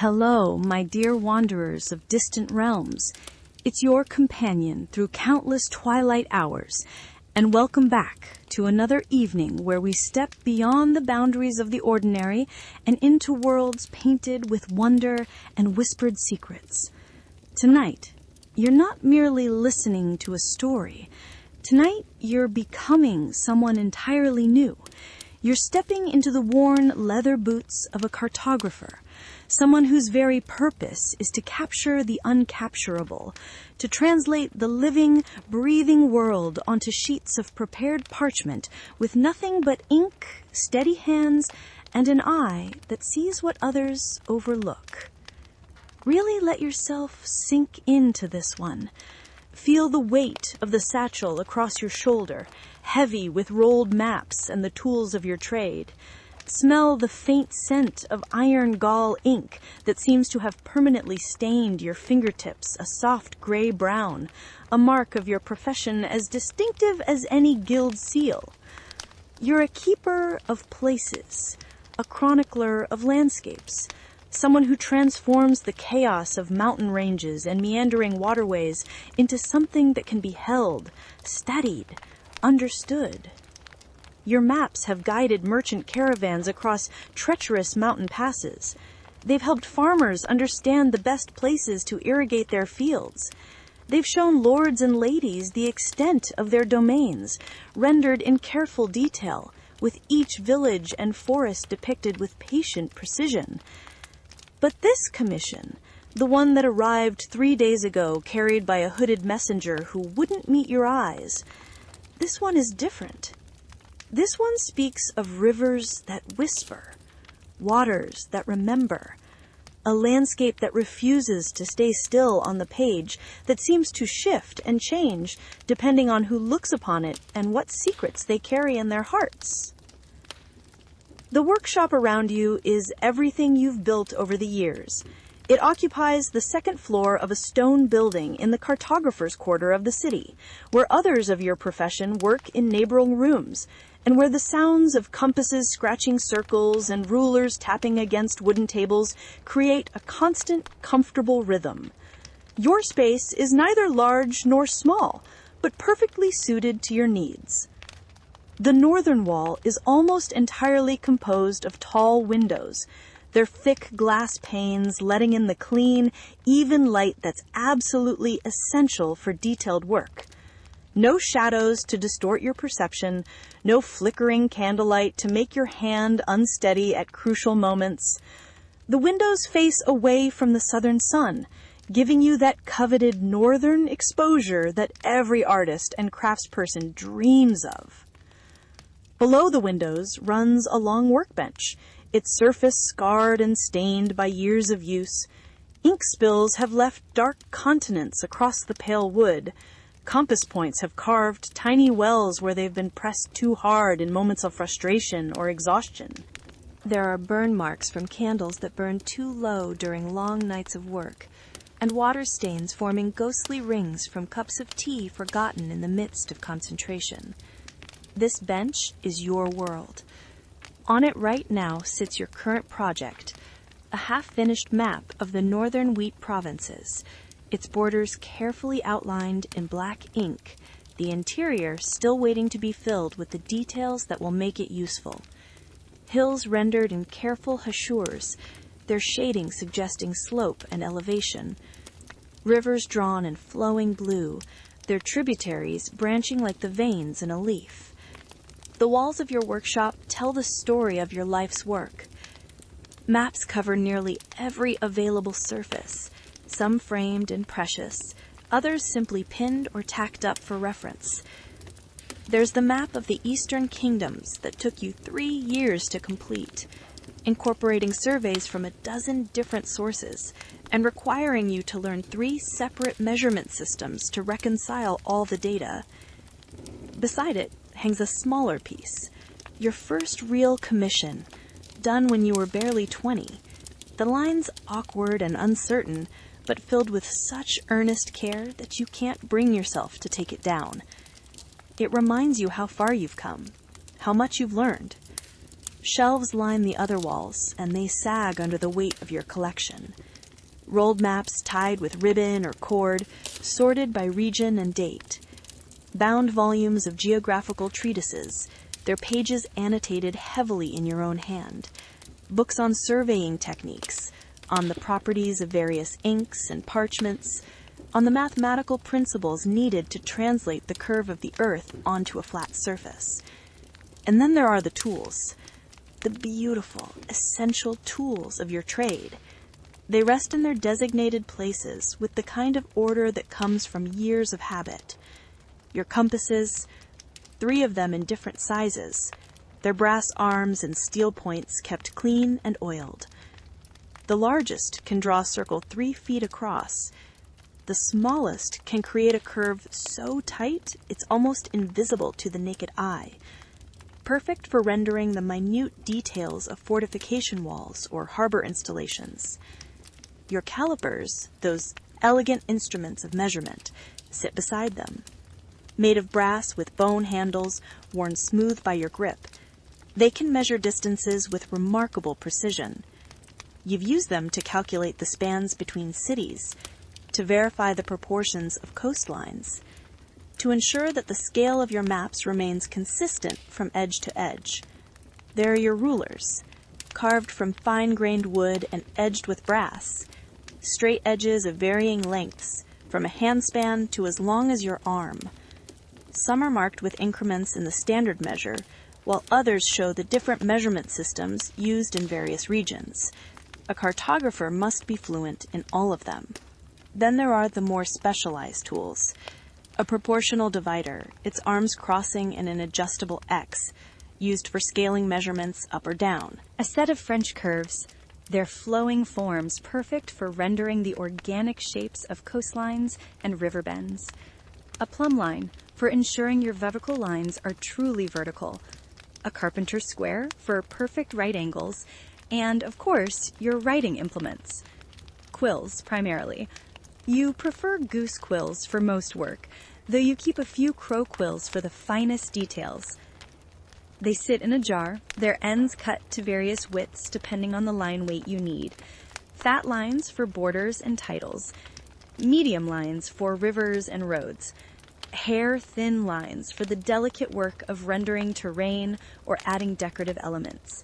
Hello, my dear wanderers of distant realms. It's your companion through countless twilight hours, and welcome back to another evening where we step beyond the boundaries of the ordinary and into worlds painted with wonder and whispered secrets. Tonight, you're not merely listening to a story. Tonight, you're becoming someone entirely new. You're stepping into the worn leather boots of a cartographer, someone whose very purpose is to capture the uncapturable, to translate the living, breathing world onto sheets of prepared parchment with nothing but ink, steady hands, and an eye that sees what others overlook. Really let yourself sink into this one. Feel the weight of the satchel across your shoulder, heavy with rolled maps and the tools of your trade. Smell the faint scent of iron gall ink that seems to have permanently stained your fingertips a soft gray-brown, a mark of your profession as distinctive as any guild seal. You're a keeper of places, a chronicler of landscapes, someone who transforms the chaos of mountain ranges and meandering waterways into something that can be held, studied, understood. Your maps have guided merchant caravans across treacherous mountain passes. They've helped farmers understand the best places to irrigate their fields. They've shown lords and ladies the extent of their domains, rendered in careful detail, with each village and forest depicted with patient precision. But this commission, the one that arrived 3 days ago carried by a hooded messenger who wouldn't meet your eyes, this one is different. This one speaks of rivers that whisper, waters that remember, a landscape that refuses to stay still on the page, that seems to shift and change depending on who looks upon it and what secrets they carry in their hearts. The workshop around you is everything you've built over the years. It occupies the second floor of a stone building in the cartographer's quarter of the city, where others of your profession work in neighboring rooms, and where the sounds of compasses scratching circles and rulers tapping against wooden tables create a constant, comfortable rhythm. Your space is neither large nor small, but perfectly suited to your needs. The northern wall is almost entirely composed of tall windows, their thick glass panes letting in the clean, even light that's absolutely essential for detailed work. No shadows to distort your perception, no flickering candlelight to make your hand unsteady at crucial moments. The windows face away from the southern sun, giving you that coveted northern exposure that every artist and craftsperson dreams of. Below the windows runs a long workbench, its surface scarred and stained by years of use. Ink spills have left dark continents across the pale wood. Compass points have carved tiny wells where they've been pressed too hard in moments of frustration or exhaustion. There are burn marks from candles that burn too low during long nights of work, and water stains forming ghostly rings from cups of tea forgotten in the midst of concentration. This bench is your world. On it right now sits your current project, a half-finished map of the northern wheat provinces, its borders carefully outlined in black ink, the interior still waiting to be filled with the details that will make it useful. Hills rendered in careful hachures, their shading suggesting slope and elevation. Rivers drawn in flowing blue, their tributaries branching like the veins in a leaf. The walls of your workshop tell the story of your life's work. Maps cover nearly every available surface, some framed and precious, others simply pinned or tacked up for reference. There's the map of the Eastern Kingdoms that took you 3 years to complete, incorporating surveys from a dozen different sources and requiring you to learn 3 separate measurement systems to reconcile all the data. Beside it hangs a smaller piece, your first real commission, done when you were barely 20. The lines awkward and uncertain, but filled with such earnest care that you can't bring yourself to take it down. It reminds you how far you've come, how much you've learned. Shelves line the other walls, and they sag under the weight of your collection. Rolled maps tied with ribbon or cord, sorted by region and date. Bound volumes of geographical treatises, their pages annotated heavily in your own hand. Books on surveying techniques, on the properties of various inks and parchments, on the mathematical principles needed to translate the curve of the earth onto a flat surface. And then there are the tools, the beautiful, essential tools of your trade. They rest in their designated places with the kind of order that comes from years of habit. Your compasses, 3 of them in different sizes, their brass arms and steel points kept clean and oiled. The largest can draw a circle 3 feet across. The smallest can create a curve so tight it's almost invisible to the naked eye, perfect for rendering the minute details of fortification walls or harbor installations. Your calipers, those elegant instruments of measurement, sit beside them. Made of brass with bone handles worn smooth by your grip, they can measure distances with remarkable precision. You've used them to calculate the spans between cities, to verify the proportions of coastlines, to ensure that the scale of your maps remains consistent from edge to edge. There are your rulers, carved from fine-grained wood and edged with brass, straight edges of varying lengths, from a handspan to as long as your arm. Some are marked with increments in the standard measure, while others show the different measurement systems used in various regions. A cartographer must be fluent in all of them. Then there are the more specialized tools. A proportional divider, its arms crossing in an adjustable X, used for scaling measurements up or down. A set of French curves, their flowing forms perfect for rendering the organic shapes of coastlines and river bends. A plumb line, for ensuring your vertical lines are truly vertical. A carpenter square, for perfect right angles. And, of course, your writing implements. Quills, primarily. You prefer goose quills for most work, though you keep a few crow quills for the finest details. They sit in a jar, their ends cut to various widths depending on the line weight you need. Fat lines for borders and titles. Medium lines for rivers and roads. Hair-thin lines for the delicate work of rendering terrain or adding decorative elements.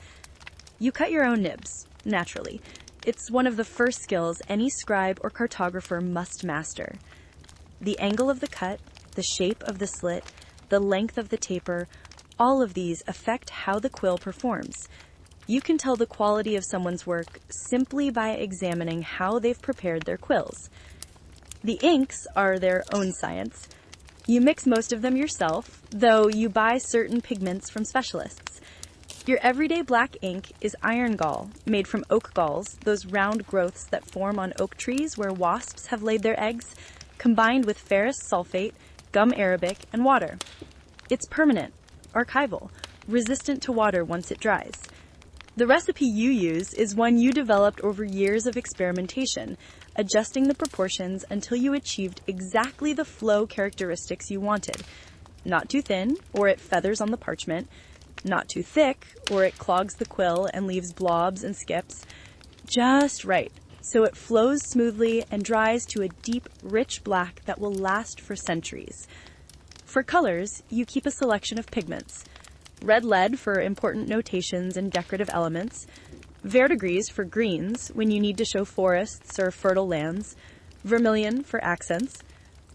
You cut your own nibs, naturally. It's one of the first skills any scribe or cartographer must master. The angle of the cut, the shape of the slit, the length of the taper, all of these affect how the quill performs. You can tell the quality of someone's work simply by examining how they've prepared their quills. The inks are their own science. You mix most of them yourself, though you buy certain pigments from specialists. Your everyday black ink is iron gall, made from oak galls, those round growths that form on oak trees where wasps have laid their eggs, combined with ferrous sulfate, gum arabic, and water. It's permanent, archival, resistant to water once it dries. The recipe you use is one you developed over years of experimentation, adjusting the proportions until you achieved exactly the flow characteristics you wanted. Not too thin, or it feathers on the parchment. Not too thick, or it clogs the quill and leaves blobs and skips. Just right, so it flows smoothly and dries to a deep, rich black that will last for centuries. For colors, you keep a selection of pigments. Red lead for important notations and decorative elements. Verdigris for greens when you need to show forests or fertile lands. Vermilion for accents.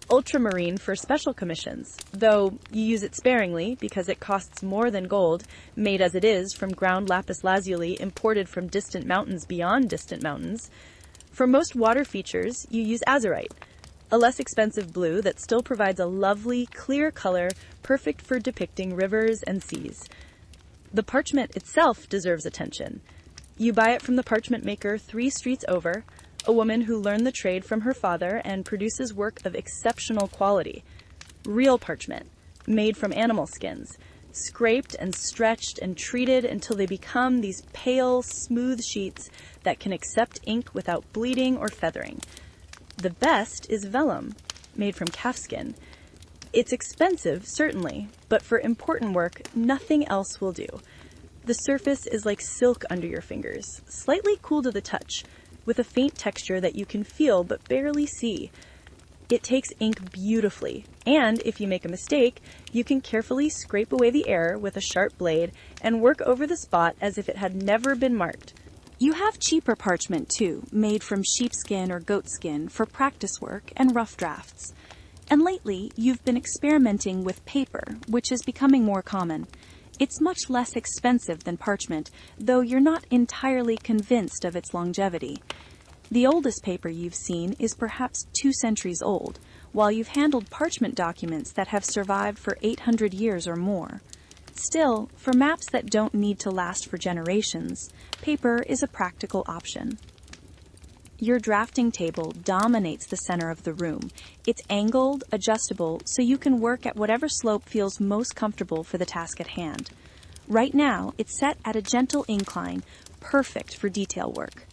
Ultramarine for special commissions, though you use it sparingly because it costs more than gold, made as it is from ground lapis lazuli imported from distant mountains beyond distant mountains. For most water features, you use azurite, a less expensive blue that still provides a lovely, clear color perfect for depicting rivers and seas. The parchment itself deserves attention. You buy it from the parchment maker 3 streets over, a woman who learned the trade from her father and produces work of exceptional quality. Real parchment, made from animal skins, scraped and stretched and treated until they become these pale, smooth sheets that can accept ink without bleeding or feathering. The best is vellum, made from calfskin. It's expensive, certainly, but for important work, nothing else will do. The surface is like silk under your fingers, slightly cool to the touch, with a faint texture that you can feel but barely see. It takes ink beautifully, and if you make a mistake, you can carefully scrape away the error with a sharp blade and work over the spot as if it had never been marked. You have cheaper parchment too, made from sheepskin or goatskin for practice work and rough drafts. And lately, you've been experimenting with paper, which is becoming more common. It's much less expensive than parchment, though you're not entirely convinced of its longevity. The oldest paper you've seen is perhaps 2 centuries old, while you've handled parchment documents that have survived for 800 years or more. Still, for maps that don't need to last for generations, paper is a practical option. Your drafting table dominates the center of the room. It's angled, adjustable, so you can work at whatever slope feels most comfortable for the task at hand. Right now, it's set at a gentle incline, perfect for detail work.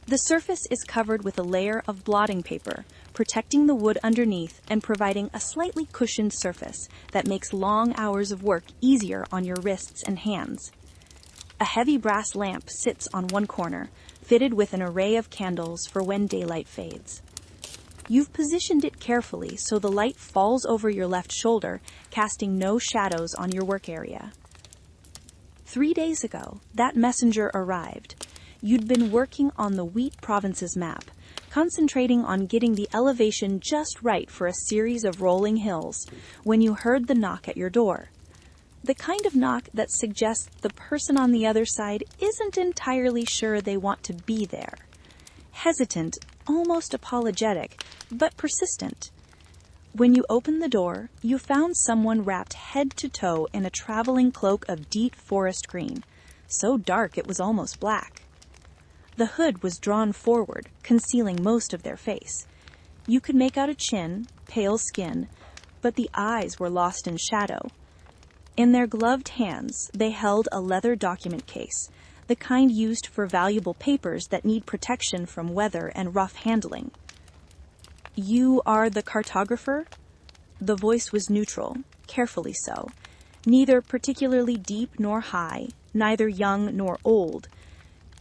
The surface is covered with a layer of blotting paper, protecting the wood underneath and providing a slightly cushioned surface that makes long hours of work easier on your wrists and hands. A heavy brass lamp sits on one corner, fitted with an array of candles for when daylight fades. You've positioned it carefully so the light falls over your left shoulder, casting no shadows on your work area. 3 days ago, that messenger arrived. You'd been working on the Wheat Province's map, concentrating on getting the elevation just right for a series of rolling hills, when you heard the knock at your door. The kind of knock that suggests the person on the other side isn't entirely sure they want to be there. Hesitant, almost apologetic, but persistent. When you opened the door, you found someone wrapped head to toe in a traveling cloak of deep forest green, so dark it was almost black. The hood was drawn forward, concealing most of their face. You could make out a chin, pale skin, but the eyes were lost in shadow. In their gloved hands, they held a leather document case, the kind used for valuable papers that need protection from weather and rough handling. "You are the cartographer?" The voice was neutral, carefully so, neither particularly deep nor high, neither young nor old.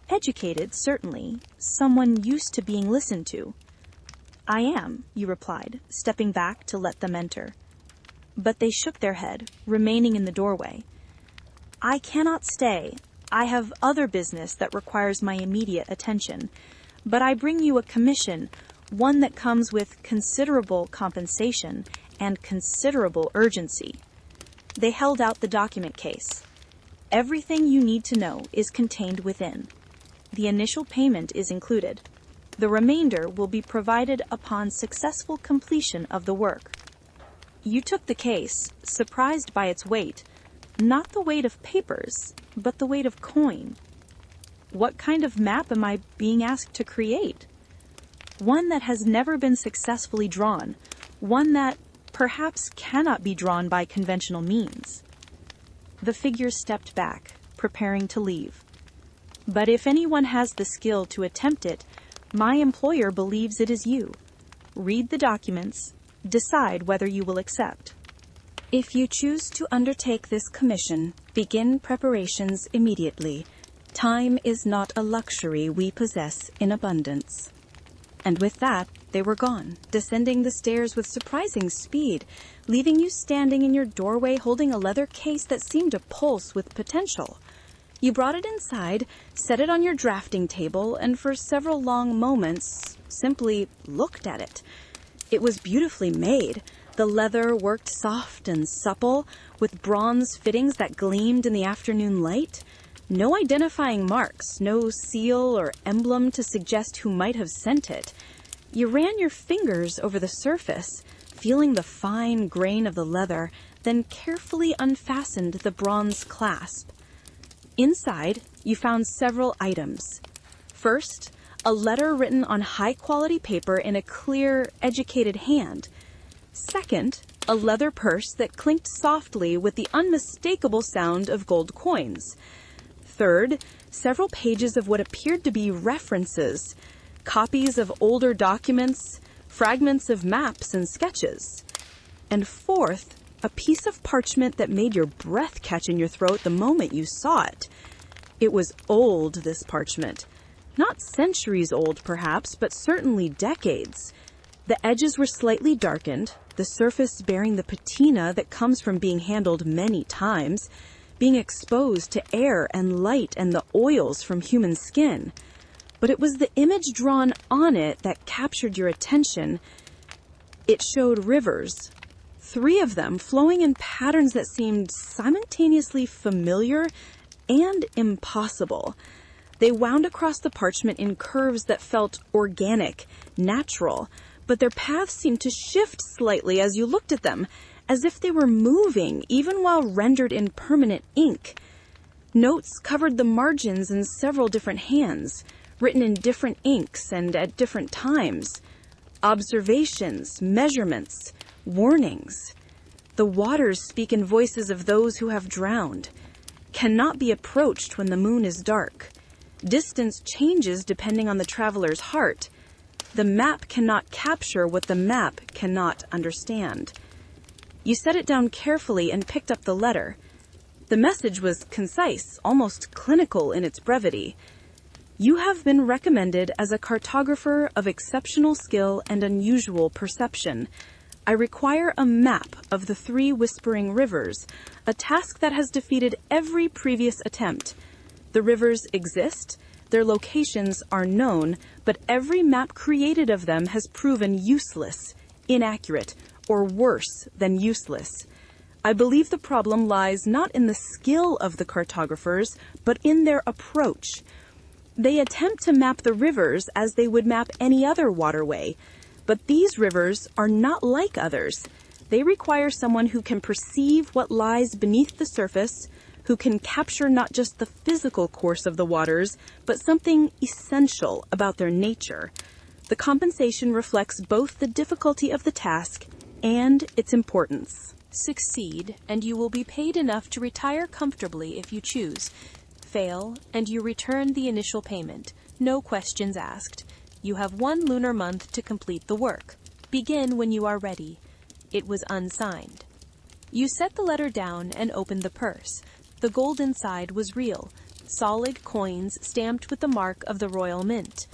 Educated, certainly, someone used to being listened to. "I am," you replied, stepping back to let them enter. But they shook their head, remaining in the doorway. "I cannot stay. I have other business that requires my immediate attention. But I bring you a commission, one that comes with considerable compensation and considerable urgency." They held out the document case. "Everything you need to know is contained within. The initial payment is included. The remainder will be provided upon successful completion of the work." You took the case, surprised by its weight, not the weight of papers, but the weight of coin. "What kind of map am I being asked to create?" "One that has never been successfully drawn, one that perhaps cannot be drawn by conventional means." The figure stepped back, preparing to leave. "But if anyone has the skill to attempt it, my employer believes it is you. Read the documents, decide whether you will accept." "If you choose to undertake this commission, begin preparations immediately. Time is not a luxury we possess in abundance." And with that, they were gone, descending the stairs with surprising speed, leaving you standing in your doorway holding a leather case that seemed to pulse with potential. You brought it inside, set it on your drafting table, and for several long moments simply looked at it. It was beautifully made. The leather worked soft and supple, with bronze fittings that gleamed in the afternoon light. No identifying marks, no seal or emblem to suggest who might have sent it. You ran your fingers over the surface, feeling the fine grain of the leather, then carefully unfastened the bronze clasp. Inside, you found several items. First, a letter written on high-quality paper in a clear, educated hand. Second, a leather purse that clinked softly with the unmistakable sound of gold coins. Third, several pages of what appeared to be references, copies of older documents, fragments of maps and sketches. And fourth, a piece of parchment that made your breath catch in your throat the moment you saw it. It was old, this parchment. Not centuries old, perhaps, but certainly decades. The edges were slightly darkened, the surface bearing the patina that comes from being handled many times, being exposed to air and light and the oils from human skin. But it was the image drawn on it that captured your attention. It showed rivers, 3 of them flowing in patterns that seemed simultaneously familiar and impossible. They wound across the parchment in curves that felt organic, natural, but their paths seemed to shift slightly as you looked at them, as if they were moving, even while rendered in permanent ink. Notes covered the margins in several different hands, written in different inks and at different times. Observations, measurements, warnings. The waters speak in voices of those who have drowned. Cannot be approached when the moon is dark. Distance changes depending on the traveler's heart. The map cannot capture what the map cannot understand. You set it down carefully and picked up the letter. The message was concise, almost clinical in its brevity. You have been recommended as a cartographer of exceptional skill and unusual perception. I require a map of the 3 whispering rivers, a task that has defeated every previous attempt. The rivers exist, their locations are known, but every map created of them has proven useless, inaccurate, or worse than useless. I believe the problem lies not in the skill of the cartographers, but in their approach. They attempt to map the rivers as they would map any other waterway, but these rivers are not like others. They require someone who can perceive what lies beneath the surface, who can capture not just the physical course of the waters, but something essential about their nature. The compensation reflects both the difficulty of the task and its importance. Succeed, and you will be paid enough to retire comfortably if you choose. Fail, and you return the initial payment. No questions asked. You have 1 lunar month to complete the work. Begin when you are ready. It was unsigned. You set the letter down and opened the purse. The gold inside was real, solid coins stamped with the mark of the Royal Mint.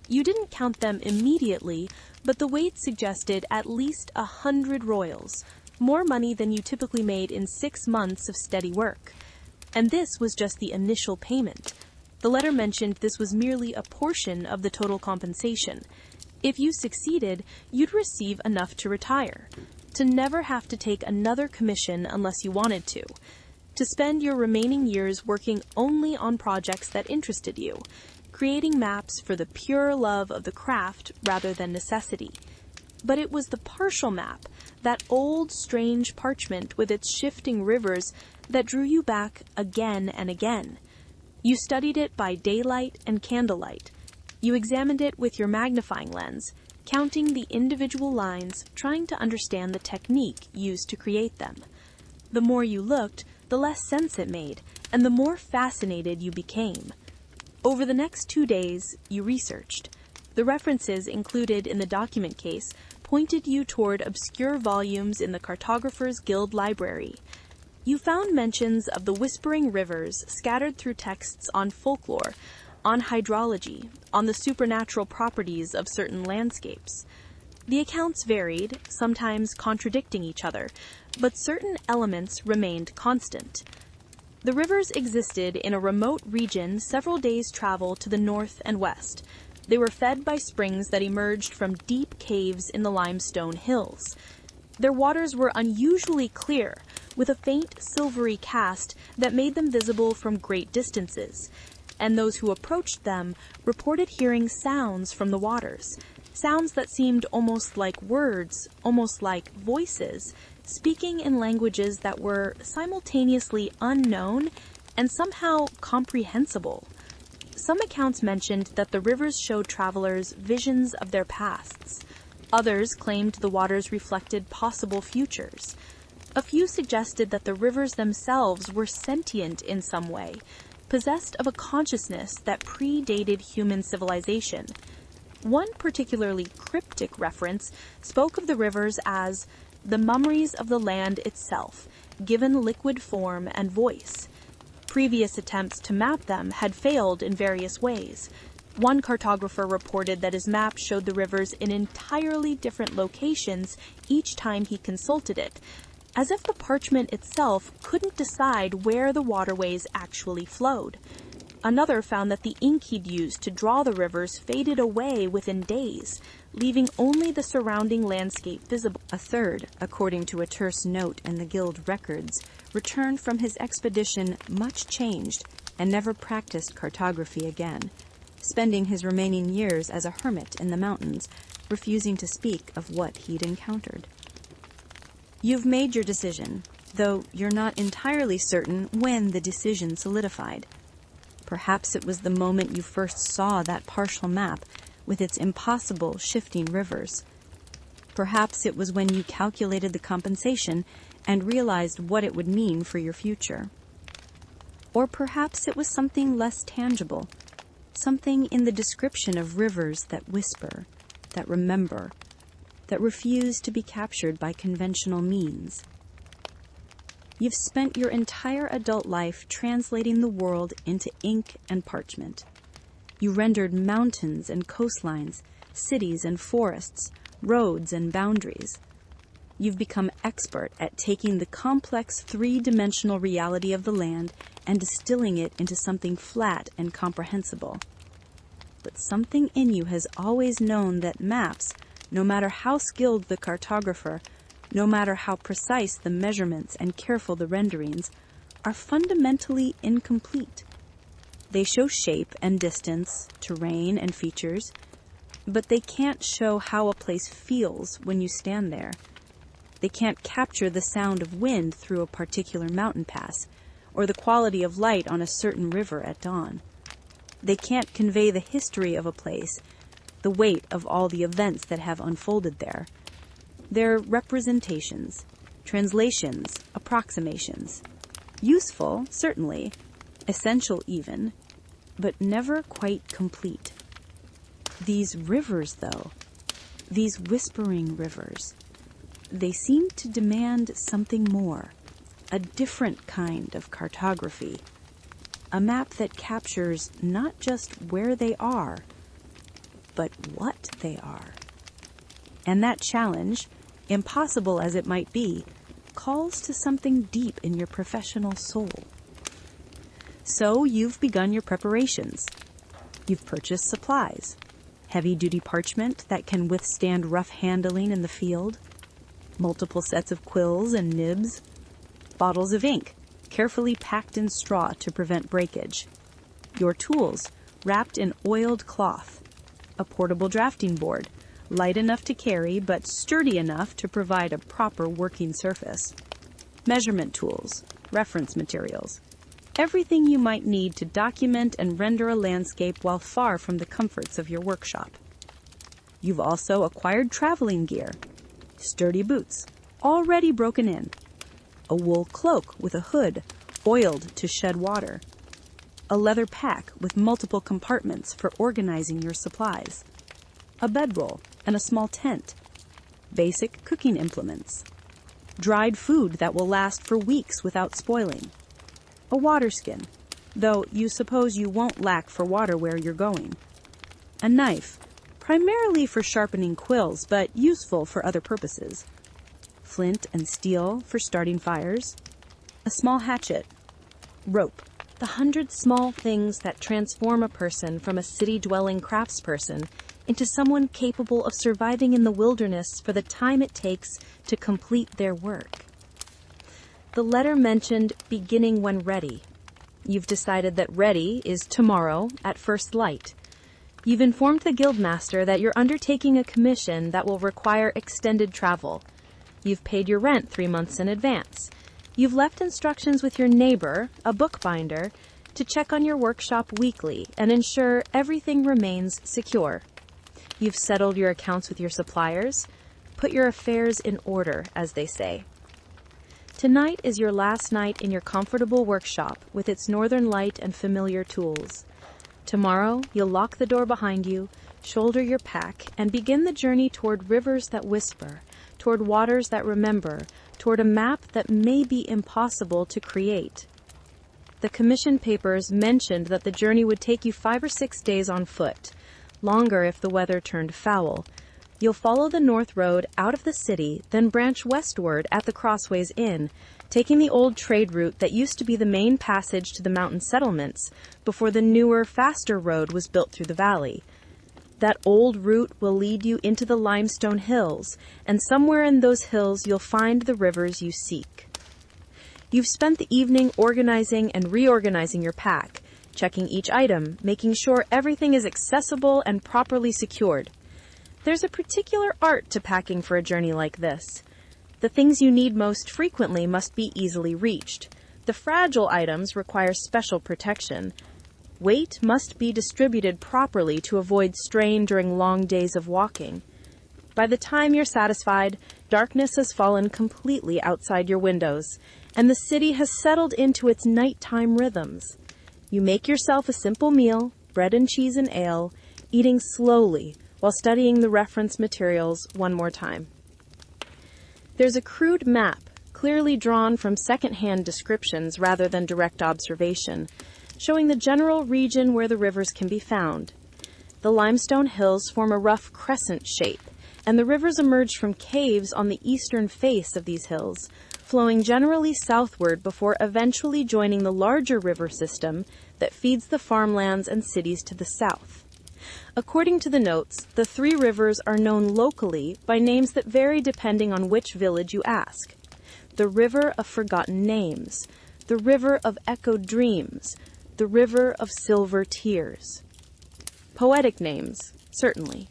You didn't count them immediately, but the weight suggested at least 100 royals, more money than you typically made in 6 months of steady work. And this was just the initial payment. The letter mentioned this was merely a portion of the total compensation. If you succeeded, you'd receive enough to retire, to never have to take another commission unless you wanted to spend your remaining years working only on projects that interested you, creating maps for the pure love of the craft rather than necessity. But it was the partial map, that old, strange parchment with its shifting rivers, that drew you back again and again. You studied it by daylight and candlelight. You examined it with your magnifying lens, counting the individual lines, trying to understand the technique used to create them. The more you looked, the less sense it made, and the more fascinated you became. Over the next 2 days, you researched. The references included in the document case pointed you toward obscure volumes in the Cartographer's Guild library. You found mentions of the whispering rivers scattered through texts on folklore, on hydrology, on the supernatural properties of certain landscapes. The accounts varied, sometimes contradicting each other, but certain elements remained constant. The rivers existed in a remote region several days' travel to the north and west. They were fed by springs that emerged from deep caves in the limestone hills. Their waters were unusually clear, with a faint silvery cast that made them visible from great distances, and those who approached them reported hearing sounds from the waters, sounds that seemed almost like words, almost like voices, speaking in languages that were simultaneously unknown and somehow comprehensible. Some accounts mentioned that the rivers showed travelers visions of their pasts. Others claimed the waters reflected possible futures. A few suggested that the rivers themselves were sentient in some way, possessed of a consciousness that predated human civilization. One particularly cryptic reference spoke of the rivers as the mummeries of the land itself, given liquid form and voice. Previous attempts to map them had failed in various ways. One cartographer reported that his map showed the rivers in entirely different locations each time he consulted it, as if the parchment itself couldn't decide where the waterways actually flowed. Another found that the ink he'd used to draw the rivers faded away within days, leaving only the surrounding landscape visible. A third, according to a terse note in the guild records, returned from his expedition much changed and never practiced cartography again, spending his remaining years as a hermit in the mountains, refusing to speak of what he'd encountered. You've made your decision, though you're not entirely certain when the decision solidified. Perhaps it was the moment you first saw that partial map with its impossible shifting rivers. Perhaps it was when you calculated the compensation and realized what it would mean for your future. Or perhaps it was something less tangible, something in the description of rivers that whisper, that remember, that refuse to be captured by conventional means. You've spent your entire adult life translating the world into ink and parchment. You rendered mountains and coastlines, cities and forests, roads and boundaries. You've become expert at taking the complex three-dimensional reality of the land and distilling it into something flat and comprehensible. But something in you has always known that maps, no matter how skilled the cartographer, no matter how precise the measurements and careful the renderings, are fundamentally incomplete. They show shape and distance, terrain and features, but they can't show how a place feels when you stand there. They can't capture the sound of wind through a particular mountain pass, or the quality of light on a certain river at dawn. They can't convey the history of a place, the weight of all the events that have unfolded there. They're representations, translations, approximations. Useful, certainly, essential even, but never quite complete. These rivers, though, these whispering rivers, they seem to demand something more, a different kind of cartography, a map that captures not just where they are, but what they are. And that challenge, impossible as it might be, calls to something deep in your professional soul. So you've begun your preparations. You've purchased supplies, heavy-duty parchment that can withstand rough handling in the field, multiple sets of quills and nibs, bottles of ink, carefully packed in straw to prevent breakage, your tools wrapped in oiled cloth, a portable drafting board, light enough to carry but sturdy enough to provide a proper working surface, measurement tools, reference materials, everything you might need to document and render a landscape while far from the comforts of your workshop. You've also acquired traveling gear, sturdy boots, already broken in, a wool cloak with a hood, oiled to shed water, a leather pack with multiple compartments for organizing your supplies, a bedroll and a small tent, basic cooking implements, dried food that will last for weeks without spoiling, a water skin, though you suppose you won't lack for water where you're going, a knife, primarily for sharpening quills but useful for other purposes, flint and steel for starting fires, a small hatchet, rope, the 100 small things that transform a person from a city-dwelling craftsperson into someone capable of surviving in the wilderness for the time it takes to complete their work. The letter mentioned beginning when ready. You've decided that ready is tomorrow at first light. You've informed the guildmaster that you're undertaking a commission that will require extended travel. You've paid your rent 3 months in advance. You've left instructions with your neighbor, a bookbinder, to check on your workshop weekly and ensure everything remains secure. You've settled your accounts with your suppliers, put your affairs in order, as they say. Tonight is your last night in your comfortable workshop with its northern light and familiar tools. Tomorrow, you'll lock the door behind you, shoulder your pack, and begin the journey toward rivers that whisper, toward waters that remember, toward a map that may be impossible to create. the commission papers mentioned that the journey would take you 5 or 6 days on foot, longer if the weather turned foul. You'll follow the north road out of the city, then branch westward at the Crossways Inn, taking the old trade route that used to be the main passage to the mountain settlements before the newer, faster road was built through the valley. That old route will lead you into the limestone hills, and somewhere in those hills you'll find the rivers you seek. You've spent the evening organizing and reorganizing your pack, checking each item, making sure everything is accessible and properly secured. There's a particular art to packing for a journey like this. The things you need most frequently must be easily reached. The fragile items require special protection. Weight must be distributed properly to avoid strain during long days of walking. By the time you're satisfied, darkness has fallen completely outside your windows, and the city has settled into its nighttime rhythms. You make yourself a simple meal, bread and cheese and ale, eating slowly while studying the reference materials one more time. There's a crude map, clearly drawn from second-hand descriptions rather than direct observation, showing the general region where the rivers can be found. The limestone hills form a rough crescent shape, and the rivers emerge from caves on the eastern face of these hills, flowing generally southward before eventually joining the larger river system that feeds the farmlands and cities to the south. According to the notes, the 3 rivers are known locally by names that vary depending on which village you ask. The River of Forgotten Names, the River of Echoed Dreams, the River of Silver Tears. Poetic names, certainly,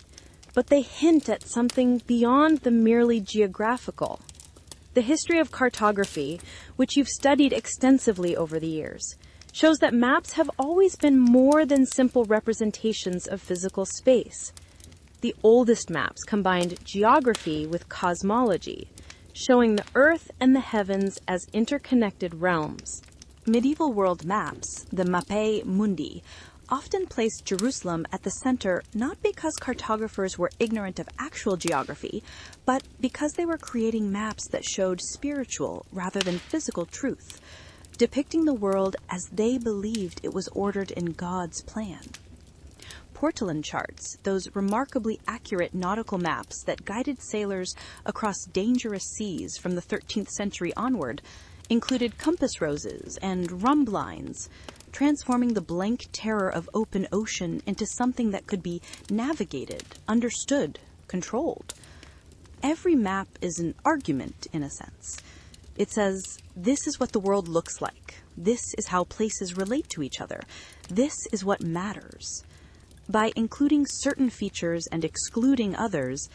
but they hint at something beyond the merely geographical. The history of cartography, which you've studied extensively over the years, shows that maps have always been more than simple representations of physical space. The oldest maps combined geography with cosmology, showing the earth and the heavens as interconnected realms. Medieval world maps, the Mapae Mundi, often placed Jerusalem at the center not because cartographers were ignorant of actual geography, but because they were creating maps that showed spiritual rather than physical truth, depicting the world as they believed it was ordered in God's plan. Portolan charts, those remarkably accurate nautical maps that guided sailors across dangerous seas from the 13th century onward, included compass roses and rhumb lines, transforming the blank terror of open ocean into something that could be navigated, understood, controlled. Every map is an argument, in a sense. It says, this is what the world looks like. This is how places relate to each other. This is what matters. By including certain features and excluding others,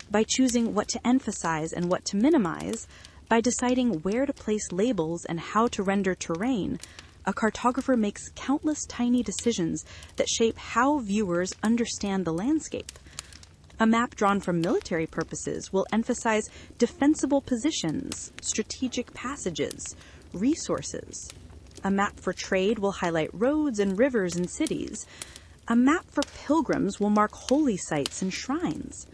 by choosing what to emphasize and what to minimize, by deciding where to place labels and how to render terrain, a cartographer makes countless tiny decisions that shape how viewers understand the landscape. A map drawn for military purposes will emphasize defensible positions, strategic passages, resources. A map for trade will highlight roads and rivers and cities. A map for pilgrims will mark holy sites and shrines.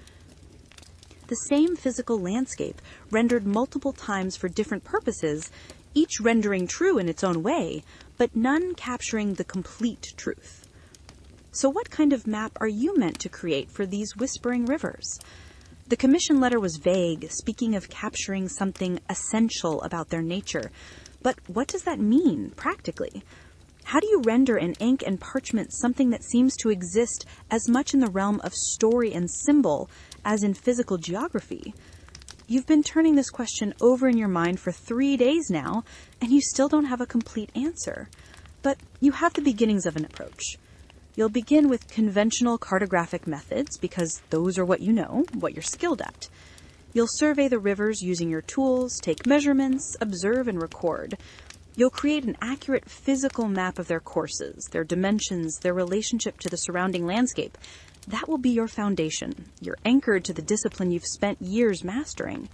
The same physical landscape, rendered multiple times for different purposes, each rendering true in its own way, but none capturing the complete truth. So what kind of map are you meant to create for these whispering rivers? The commission letter was vague, speaking of capturing something essential about their nature. But what does that mean, practically? How do you render in ink and parchment something that seems to exist as much in the realm of story and symbol as in physical geography? You've been turning this question over in your mind for 3 days now, and you still don't have a complete answer. But you have the beginnings of an approach. You'll begin with conventional cartographic methods because those are what you know, what you're skilled at. You'll survey the rivers using your tools, take measurements, observe and record. You'll create an accurate physical map of their courses, their dimensions, their relationship to the surrounding landscape. That will be your foundation. You're anchored to the discipline you've spent years mastering.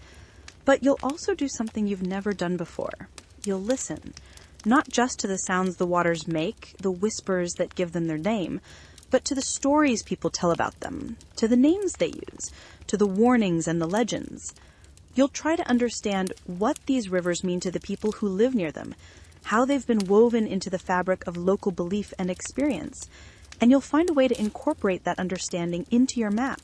But you'll also do something you've never done before. You'll listen. Not just to the sounds the waters make, the whispers that give them their name, but to the stories people tell about them, to the names they use, to the warnings and the legends. You'll try to understand what these rivers mean to the people who live near them, how they've been woven into the fabric of local belief and experience, and you'll find a way to incorporate that understanding into your map.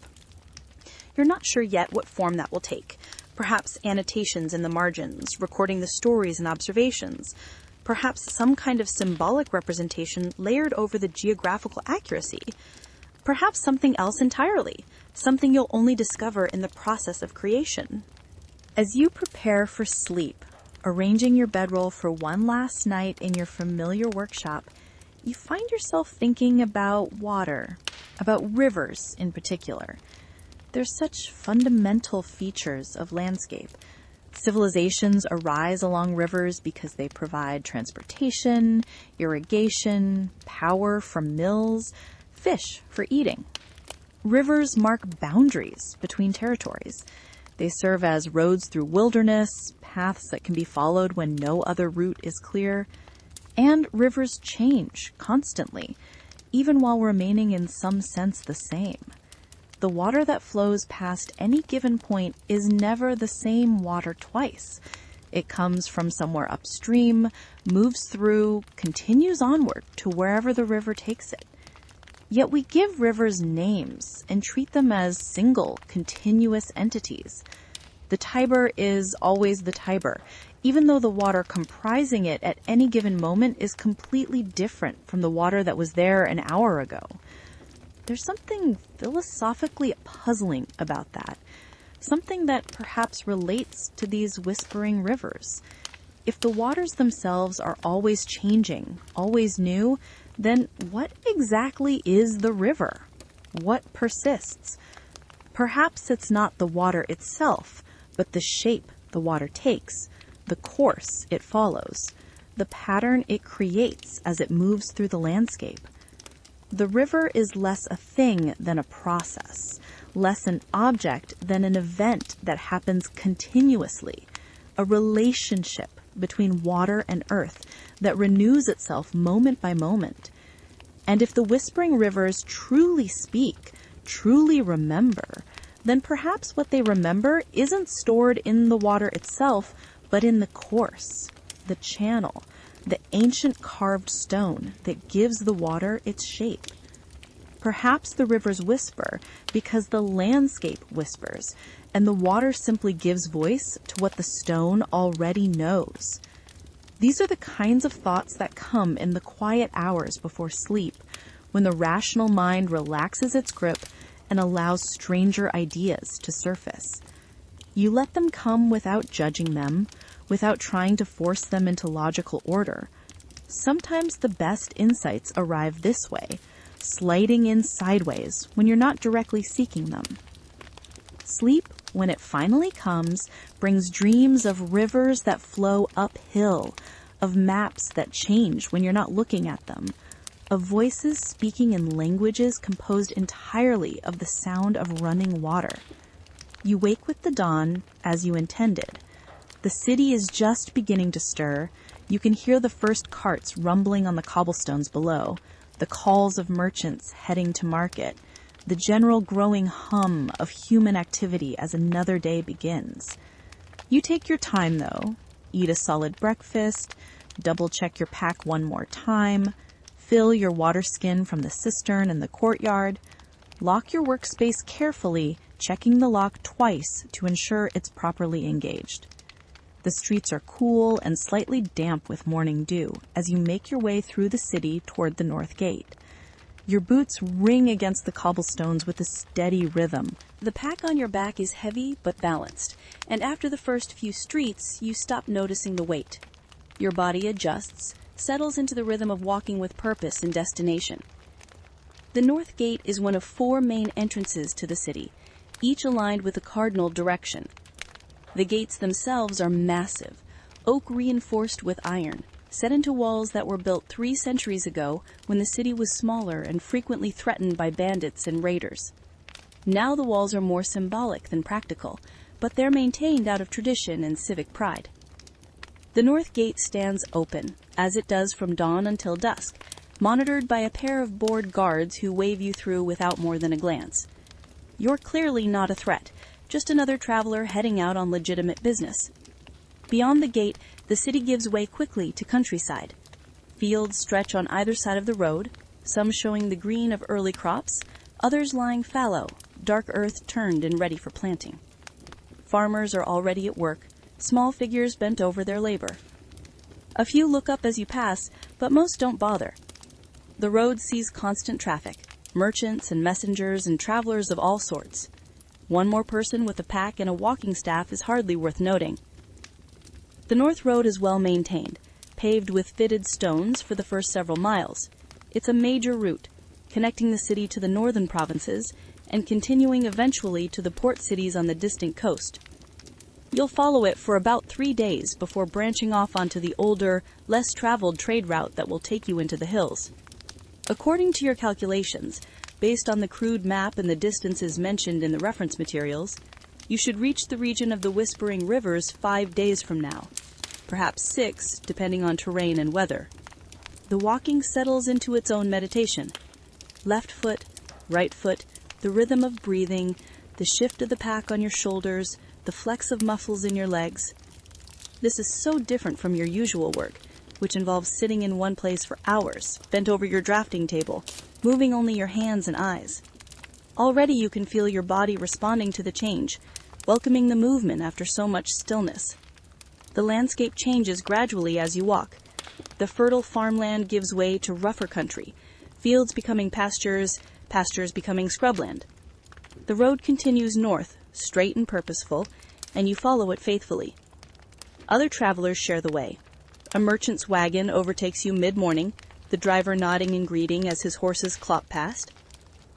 You're not sure yet what form that will take. Perhaps annotations in the margins, recording the stories and observations. Perhaps some kind of symbolic representation layered over the geographical accuracy. Perhaps something else entirely, something you'll only discover in the process of creation. As you prepare for sleep, arranging your bedroll for one last night in your familiar workshop, you find yourself thinking about water, about rivers in particular. They're such fundamental features of landscape. Civilizations arise along rivers because they provide transportation, irrigation, power from mills, fish for eating. Rivers mark boundaries between territories. They serve as roads through wilderness, paths that can be followed when no other route is clear. And rivers change constantly, even while remaining in some sense the same. The water that flows past any given point is never the same water twice. It comes from somewhere upstream, moves through, continues onward to wherever the river takes it. Yet we give rivers names and treat them as single, continuous entities. The Tiber is always the Tiber, even though the water comprising it at any given moment is completely different from the water that was there an hour ago. There's something philosophically puzzling about that, something that perhaps relates to these whispering rivers. If the waters themselves are always changing, always new, then what exactly is the river? What persists? Perhaps it's not the water itself, but the shape the water takes, the course it follows, the pattern it creates as it moves through the landscape. The river is less a thing than a process, less an object than an event that happens continuously, a relationship between water and earth that renews itself moment by moment. And if the whispering rivers truly speak, truly remember, then perhaps what they remember isn't stored in the water itself, but in the course, the channel, the ancient carved stone that gives the water its shape. Perhaps the rivers whisper because the landscape whispers, and the water simply gives voice to what the stone already knows. These are the kinds of thoughts that come in the quiet hours before sleep, when the rational mind relaxes its grip and allows stranger ideas to surface. You let them come without judging them, without trying to force them into logical order. Sometimes the best insights arrive this way, sliding in sideways when you're not directly seeking them. Sleep, when it finally comes, brings dreams of rivers that flow uphill, of maps that change when you're not looking at them, of voices speaking in languages composed entirely of the sound of running water. You wake with the dawn as you intended. The city is just beginning to stir. You can hear the first carts rumbling on the cobblestones below, the calls of merchants heading to market, the general growing hum of human activity as another day begins. You take your time, though. Eat a solid breakfast, double-check your pack one more time, fill your water skin from the cistern in the courtyard, lock your workspace carefully, checking the lock twice to ensure it's properly engaged. The streets are cool and slightly damp with morning dew as you make your way through the city toward the north gate. Your boots ring against the cobblestones with a steady rhythm. The pack on your back is heavy but balanced, and after the first few streets, you stop noticing the weight. Your body adjusts, settles into the rhythm of walking with purpose and destination. The north gate is one of 4 main entrances to the city, each aligned with a cardinal direction. The gates themselves are massive, oak reinforced with iron, set into walls that were built 3 centuries ago when the city was smaller and frequently threatened by bandits and raiders. Now the walls are more symbolic than practical, but they're maintained out of tradition and civic pride. The north gate stands open, as it does from dawn until dusk, monitored by a pair of bored guards who wave you through without more than a glance. You're clearly not a threat, just another traveler heading out on legitimate business. Beyond the gate, the city gives way quickly to countryside. Fields stretch on either side of the road, some showing the green of early crops, others lying fallow, dark earth turned and ready for planting. Farmers are already at work, small figures bent over their labor. A few look up as you pass, but most don't bother. The road sees constant traffic, merchants and messengers and travelers of all sorts. One more person with a pack and a walking staff is hardly worth noting. The North Road is well maintained, paved with fitted stones for the first several miles. It's a major route, connecting the city to the northern provinces and continuing eventually to the port cities on the distant coast. You'll follow it for about 3 days before branching off onto the older, less traveled trade route that will take you into the hills. According to your calculations, based on the crude map and the distances mentioned in the reference materials, you should reach the region of the Whispering Rivers 5 days from now, perhaps 6, depending on terrain and weather. The walking settles into its own meditation. Left foot, right foot, the rhythm of breathing, the shift of the pack on your shoulders, the flex of muscles in your legs. This is so different from your usual work, which involves sitting in one place for hours, bent over your drafting table, moving only your hands and eyes. Already you can feel your body responding to the change, welcoming the movement after so much stillness. The landscape changes gradually as you walk. The fertile farmland gives way to rougher country, fields becoming pastures, pastures becoming scrubland. The road continues north, straight and purposeful, and you follow it faithfully. Other travelers share the way. A merchant's wagon overtakes you mid-morning, the driver nodding in greeting as his horses clop past.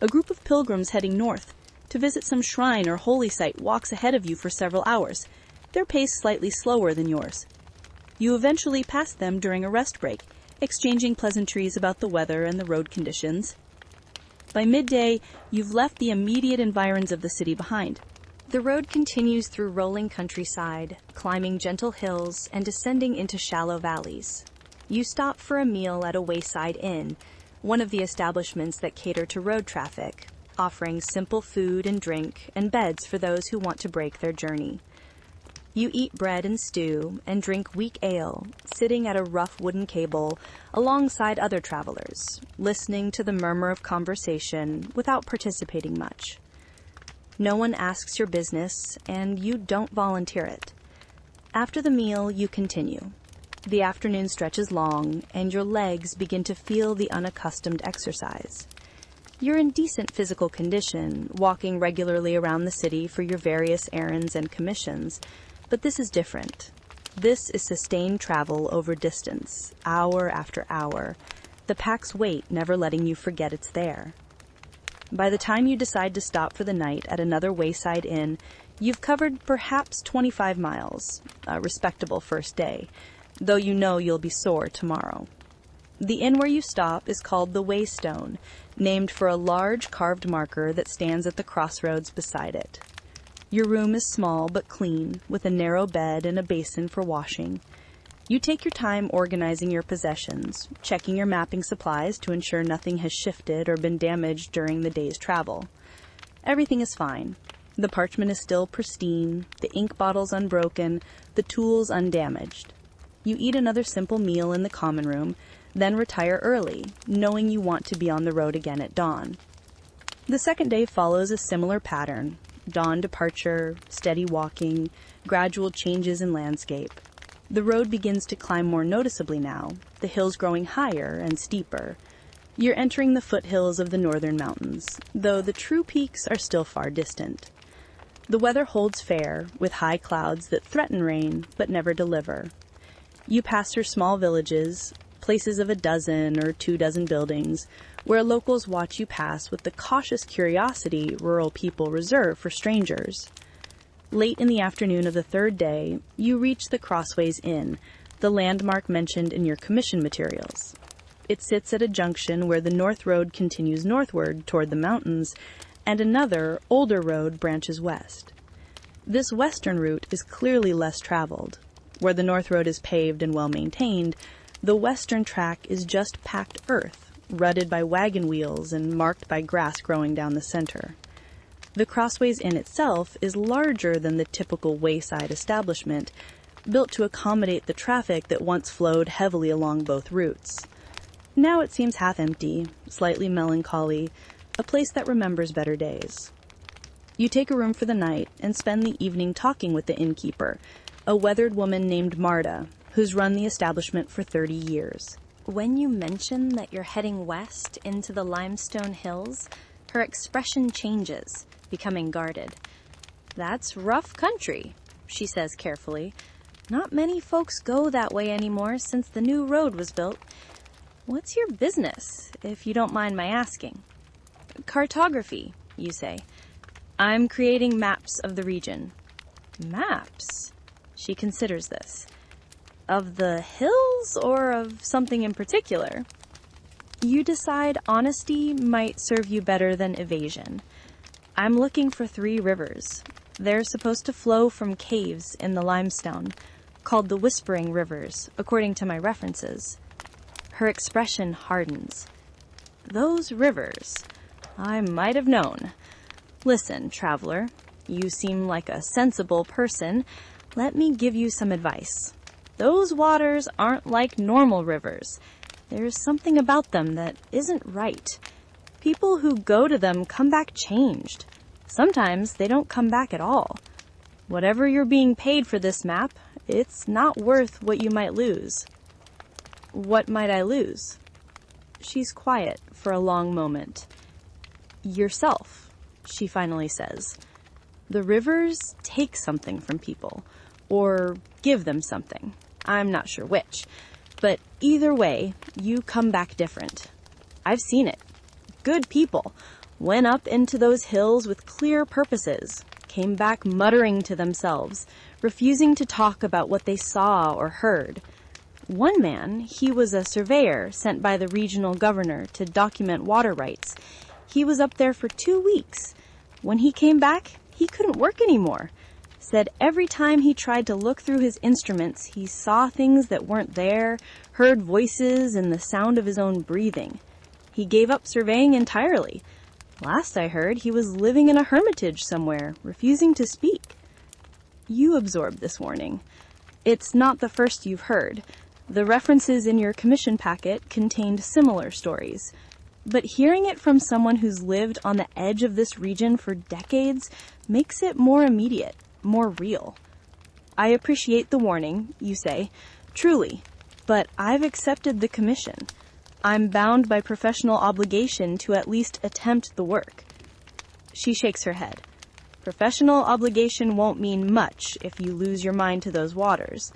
A group of pilgrims heading north to visit some shrine or holy site walks ahead of you for several hours, their pace slightly slower than yours. You eventually pass them during a rest break, exchanging pleasantries about the weather and the road conditions. By midday, you've left the immediate environs of the city behind. The road continues through rolling countryside, climbing gentle hills and descending into shallow valleys. You stop for a meal at a wayside inn, one of the establishments that cater to road traffic, offering simple food and drink and beds for those who want to break their journey. You eat bread and stew and drink weak ale, sitting at a rough wooden cable alongside other travelers, listening to the murmur of conversation without participating much. No one asks your business, and you don't volunteer it. After the meal, you continue. The afternoon stretches long, and your legs begin to feel the unaccustomed exercise. You're in decent physical condition, walking regularly around the city for your various errands and commissions, but this is different. This is sustained travel over distance, hour after hour, the pack's weight never letting you forget it's there. By the time you decide to stop for the night at another wayside inn, you've covered perhaps 25 miles, a respectable first day, though you know you'll be sore tomorrow. The inn where you stop is called the Waystone, named for a large carved marker that stands at the crossroads beside it. Your room is small but clean, with a narrow bed and a basin for washing. You take your time organizing your possessions, checking your mapping supplies to ensure nothing has shifted or been damaged during the day's travel. Everything is fine. The parchment is still pristine, the ink bottles unbroken, the tools undamaged. You eat another simple meal in the common room, then retire early, knowing you want to be on the road again at dawn. The second day follows a similar pattern: dawn departure, steady walking, gradual changes in landscape. The road begins to climb more noticeably now, the hills growing higher and steeper. You're entering the foothills of the northern mountains, though the true peaks are still far distant. The weather holds fair, with high clouds that threaten rain but never deliver. You pass through small villages, places of 12 or 24 buildings, where locals watch you pass with the cautious curiosity rural people reserve for strangers. Late in the afternoon of the third day, you reach the Crossways Inn, the landmark mentioned in your commission materials. It sits at a junction where the North Road continues northward toward the mountains, and another, older road branches west. This western route is clearly less traveled. Where the North Road is paved and well maintained, the western track is just packed earth, rutted by wagon wheels and marked by grass growing down the center. The Crossways Inn itself is larger than the typical wayside establishment, built to accommodate the traffic that once flowed heavily along both routes. Now it seems half empty, slightly melancholy, a place that remembers better days. You take a room for the night and spend the evening talking with the innkeeper, a weathered woman named Marta, who's run the establishment for 30 years. When you mention that you're heading west into the limestone hills, her expression changes, becoming guarded. "That's rough country," she says carefully. "Not many folks go that way anymore since the new road was built. What's your business, if you don't mind my asking?" "Cartography," you say. "I'm creating maps of the region." "Maps?" She considers this. "Of the hills or of something in particular?" You decide honesty might serve you better than evasion. "I'm looking for 3 rivers. They're supposed to flow from caves in the limestone, called the Whispering Rivers, according to my references." Her expression hardens. "Those rivers. I might have known. Listen, traveler, you seem like a sensible person. Let me give you some advice. Those waters aren't like normal rivers. There's something about them that isn't right. People who go to them come back changed. Sometimes they don't come back at all. Whatever you're being paid for this map, it's not worth what you might lose." "What might I lose?" She's quiet for a long moment. "Yourself," she finally says. "The rivers take something from people, or give them something. I'm not sure which. But either way, you come back different. I've seen it. Good people went up into those hills with clear purposes, came back muttering to themselves, refusing to talk about what they saw or heard. One man, he was a surveyor sent by the regional governor to document water rights. He was up there for 2 weeks. When he came back, he couldn't work anymore. Said every time he tried to look through his instruments, he saw things that weren't there, heard voices and the sound of his own breathing. He gave up surveying entirely. Last I heard, he was living in a hermitage somewhere, refusing to speak." You absorb this warning. It's not the first you've heard. The references in your commission packet contained similar stories. But hearing it from someone who's lived on the edge of this region for decades makes it more immediate, more real. "I appreciate the warning," you say, "truly, but I've accepted the commission. I'm bound by professional obligation to at least attempt the work." She shakes her head. "Professional obligation won't mean much if you lose your mind to those waters.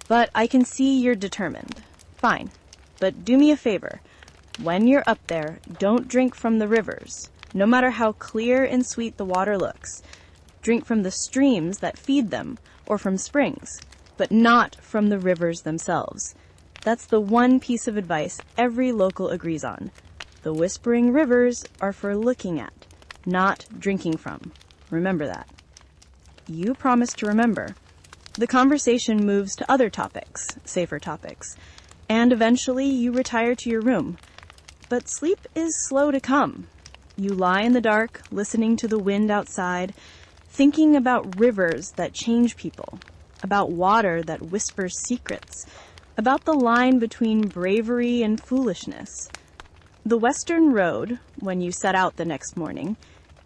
But I can see you're determined. Fine, but do me a favor. When you're up there, don't drink from the rivers, no matter how clear and sweet the water looks. Drink from the streams that feed them, or from springs, but not from the rivers themselves. That's the one piece of advice every local agrees on. The Whispering Rivers are for looking at, not drinking from. Remember that." You promise to remember. The conversation moves to other topics, safer topics, and eventually you retire to your room. But sleep is slow to come. You lie in the dark, listening to the wind outside, thinking about rivers that change people, about water that whispers secrets, about the line between bravery and foolishness. The Western Road, when you set out the next morning,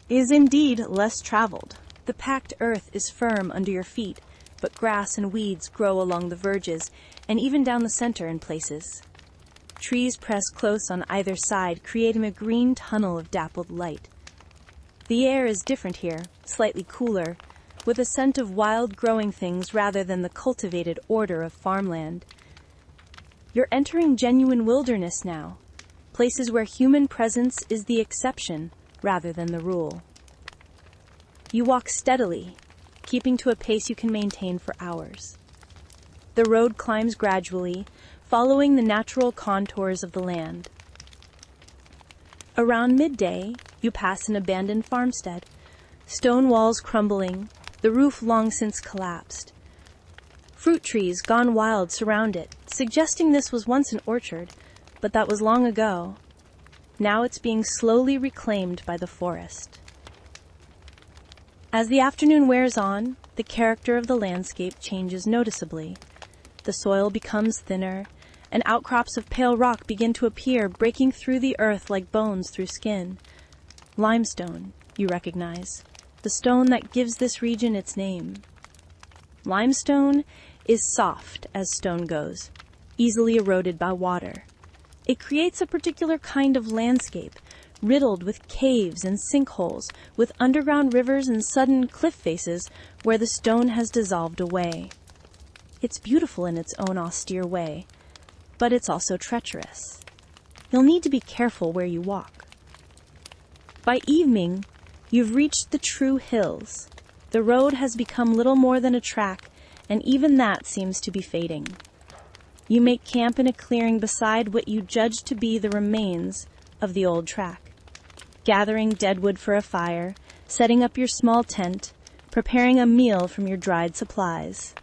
is indeed less traveled. The packed earth is firm under your feet, but grass and weeds grow along the verges and even down the center in places. Trees press close on either side, creating a green tunnel of dappled light. The air is different here, slightly cooler, with a scent of wild growing things rather than the cultivated order of farmland. You're entering genuine wilderness now, places where human presence is the exception rather than the rule. You walk steadily, keeping to a pace you can maintain for hours. The road climbs gradually, following the natural contours of the land. Around midday, you pass an abandoned farmstead, stone walls crumbling, the roof long since collapsed. Fruit trees gone wild surround it, suggesting this was once an orchard, but that was long ago. Now it's being slowly reclaimed by the forest. As the afternoon wears on, the character of the landscape changes noticeably. The soil becomes thinner, and outcrops of pale rock begin to appear, breaking through the earth like bones through skin. Limestone, you recognize, the stone that gives this region its name. Limestone is soft as stone goes, easily eroded by water. It creates a particular kind of landscape, riddled with caves and sinkholes, with underground rivers and sudden cliff faces where the stone has dissolved away. It's beautiful in its own austere way, but it's also treacherous. You'll need to be careful where you walk. By evening, you've reached the true hills. The road has become little more than a track, and even that seems to be fading. You make camp in a clearing beside what you judge to be the remains of the old track. Gathering deadwood for a fire, setting up your small tent, preparing a meal from your dried supplies.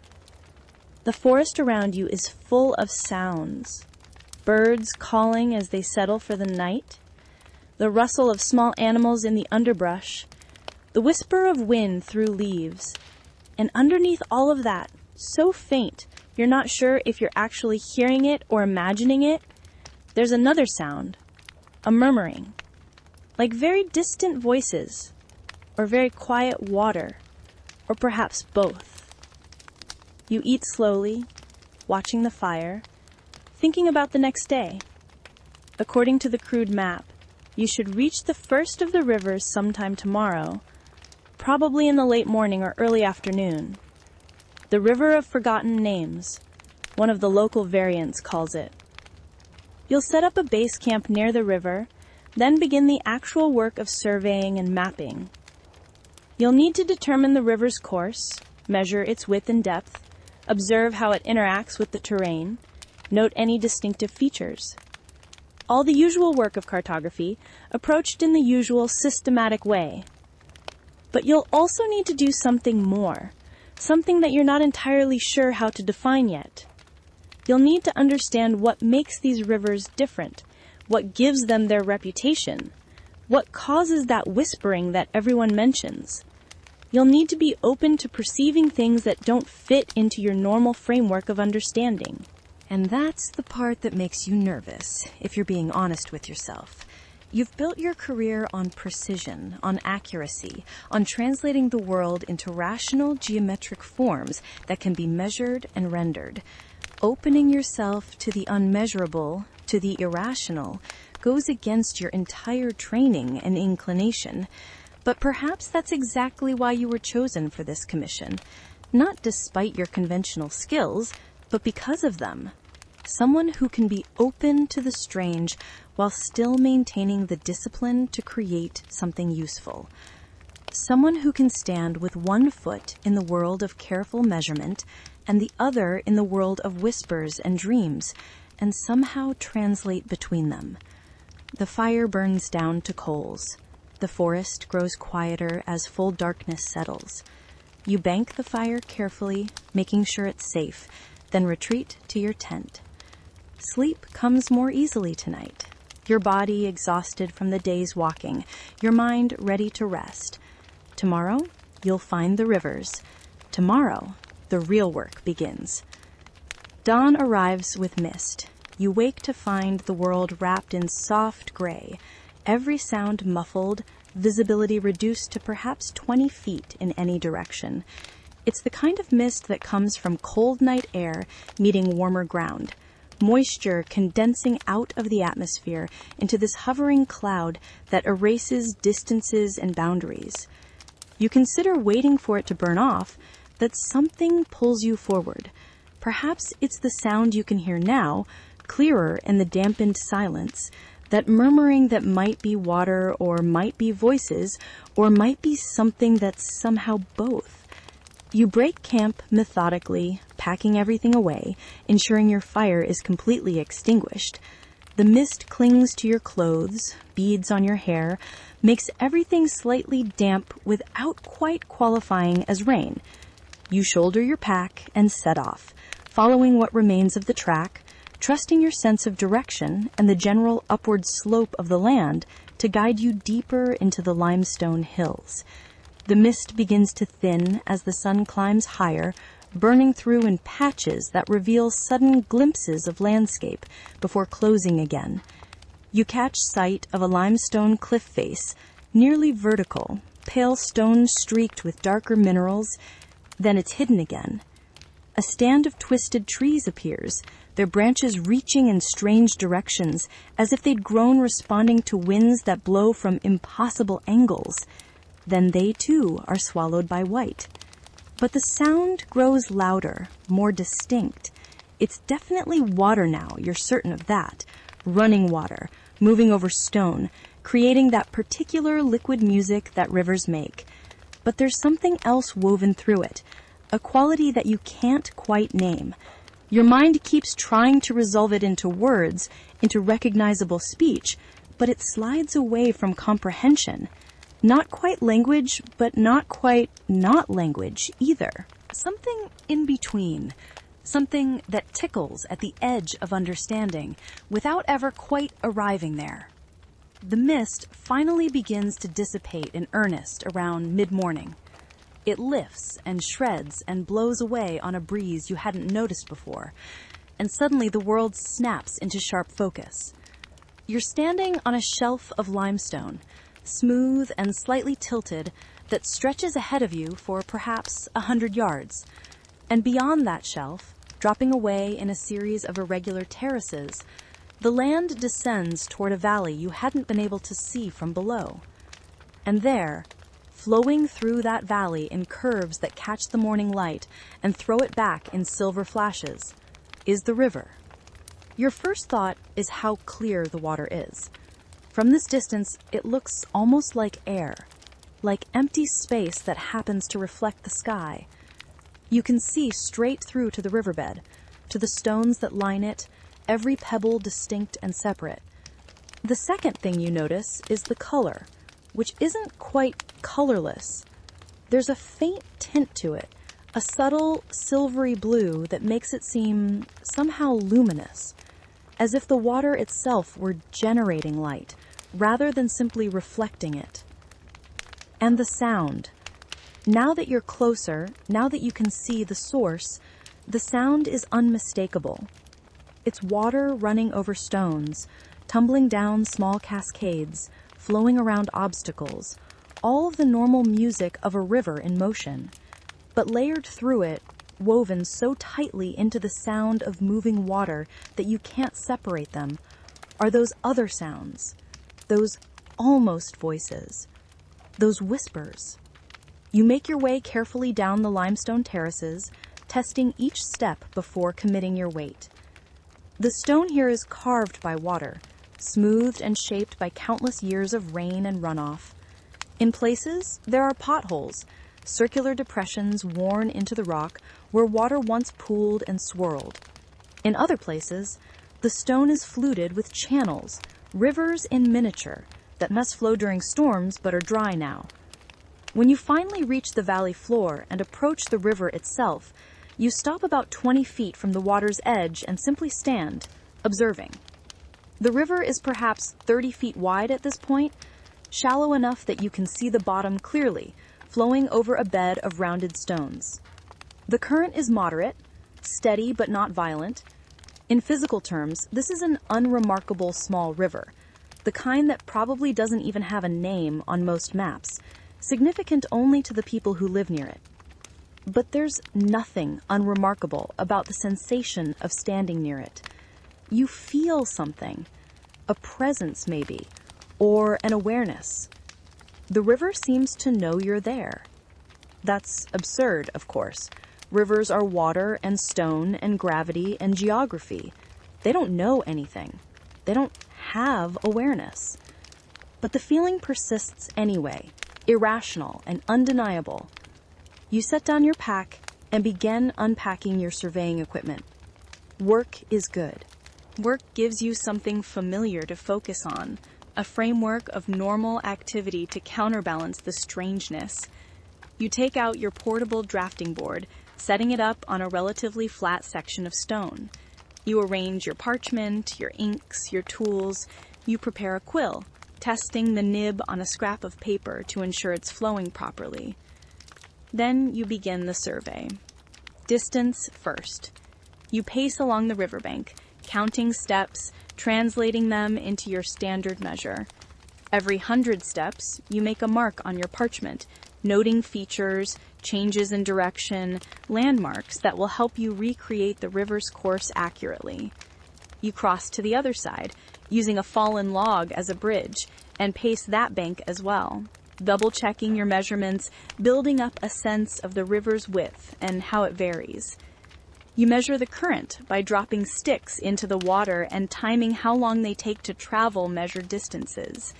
The forest around you is full of sounds. Birds calling as they settle for the night, the rustle of small animals in the underbrush, the whisper of wind through leaves. And underneath all of that, so faint you're not sure if you're actually hearing it or imagining it, there's another sound, a murmuring, like very distant voices, or very quiet water, or perhaps both. You eat slowly, watching the fire, thinking about the next day. According to the crude map, you should reach the first of the rivers sometime tomorrow, probably in the late morning or early afternoon. The River of Forgotten Names, one of the local variants calls it. You'll set up a base camp near the river, then begin the actual work of surveying and mapping. You'll need to determine the river's course, measure its width and depth, observe how it interacts with the terrain, note any distinctive features. All the usual work of cartography, approached in the usual systematic way. But you'll also need to do something more, something that you're not entirely sure how to define yet. You'll need to understand what makes these rivers different, what gives them their reputation, what causes that whispering that everyone mentions. You'll need to be open to perceiving things that don't fit into your normal framework of understanding. And that's the part that makes you nervous, if you're being honest with yourself. You've built your career on precision, on accuracy, on translating the world into rational geometric forms that can be measured and rendered. Opening yourself to the unmeasurable, to the irrational, goes against your entire training and inclination. But perhaps that's exactly why you were chosen for this commission. Not despite your conventional skills, but because of them. Someone who can be open to the strange while still maintaining the discipline to create something useful. Someone who can stand with one foot in the world of careful measurement and the other in the world of whispers and dreams, and somehow translate between them. The fire burns down to coals. The forest grows quieter as full darkness settles. You bank the fire carefully, making sure it's safe, then retreat to your tent. Sleep comes more easily tonight. Your body exhausted from the day's walking, your mind ready to rest. Tomorrow, you'll find the rivers. Tomorrow, the real work begins. Dawn arrives with mist. You wake to find the world wrapped in soft gray, every sound muffled, visibility reduced to perhaps 20 feet in any direction. It's the kind of mist that comes from cold night air meeting warmer ground. Moisture condensing out of the atmosphere into this hovering cloud that erases distances and boundaries. You consider waiting for it to burn off, that something pulls you forward. Perhaps it's the sound you can hear now, clearer in the dampened silence, that murmuring that might be water or might be voices or might be something that's somehow both. You break camp methodically, packing everything away, ensuring your fire is completely extinguished. The mist clings to your clothes, beads on your hair, makes everything slightly damp without quite qualifying as rain. You shoulder your pack and set off, following what remains of the track, trusting your sense of direction and the general upward slope of the land to guide you deeper into the limestone hills. The mist begins to thin as the sun climbs higher, burning through in patches that reveal sudden glimpses of landscape before closing again. You catch sight of a limestone cliff face, nearly vertical, pale stone streaked with darker minerals. Then it's hidden again. A stand of twisted trees appears, their branches reaching in strange directions, as if they'd grown responding to winds that blow from impossible angles. Then they too are swallowed by white. But the sound grows louder, more distinct. It's definitely water now, you're certain of that. Running water, moving over stone, creating that particular liquid music that rivers make. But there's something else woven through it, a quality that you can't quite name. Your mind keeps trying to resolve it into words, into recognizable speech, but it slides away from comprehension. Not quite language, but not quite not language either. Something in between. Something that tickles at the edge of understanding without ever quite arriving there. The mist finally begins to dissipate in earnest around mid-morning. It lifts and shreds and blows away on a breeze you hadn't noticed before, and suddenly the world snaps into sharp focus. You're standing on a shelf of limestone, smooth and slightly tilted, that stretches ahead of you for perhaps 100 yards. And beyond that shelf, dropping away in a series of irregular terraces, the land descends toward a valley you hadn't been able to see from below. And there, flowing through that valley in curves that catch the morning light and throw it back in silver flashes, is the river. Your first thought is how clear the water is. From this distance, it looks almost like air, like empty space that happens to reflect the sky. You can see straight through to the riverbed, to the stones that line it, every pebble distinct and separate. The second thing you notice is the color, which isn't quite colorless. There's a faint tint to it, a subtle silvery blue that makes it seem somehow luminous, as if the water itself were generating light, rather than simply reflecting it. And the sound. Now that you're closer, now that you can see the source, the sound is unmistakable. It's water running over stones, tumbling down small cascades, flowing around obstacles, all of the normal music of a river in motion. But layered through it, woven so tightly into the sound of moving water that you can't separate them, are those other sounds, those almost voices, those whispers. You make your way carefully down the limestone terraces, testing each step before committing your weight. The stone here is carved by water, smoothed and shaped by countless years of rain and runoff. In places, there are potholes, circular depressions worn into the rock where water once pooled and swirled. In other places, the stone is fluted with channels, rivers in miniature, that must flow during storms but are dry now. When you finally reach the valley floor and approach the river itself, you stop about 20 feet from the water's edge and simply stand, observing. The river is perhaps 30 feet wide at this point, shallow enough that you can see the bottom clearly, flowing over a bed of rounded stones. The current is moderate, steady but not violent. In physical terms, this is an unremarkable small river, the kind that probably doesn't even have a name on most maps, significant only to the people who live near it. But there's nothing unremarkable about the sensation of standing near it. You feel something, a presence maybe, or an awareness. The river seems to know you're there. That's absurd, of course. Rivers are water and stone and gravity and geography. They don't know anything. They don't have awareness. But the feeling persists anyway, irrational and undeniable. You set down your pack and begin unpacking your surveying equipment. Work is good. Work gives you something familiar to focus on, a framework of normal activity to counterbalance the strangeness. You take out your portable drafting board, setting it up on a relatively flat section of stone. You arrange your parchment, your inks, your tools. You prepare a quill, testing the nib on a scrap of paper to ensure it's flowing properly. Then you begin the survey. Distance first. You pace along the riverbank, counting steps, translating them into your standard measure. Every 100 steps, you make a mark on your parchment, noting features, changes in direction, landmarks that will help you recreate the river's course accurately. You cross to the other side, using a fallen log as a bridge, and pace that bank as well, double-checking your measurements, building up a sense of the river's width and how it varies. You measure the current by dropping sticks into the water and timing how long they take to travel measured distances.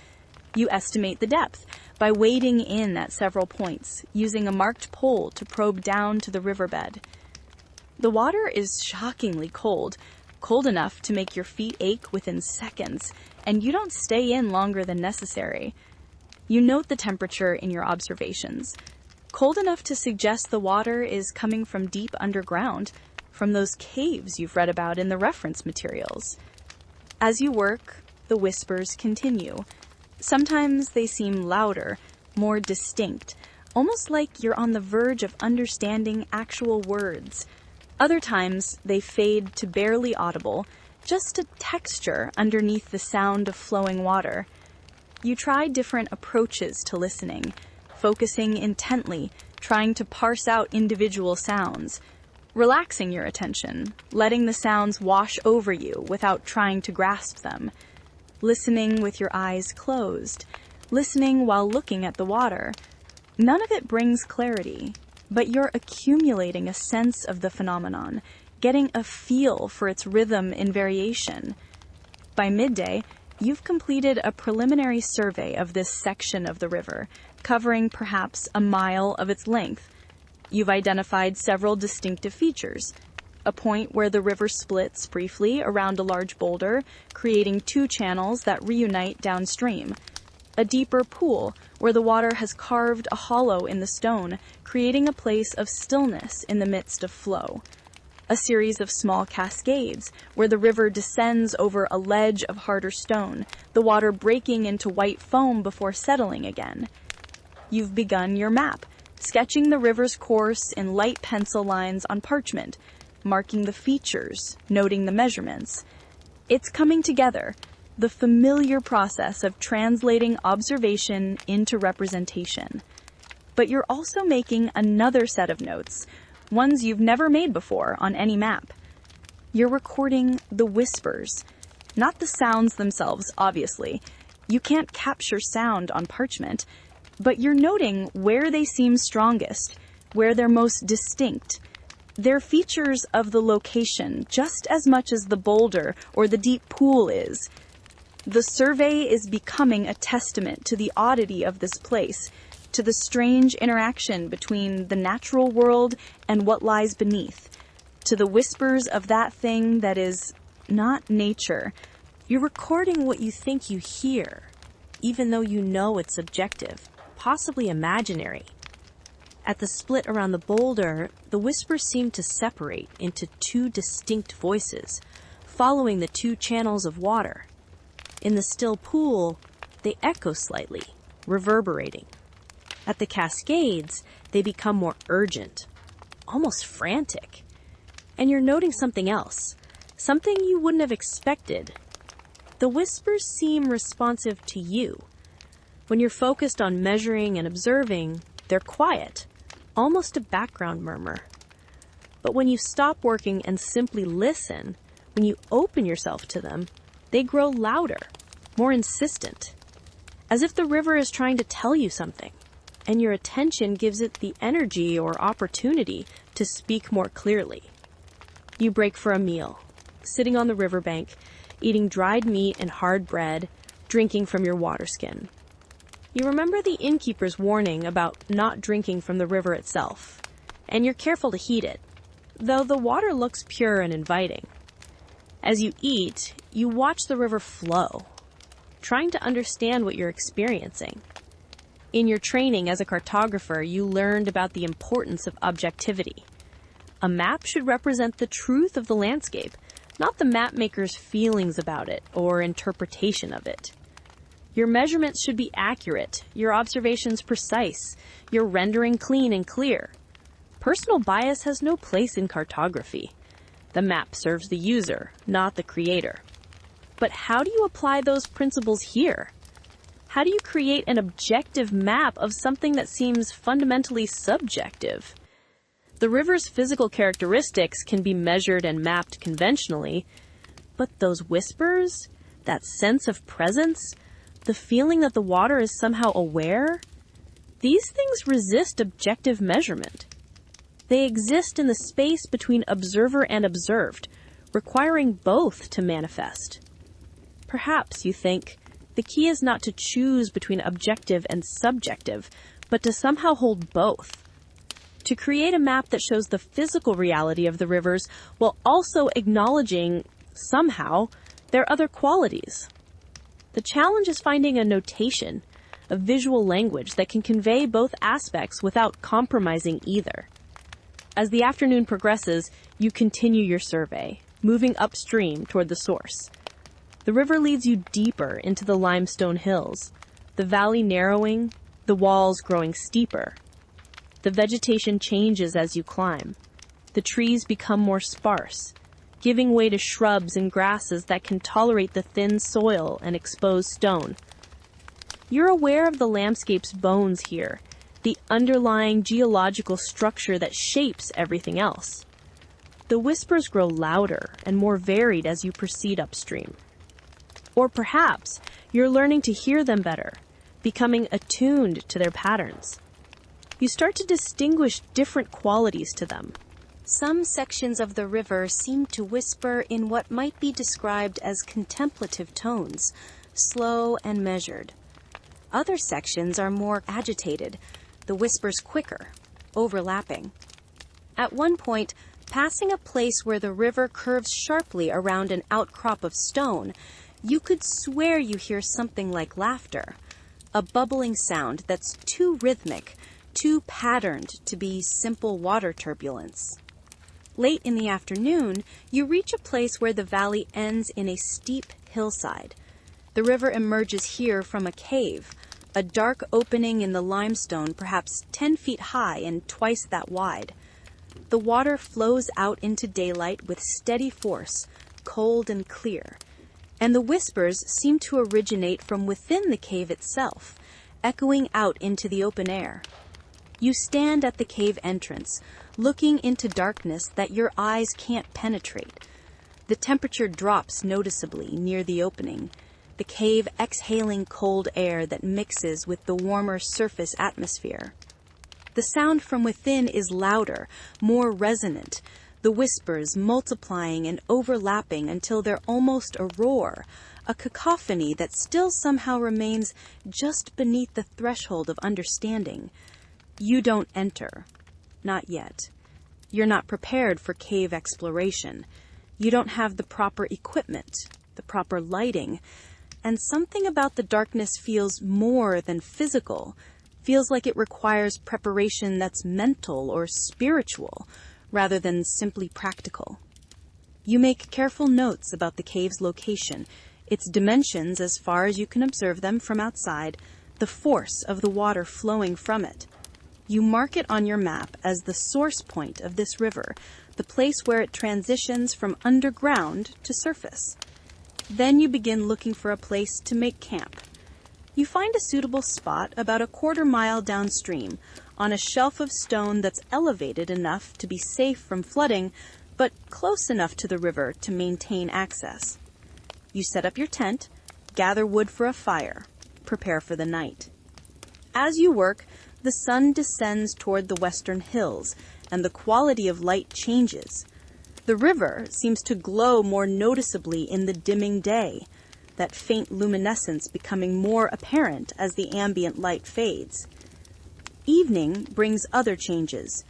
You estimate the depth by wading in at several points, using a marked pole to probe down to the riverbed. The water is shockingly cold, cold enough to make your feet ache within seconds, and you don't stay in longer than necessary. You note the temperature in your observations. Cold enough to suggest the water is coming from deep underground, from those caves you've read about in the reference materials. As you work, the whispers continue. Sometimes they seem louder, more distinct, almost like you're on the verge of understanding actual words. Other times, they fade to barely audible, just a texture underneath the sound of flowing water. You try different approaches to listening, focusing intently, trying to parse out individual sounds, relaxing your attention, letting the sounds wash over you without trying to grasp them, listening with your eyes closed, listening while looking at the water. None of it brings clarity, but you're accumulating a sense of the phenomenon, getting a feel for its rhythm and variation. By midday, you've completed a preliminary survey of this section of the river, covering perhaps a mile of its length. You've identified several distinctive features. A point where the river splits briefly around a large boulder, creating two channels that reunite downstream. A deeper pool where the water has carved a hollow in the stone, creating a place of stillness in the midst of flow. A series of small cascades where the river descends over a ledge of harder stone, the water breaking into white foam before settling again. You've begun your map, sketching the river's course in light pencil lines on parchment, marking the features, noting the measurements. It's coming together, the familiar process of translating observation into representation. But you're also making another set of notes, ones you've never made before on any map. You're recording the whispers, not the sounds themselves, obviously. You can't capture sound on parchment, but you're noting where they seem strongest, where they're most distinct. They're features of the location just as much as the boulder or the deep pool is. The survey is becoming a testament to the oddity of this place, to the strange interaction between the natural world and what lies beneath, to the whispers of that thing that is not nature. You're recording what you think you hear, even though you know it's subjective, possibly imaginary. At the split around the boulder, the whispers seem to separate into two distinct voices, following the two channels of water. In the still pool, they echo slightly, reverberating. At the cascades, they become more urgent, almost frantic. And you're noting something else, something you wouldn't have expected. The whispers seem responsive to you. When you're focused on measuring and observing, they're quiet, almost a background murmur. But when you stop working and simply listen, when you open yourself to them, they grow louder, more insistent, as if the river is trying to tell you something, and your attention gives it the energy or opportunity to speak more clearly. You break for a meal, sitting on the riverbank, eating dried meat and hard bread, drinking from your water skin. You remember the innkeeper's warning about not drinking from the river itself, and you're careful to heed it, though the water looks pure and inviting. As you eat, you watch the river flow, trying to understand what you're experiencing. In your training as a cartographer, you learned about the importance of objectivity. A map should represent the truth of the landscape, not the mapmaker's feelings about it or interpretation of it. Your measurements should be accurate, your observations precise, your rendering clean and clear. Personal bias has no place in cartography. The map serves the user, not the creator. But how do you apply those principles here? How do you create an objective map of something that seems fundamentally subjective? The river's physical characteristics can be measured and mapped conventionally, but those whispers, that sense of presence, the feeling that the water is somehow aware, these things resist objective measurement. They exist in the space between observer and observed, requiring both to manifest. Perhaps, you think, the key is not to choose between objective and subjective, but to somehow hold both. To create a map that shows the physical reality of the rivers while also acknowledging, somehow, their other qualities. The challenge is finding a notation, a visual language that can convey both aspects without compromising either. As the afternoon progresses, you continue your survey, moving upstream toward the source. The river leads you deeper into the limestone hills, the valley narrowing, the walls growing steeper. The vegetation changes as you climb. The trees become more sparse, giving way to shrubs and grasses that can tolerate the thin soil and exposed stone. You're aware of the landscape's bones here, the underlying geological structure that shapes everything else. The whispers grow louder and more varied as you proceed upstream. Or perhaps you're learning to hear them better, becoming attuned to their patterns. You start to distinguish different qualities to them. Some sections of the river seem to whisper in what might be described as contemplative tones, slow and measured. Other sections are more agitated, the whispers quicker, overlapping. At one point, passing a place where the river curves sharply around an outcrop of stone, you could swear you hear something like laughter, a bubbling sound that's too rhythmic, too patterned to be simple water turbulence. Late in the afternoon, you reach a place where the valley ends in a steep hillside. The river emerges here from a cave, a dark opening in the limestone perhaps 10 feet high and twice that wide. The water flows out into daylight with steady force, cold and clear, and the whispers seem to originate from within the cave itself, echoing out into the open air. You stand at the cave entrance, looking into darkness that your eyes can't penetrate. The temperature drops noticeably near the opening, the cave exhaling cold air that mixes with the warmer surface atmosphere. The sound from within is louder, more resonant, the whispers multiplying and overlapping until they're almost a roar, a cacophony that still somehow remains just beneath the threshold of understanding. You don't enter. Not yet. You're not prepared for cave exploration. You don't have the proper equipment, the proper lighting, and something about the darkness feels more than physical, feels like it requires preparation that's mental or spiritual, rather than simply practical. You make careful notes about the cave's location, its dimensions as far as you can observe them from outside, the force of the water flowing from it. You mark it on your map as the source point of this river, the place where it transitions from underground to surface. Then you begin looking for a place to make camp. You find a suitable spot about a quarter-mile downstream, on a shelf of stone that's elevated enough to be safe from flooding, but close enough to the river to maintain access. You set up your tent, gather wood for a fire, prepare for the night. As you work, the sun descends toward the western hills, and the quality of light changes. The river seems to glow more noticeably in the dimming day, that faint luminescence becoming more apparent as the ambient light fades. Evening brings other changes.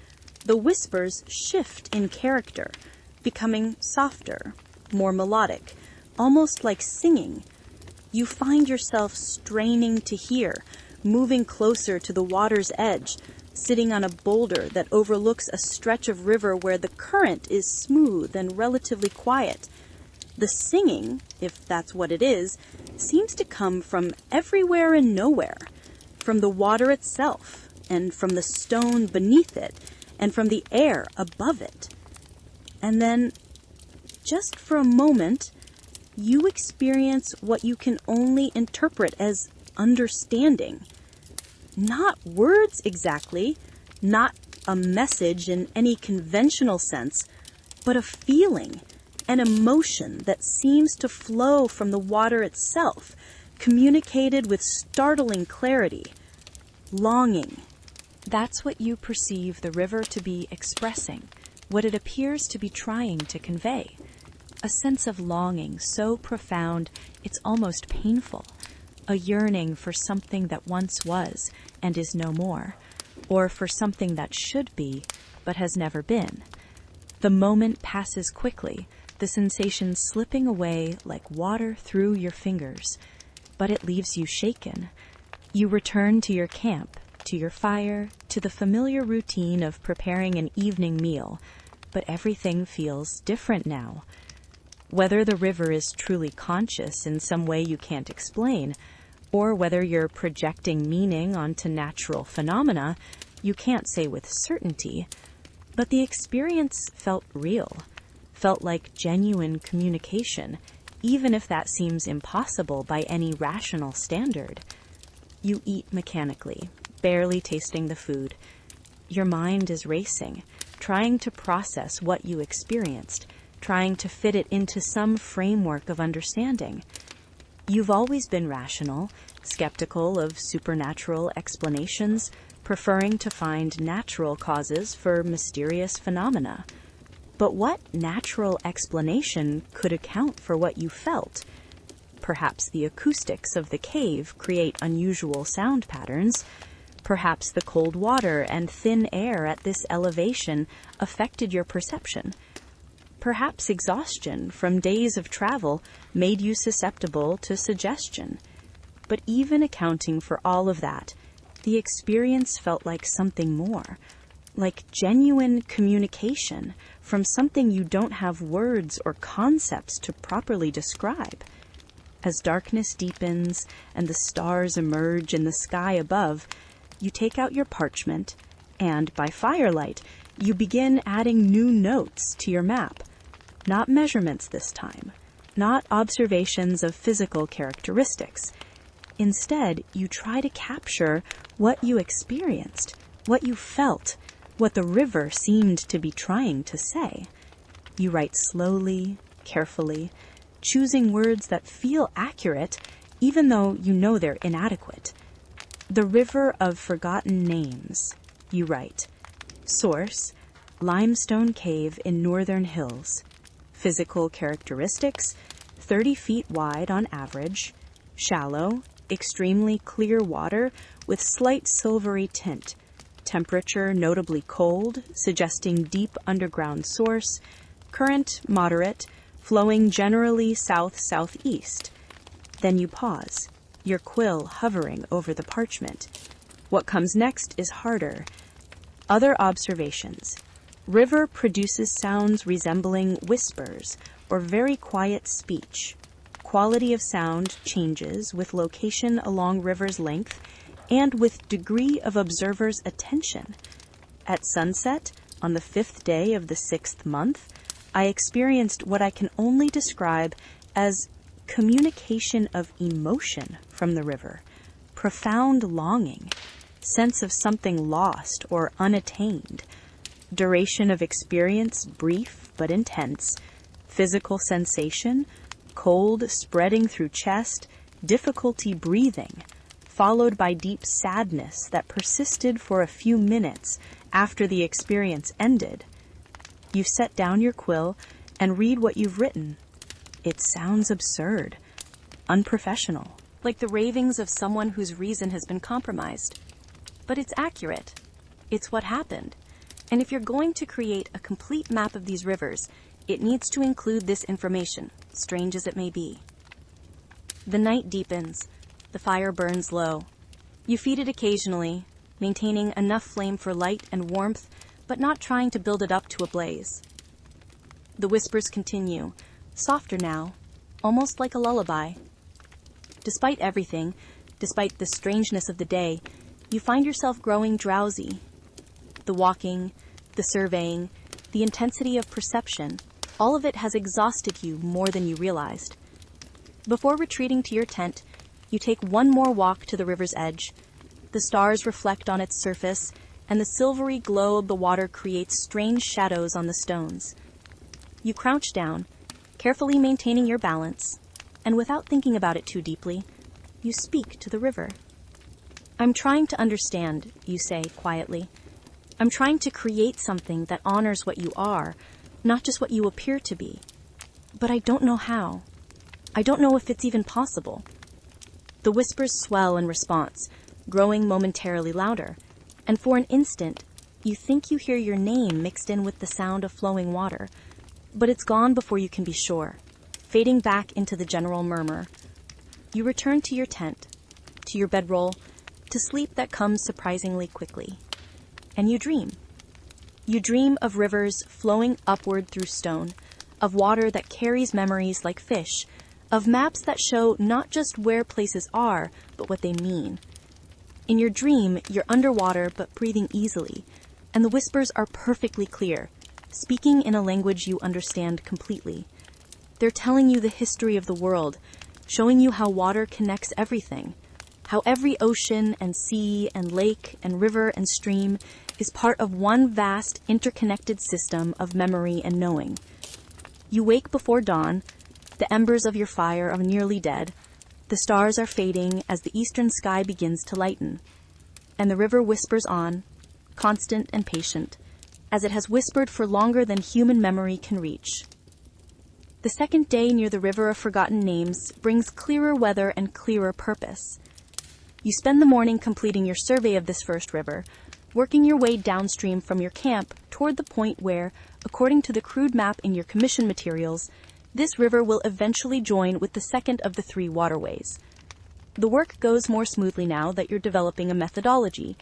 The whispers shift in character, becoming softer, more melodic, almost like singing. You find yourself straining to hear, moving closer to the water's edge, sitting on a boulder that overlooks a stretch of river where the current is smooth and relatively quiet. The singing, if that's what it is, seems to come from everywhere and nowhere, from the water itself, and from the stone beneath it, and from the air above it. And then, just for a moment, you experience what you can only interpret as understanding. Not words exactly, not a message in any conventional sense, but a feeling, an emotion that seems to flow from the water itself, communicated with startling clarity. Longing. That's what you perceive the river to be expressing, what it appears to be trying to convey. A sense of longing so profound it's almost painful. A yearning for something that once was and is no more, or for something that should be but has never been. The moment passes quickly, the sensation slipping away like water through your fingers, but it leaves you shaken. You return to your camp, to your fire, to the familiar routine of preparing an evening meal, but everything feels different now. Whether the river is truly conscious in some way you can't explain, or whether you're projecting meaning onto natural phenomena, you can't say with certainty, but the experience felt real, felt like genuine communication, even if that seems impossible by any rational standard. You eat mechanically, barely tasting the food. Your mind is racing, trying to process what you experienced, trying to fit it into some framework of understanding. You've always been rational, skeptical of supernatural explanations, preferring to find natural causes for mysterious phenomena. But what natural explanation could account for what you felt? Perhaps the acoustics of the cave create unusual sound patterns. Perhaps the cold water and thin air at this elevation affected your perception. Perhaps exhaustion from days of travel made you susceptible to suggestion. But even accounting for all of that, the experience felt like something more, like genuine communication from something you don't have words or concepts to properly describe. As darkness deepens and the stars emerge in the sky above, you take out your parchment and, by firelight, you begin adding new notes to your map. Not measurements this time, not observations of physical characteristics. Instead, you try to capture what you experienced, what you felt, what the river seemed to be trying to say. You write slowly, carefully, choosing words that feel accurate, even though you know they're inadequate. The river of forgotten names, you write. Source, limestone cave in northern hills. Physical characteristics, 30 feet wide on average, shallow, extremely clear water with slight silvery tint, temperature notably cold, suggesting deep underground source, current moderate, flowing generally south-southeast. Then you pause, your quill hovering over the parchment. What comes next is harder. Other observations. River produces sounds resembling whispers or very quiet speech. Quality of sound changes with location along river's length and with degree of observer's attention. At sunset, on the 5th day of the 6th month, I experienced what I can only describe as communication of emotion from the river, profound longing, sense of something lost or unattained, duration of experience brief but intense, physical sensation, cold spreading through chest, difficulty breathing, followed by deep sadness that persisted for a few minutes after the experience ended. You set down your quill and read what you've written. It sounds absurd, unprofessional, like the ravings of someone whose reason has been compromised. But it's accurate. It's what happened. And if you're going to create a complete map of these rivers, it needs to include this information, strange as it may be. The night deepens. The fire burns low. You feed it occasionally, maintaining enough flame for light and warmth, but not trying to build it up to a blaze. The whispers continue, softer now, almost like a lullaby. Despite everything, despite the strangeness of the day, you find yourself growing drowsy. The walking, the surveying, the intensity of perception, all of it has exhausted you more than you realized. Before retreating to your tent, you take one more walk to the river's edge. The stars reflect on its surface, and the silvery glow of the water creates strange shadows on the stones. You crouch down, carefully maintaining your balance, and without thinking about it too deeply, you speak to the river. "I'm trying to understand," you say quietly. "I'm trying to create something that honors what you are, not just what you appear to be. But I don't know how. I don't know if it's even possible." The whispers swell in response, growing momentarily louder, and for an instant, you think you hear your name mixed in with the sound of flowing water, but it's gone before you can be sure, fading back into the general murmur. You return to your tent, to your bedroll, to sleep that comes surprisingly quickly. And you dream. You dream of rivers flowing upward through stone, of water that carries memories like fish, of maps that show not just where places are, but what they mean. In your dream, you're underwater but breathing easily, and the whispers are perfectly clear, speaking in a language you understand completely. They're telling you the history of the world, showing you how water connects everything, how every ocean and sea and lake and river and stream is part of one vast interconnected system of memory and knowing. You wake before dawn, the embers of your fire are nearly dead, the stars are fading as the eastern sky begins to lighten, and the river whispers on, constant and patient, as it has whispered for longer than human memory can reach. The second day near the River of Forgotten Names brings clearer weather and clearer purpose. You spend the morning completing your survey of this first river, working your way downstream from your camp toward the point where, according to the crude map in your commission materials, this river will eventually join with the second of the three waterways. The work goes more smoothly now that you're developing a methodology,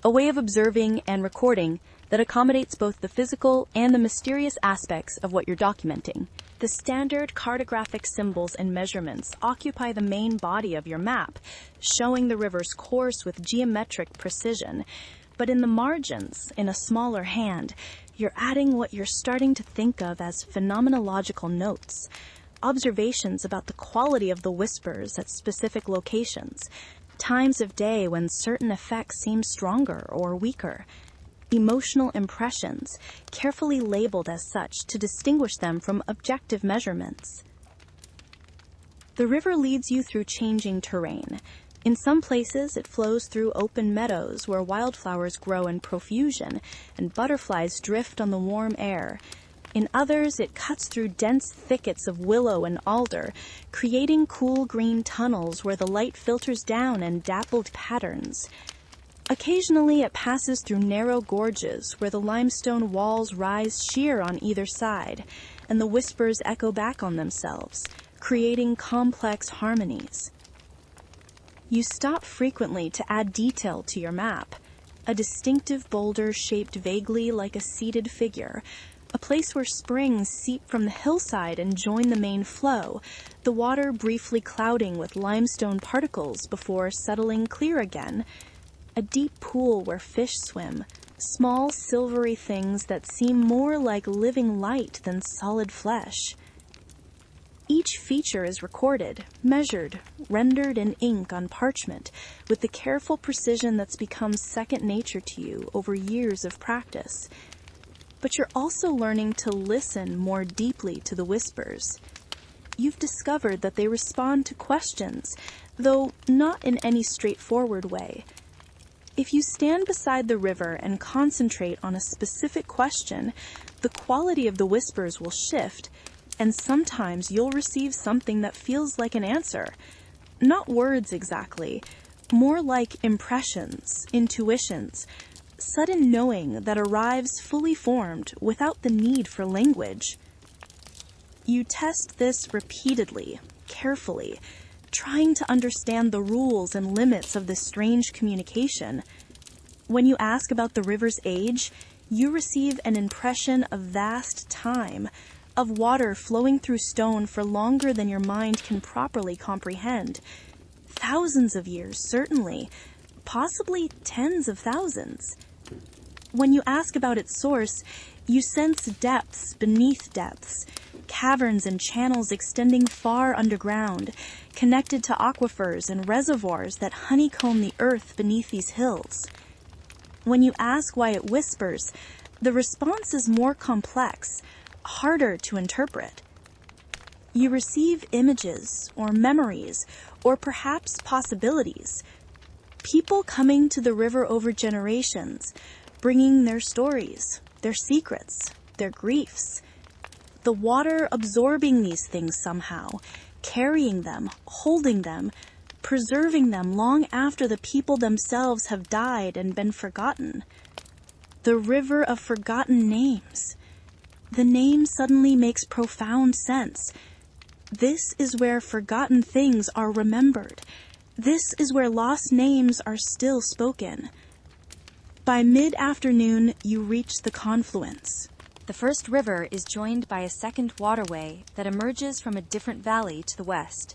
a way of observing and recording that accommodates both the physical and the mysterious aspects of what you're documenting. The standard cartographic symbols and measurements occupy the main body of your map, showing the river's course with geometric precision. But in the margins, in a smaller hand, you're adding what you're starting to think of as phenomenological notes, observations about the quality of the whispers at specific locations, times of day when certain effects seem stronger or weaker, emotional impressions, carefully labeled as such to distinguish them from objective measurements. The river leads you through changing terrain. In some places, it flows through open meadows where wildflowers grow in profusion and butterflies drift on the warm air. In others, it cuts through dense thickets of willow and alder, creating cool green tunnels where the light filters down in dappled patterns. Occasionally, it passes through narrow gorges where the limestone walls rise sheer on either side, and the whispers echo back on themselves, creating complex harmonies. You stop frequently to add detail to your map, a distinctive boulder shaped vaguely like a seated figure, a place where springs seep from the hillside and join the main flow, the water briefly clouding with limestone particles before settling clear again, a deep pool where fish swim, small silvery things that seem more like living light than solid flesh. Each feature is recorded, measured, rendered in ink on parchment, with the careful precision that's become second nature to you over years of practice. But you're also learning to listen more deeply to the whispers. You've discovered that they respond to questions, though not in any straightforward way. If you stand beside the river and concentrate on a specific question, the quality of the whispers will shift, and sometimes you'll receive something that feels like an answer. Not words exactly, more like impressions, intuitions, sudden knowing that arrives fully formed without the need for language. You test this repeatedly, carefully, trying to understand the rules and limits of this strange communication. When you ask about the river's age, you receive an impression of vast time, of water flowing through stone for longer than your mind can properly comprehend. Thousands of years, certainly, possibly tens of thousands. When you ask about its source, you sense depths beneath depths, caverns and channels extending far underground, connected to aquifers and reservoirs that honeycomb the earth beneath these hills. When you ask why it whispers, the response is more complex, harder to interpret. You receive images or memories or perhaps possibilities. People coming to the river over generations, bringing their stories, their secrets, their griefs. The water absorbing these things somehow, carrying them, holding them, preserving them long after the people themselves have died and been forgotten. The river of forgotten names. The name suddenly makes profound sense. This is where forgotten things are remembered. This is where lost names are still spoken. By mid-afternoon, you reach the confluence. The first river is joined by a second waterway that emerges from a different valley to the west.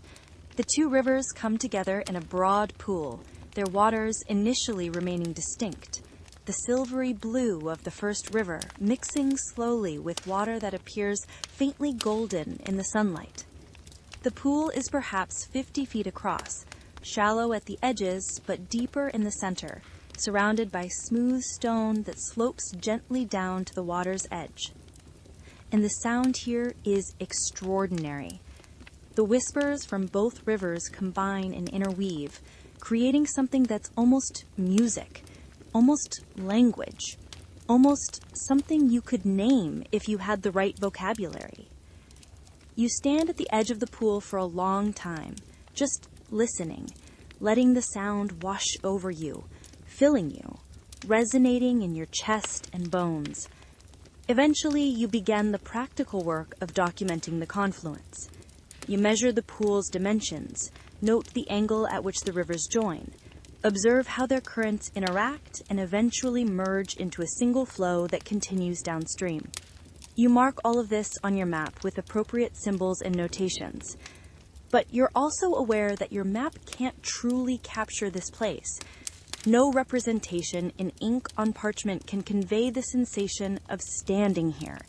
The two rivers come together in a broad pool, their waters initially remaining distinct. The silvery blue of the first river mixing slowly with water that appears faintly golden in the sunlight. The pool is perhaps 50 feet across, shallow at the edges but deeper in the center, surrounded by smooth stone that slopes gently down to the water's edge. And the sound here is extraordinary. The whispers from both rivers combine and interweave, creating something that's almost music, almost language, almost something you could name if you had the right vocabulary. You stand at the edge of the pool for a long time, just listening, letting the sound wash over you, filling you, resonating in your chest and bones. Eventually, you begin the practical work of documenting the confluence. You measure the pool's dimensions, note the angle at which the rivers join, observe how their currents interact and eventually merge into a single flow that continues downstream. You mark all of this on your map with appropriate symbols and notations. But you're also aware that your map can't truly capture this place. No representation in ink on parchment can convey the sensation of standing here,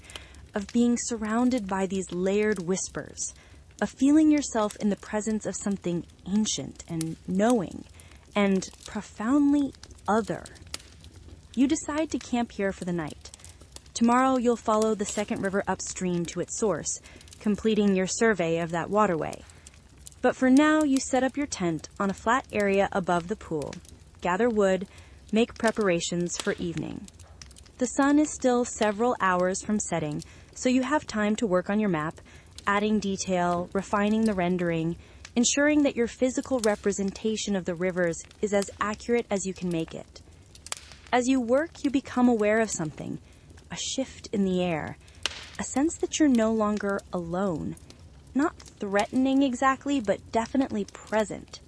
of being surrounded by these layered whispers, of feeling yourself in the presence of something ancient and knowing, and profoundly other. You decide to camp here for the night. Tomorrow you'll follow the second river upstream to its source, completing your survey of that waterway. But for now, you set up your tent on a flat area above the pool, gather wood, make preparations for evening. The sun is still several hours from setting, so you have time to work on your map, adding detail, refining the rendering, ensuring that your physical representation of the rivers is as accurate as you can make it. As you work, you become aware of something, a shift in the air, a sense that you're no longer alone. Not threatening exactly, but definitely present.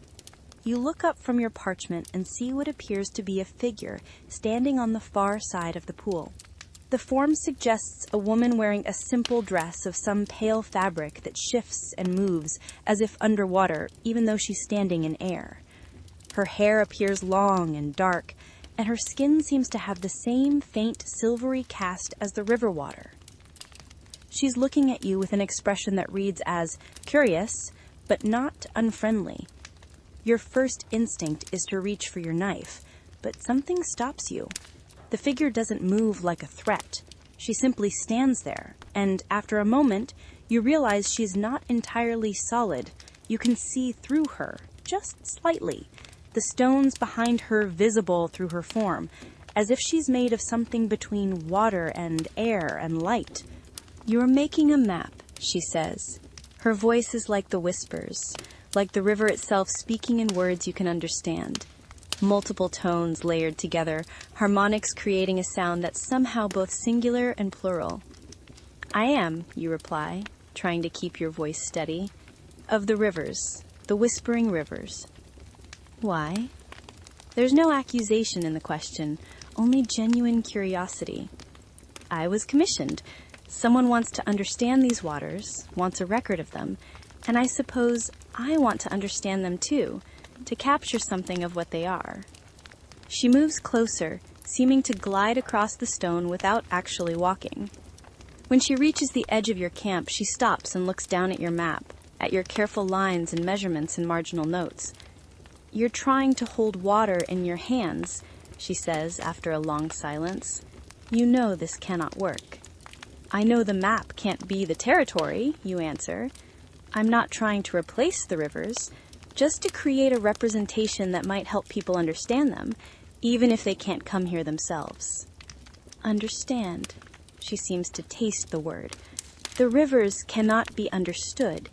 You look up from your parchment and see what appears to be a figure standing on the far side of the pool. The form suggests a woman wearing a simple dress of some pale fabric that shifts and moves as if underwater, even though she's standing in air. Her hair appears long and dark, and her skin seems to have the same faint silvery cast as the river water. She's looking at you with an expression that reads as curious, but not unfriendly. Your first instinct is to reach for your knife, but something stops you. The figure doesn't move like a threat. She simply stands there, and after a moment, you realize she's not entirely solid. You can see through her, just slightly, the stones behind her visible through her form, as if she's made of something between water and air and light. "You're making a map," she says. Her voice is like the whispers, like the river itself speaking in words you can understand. Multiple tones layered together, harmonics creating a sound that's somehow both singular and plural. "I am," you reply, trying to keep your voice steady, "of the rivers, the whispering rivers." Why? There's no accusation in the question, only genuine curiosity. "I was commissioned. Someone wants to understand these waters, wants a record of them, and I suppose I want to understand them too, to capture something of what they are. She moves closer, seeming to glide across the stone without actually walking. When she reaches the edge of your camp, she stops and looks down at your map, at your careful lines and measurements and marginal notes. "You're trying to hold water in your hands," she says after a long silence. "You know this cannot work." "I know the map can't be the territory," you answer. "I'm not trying to replace the rivers, just to create a representation that might help people understand them, even if they can't come here themselves." Understand. She seems to taste the word. The rivers cannot be understood.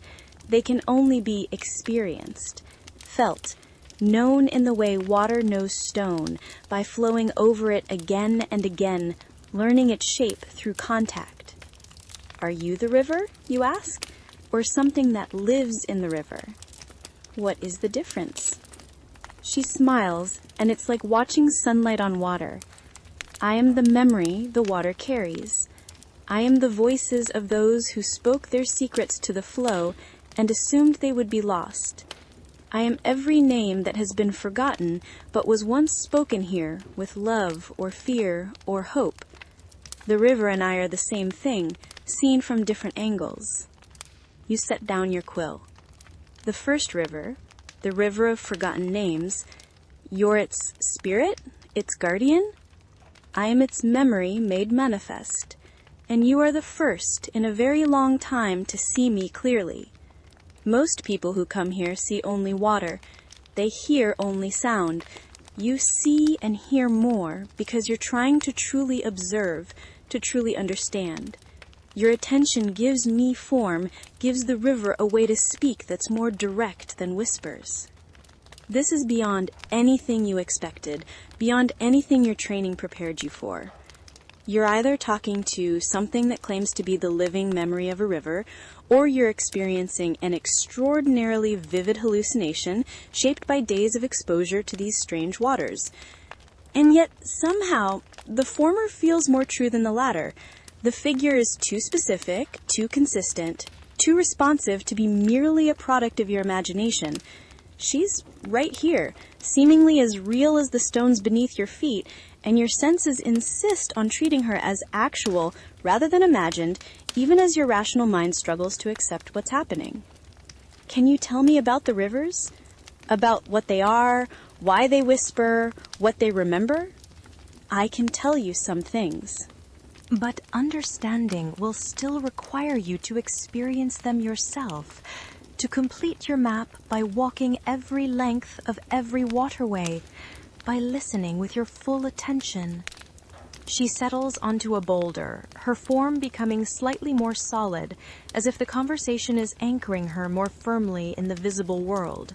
They can only be experienced, felt, known in the way water knows stone, by flowing over it again and again, learning its shape through contact. Are you the river, you ask, or something that lives in the river? What is the difference? She smiles, and it's like watching sunlight on water. I am the memory the water carries. I am the voices of those who spoke their secrets to the flow and assumed they would be lost. I am every name that has been forgotten but was once spoken here with love or fear or hope. The river and I are the same thing, seen from different angles. You set down your quill. The first river, the river of forgotten names, you're its spirit, its guardian? I am its memory made manifest, and you are the first in a very long time to see me clearly. Most people who come here see only water. They hear only sound. You see and hear more because you're trying to truly observe, to truly understand. Your attention gives me form, gives the river a way to speak that's more direct than whispers. This is beyond anything you expected, beyond anything your training prepared you for. You're either talking to something that claims to be the living memory of a river, or you're experiencing an extraordinarily vivid hallucination shaped by days of exposure to these strange waters. And yet, somehow, the former feels more true than the latter. The figure is too specific, too consistent, too responsive to be merely a product of your imagination. She's right here, seemingly as real as the stones beneath your feet, and your senses insist on treating her as actual rather than imagined, even as your rational mind struggles to accept what's happening. Can you tell me about the rivers? About what they are, why they whisper, what they remember? I can tell you some things. But understanding will still require you to experience them yourself, to complete your map by walking every length of every waterway, by listening with your full attention. She settles onto a boulder, her form becoming slightly more solid, as if the conversation is anchoring her more firmly in the visible world.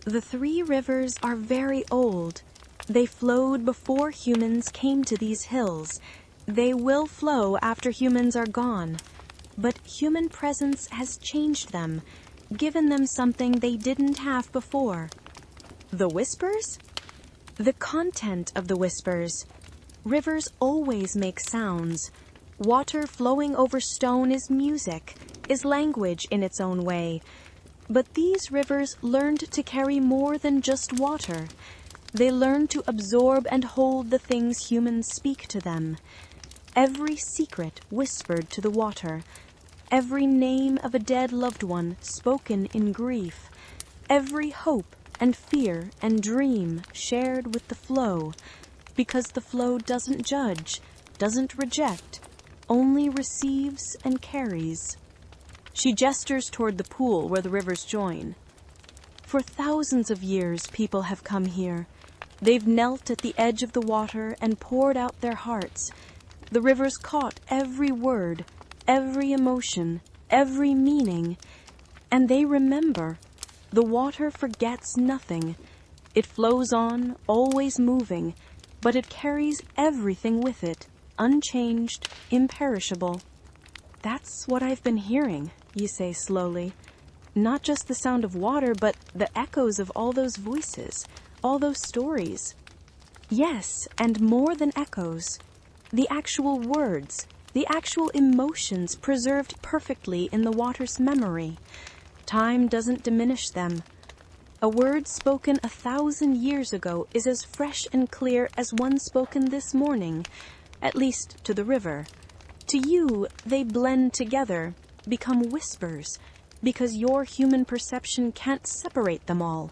The three rivers are very old. They flowed before humans came to these hills. They will flow after humans are gone. But human presence has changed them, given them something they didn't have before. The whispers? The content of the whispers. Rivers always make sounds. Water flowing over stone is music, is language in its own way. But these rivers learned to carry more than just water. They learned to absorb and hold the things humans speak to them. Every secret whispered to the water. Every name of a dead loved one spoken in grief. Every hope and fear and dream shared with the flow, because the flow doesn't judge, doesn't reject, only receives and carries. She gestures toward the pool where the rivers join. For thousands of years, people have come here. They've knelt at the edge of the water and poured out their hearts. The rivers caught every word, every emotion, every meaning, and they remember. The water forgets nothing. It flows on, always moving, but it carries everything with it, unchanged, imperishable. That's what I've been hearing, you say slowly. Not just the sound of water, but the echoes of all those voices, all those stories. Yes, and more than echoes. The actual words, the actual emotions preserved perfectly in the water's memory. Time doesn't diminish them. A word spoken 1,000 years ago is as fresh and clear as one spoken this morning, at least to the river. To you, they blend together, become whispers, because your human perception can't separate them all.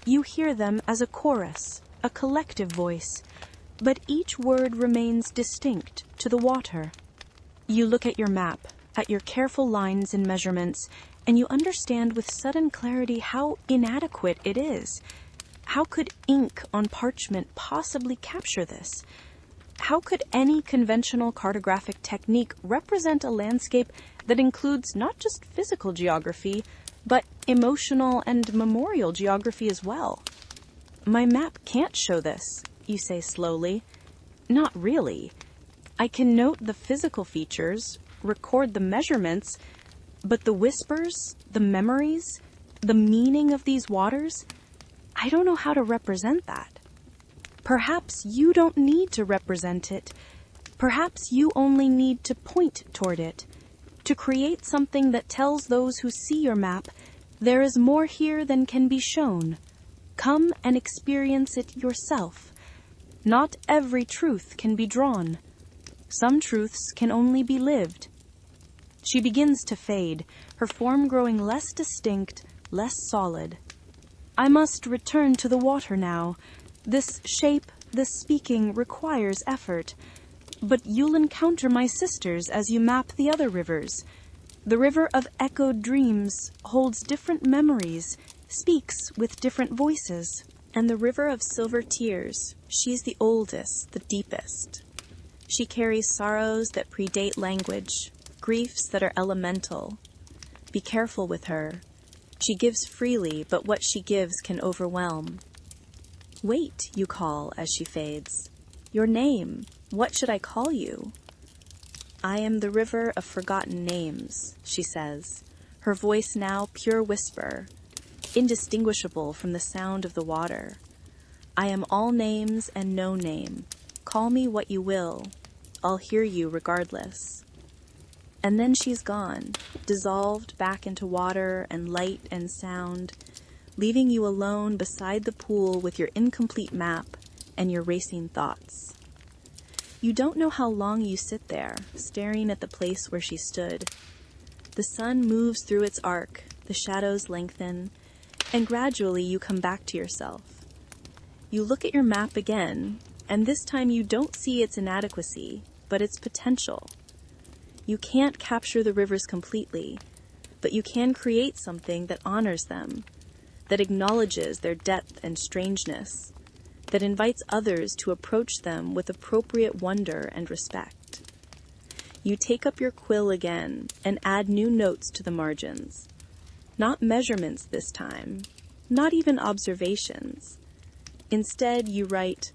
You hear them as a chorus, a collective voice, but each word remains distinct to the water. You look at your map, at your careful lines and measurements, and you understand with sudden clarity how inadequate it is. How could ink on parchment possibly capture this? How could any conventional cartographic technique represent a landscape that includes not just physical geography, but emotional and memorial geography as well? My map can't show this, you say slowly. Not really. I can note the physical features, record the measurements, but the whispers, the memories, the meaning of these waters, I don't know how to represent that. Perhaps you don't need to represent it. Perhaps you only need to point toward it, to create something that tells those who see your map there is more here than can be shown. Come and experience it yourself. Not every truth can be drawn. Some truths can only be lived. She begins to fade, her form growing less distinct, less solid. I must return to the water now. This shape, this speaking requires effort. But you'll encounter my sisters as you map the other rivers. The river of echoed dreams holds different memories, speaks with different voices. And the river of silver tears, she's the oldest, the deepest. She carries sorrows that predate language, griefs that are elemental. Be careful with her. She gives freely, but what she gives can overwhelm. Wait, you call as she fades. Your name, what should I call you? I am the river of forgotten names, she says, her voice now pure whisper, indistinguishable from the sound of the water. I am all names and no name. Call me what you will. I'll hear you regardless. And then she's gone, dissolved back into water and light and sound, leaving you alone beside the pool with your incomplete map and your racing thoughts. You don't know how long you sit there, staring at the place where she stood. The sun moves through its arc, the shadows lengthen, and gradually you come back to yourself. You look at your map again, and this time you don't see its inadequacy, but its potential. You can't capture the rivers completely, but you can create something that honors them, that acknowledges their depth and strangeness, that invites others to approach them with appropriate wonder and respect. You take up your quill again and add new notes to the margins. Not measurements this time, not even observations. Instead, you write,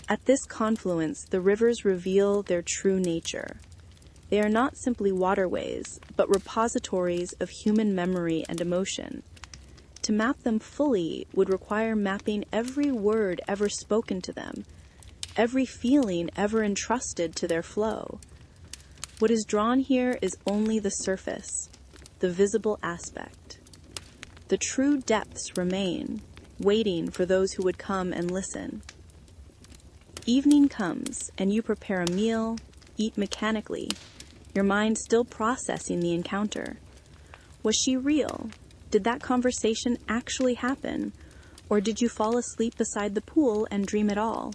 "At this confluence, the rivers reveal their true nature. They are not simply waterways, but repositories of human memory and emotion. To map them fully would require mapping every word ever spoken to them, every feeling ever entrusted to their flow. What is drawn here is only the surface, the visible aspect. The true depths remain, waiting for those who would come and listen." Evening comes, and you prepare a meal, eat mechanically, your mind still processing the encounter. Was she real? Did that conversation actually happen? Or did you fall asleep beside the pool and dream it all?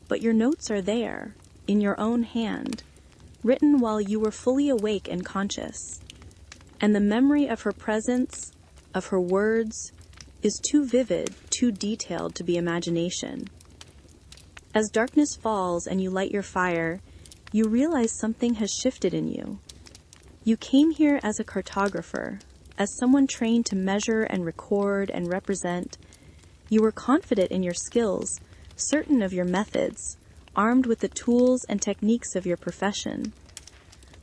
But your notes are there, in your own hand, written while you were fully awake and conscious. And the memory of her presence, of her words, is too vivid, too detailed to be imagination. As darkness falls and you light your fire, you realize something has shifted in you. You came here as a cartographer, as someone trained to measure and record and represent. You were confident in your skills, certain of your methods, armed with the tools and techniques of your profession.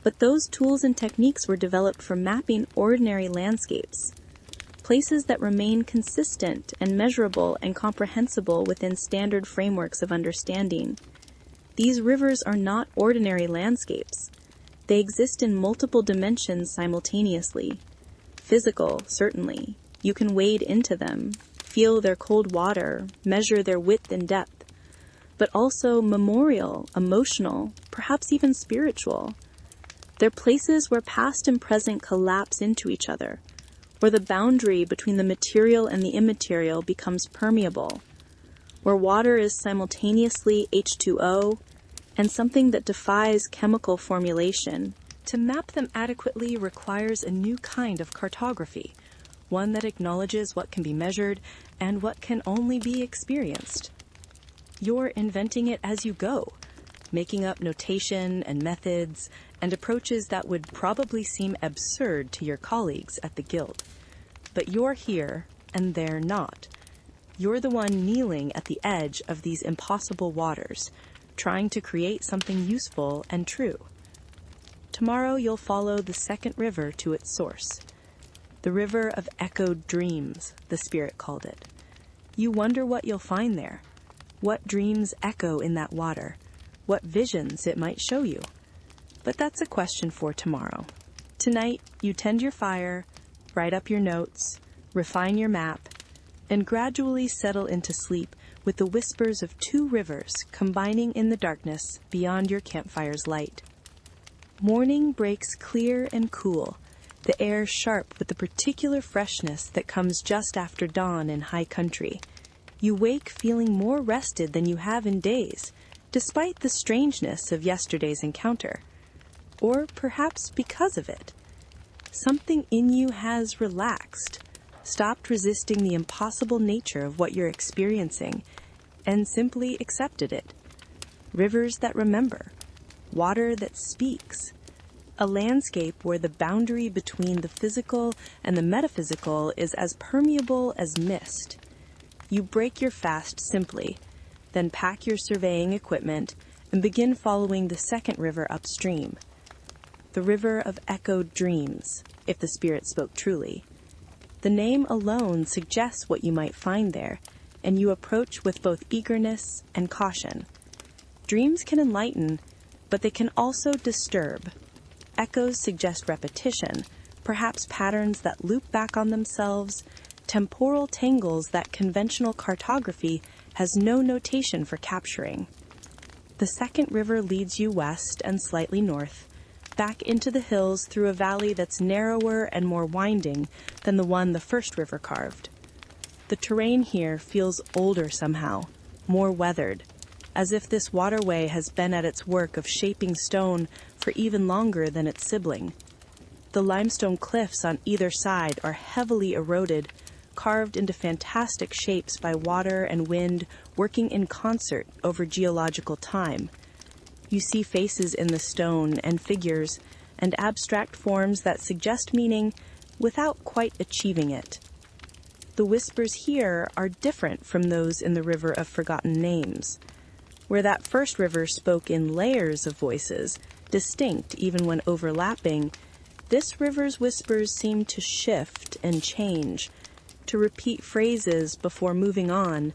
But those tools and techniques were developed for mapping ordinary landscapes, places that remain consistent and measurable and comprehensible within standard frameworks of understanding. These rivers are not ordinary landscapes. They exist in multiple dimensions simultaneously. Physical, certainly. You can wade into them, feel their cold water, measure their width and depth. But also memorial, emotional, perhaps even spiritual. They're places where past and present collapse into each other, where the boundary between the material and the immaterial becomes permeable, where water is simultaneously H2O and something that defies chemical formulation. To map them adequately requires a new kind of cartography, one that acknowledges what can be measured and what can only be experienced. You're inventing it as you go, making up notation and methods and approaches that would probably seem absurd to your colleagues at the Guild. But you're here, and they're not. You're the one kneeling at the edge of these impossible waters, trying to create something useful and true. Tomorrow you'll follow the second river to its source. The river of echoed dreams, the spirit called it. You wonder what you'll find there. What dreams echo in that water? What visions it might show you? But that's a question for tomorrow. Tonight, you tend your fire, write up your notes, refine your map, and gradually settle into sleep with the whispers of two rivers combining in the darkness beyond your campfire's light. Morning breaks clear and cool, the air sharp with the particular freshness that comes just after dawn in high country. You wake feeling more rested than you have in days, despite the strangeness of yesterday's encounter. Or perhaps because of it. Something in you has relaxed, stopped resisting the impossible nature of what you're experiencing, and simply accepted it. Rivers that remember, water that speaks, a landscape where the boundary between the physical and the metaphysical is as permeable as mist. You break your fast simply, then pack your surveying equipment and begin following the second river upstream. The river of echoed dreams, if the spirit spoke truly. The name alone suggests what you might find there, and you approach with both eagerness and caution. Dreams can enlighten, but they can also disturb. Echoes suggest repetition, perhaps patterns that loop back on themselves, temporal tangles that conventional cartography has no notation for capturing. The second river leads you west and slightly north, back into the hills through a valley that's narrower and more winding than the one the first river carved. The terrain here feels older somehow, more weathered, as if this waterway has been at its work of shaping stone for even longer than its sibling. The limestone cliffs on either side are heavily eroded, carved into fantastic shapes by water and wind working in concert over geological time. You see faces in the stone and figures and abstract forms that suggest meaning without quite achieving it. The whispers here are different from those in the river of forgotten names. Where that first river spoke in layers of voices, distinct even when overlapping, this river's whispers seem to shift and change, to repeat phrases before moving on,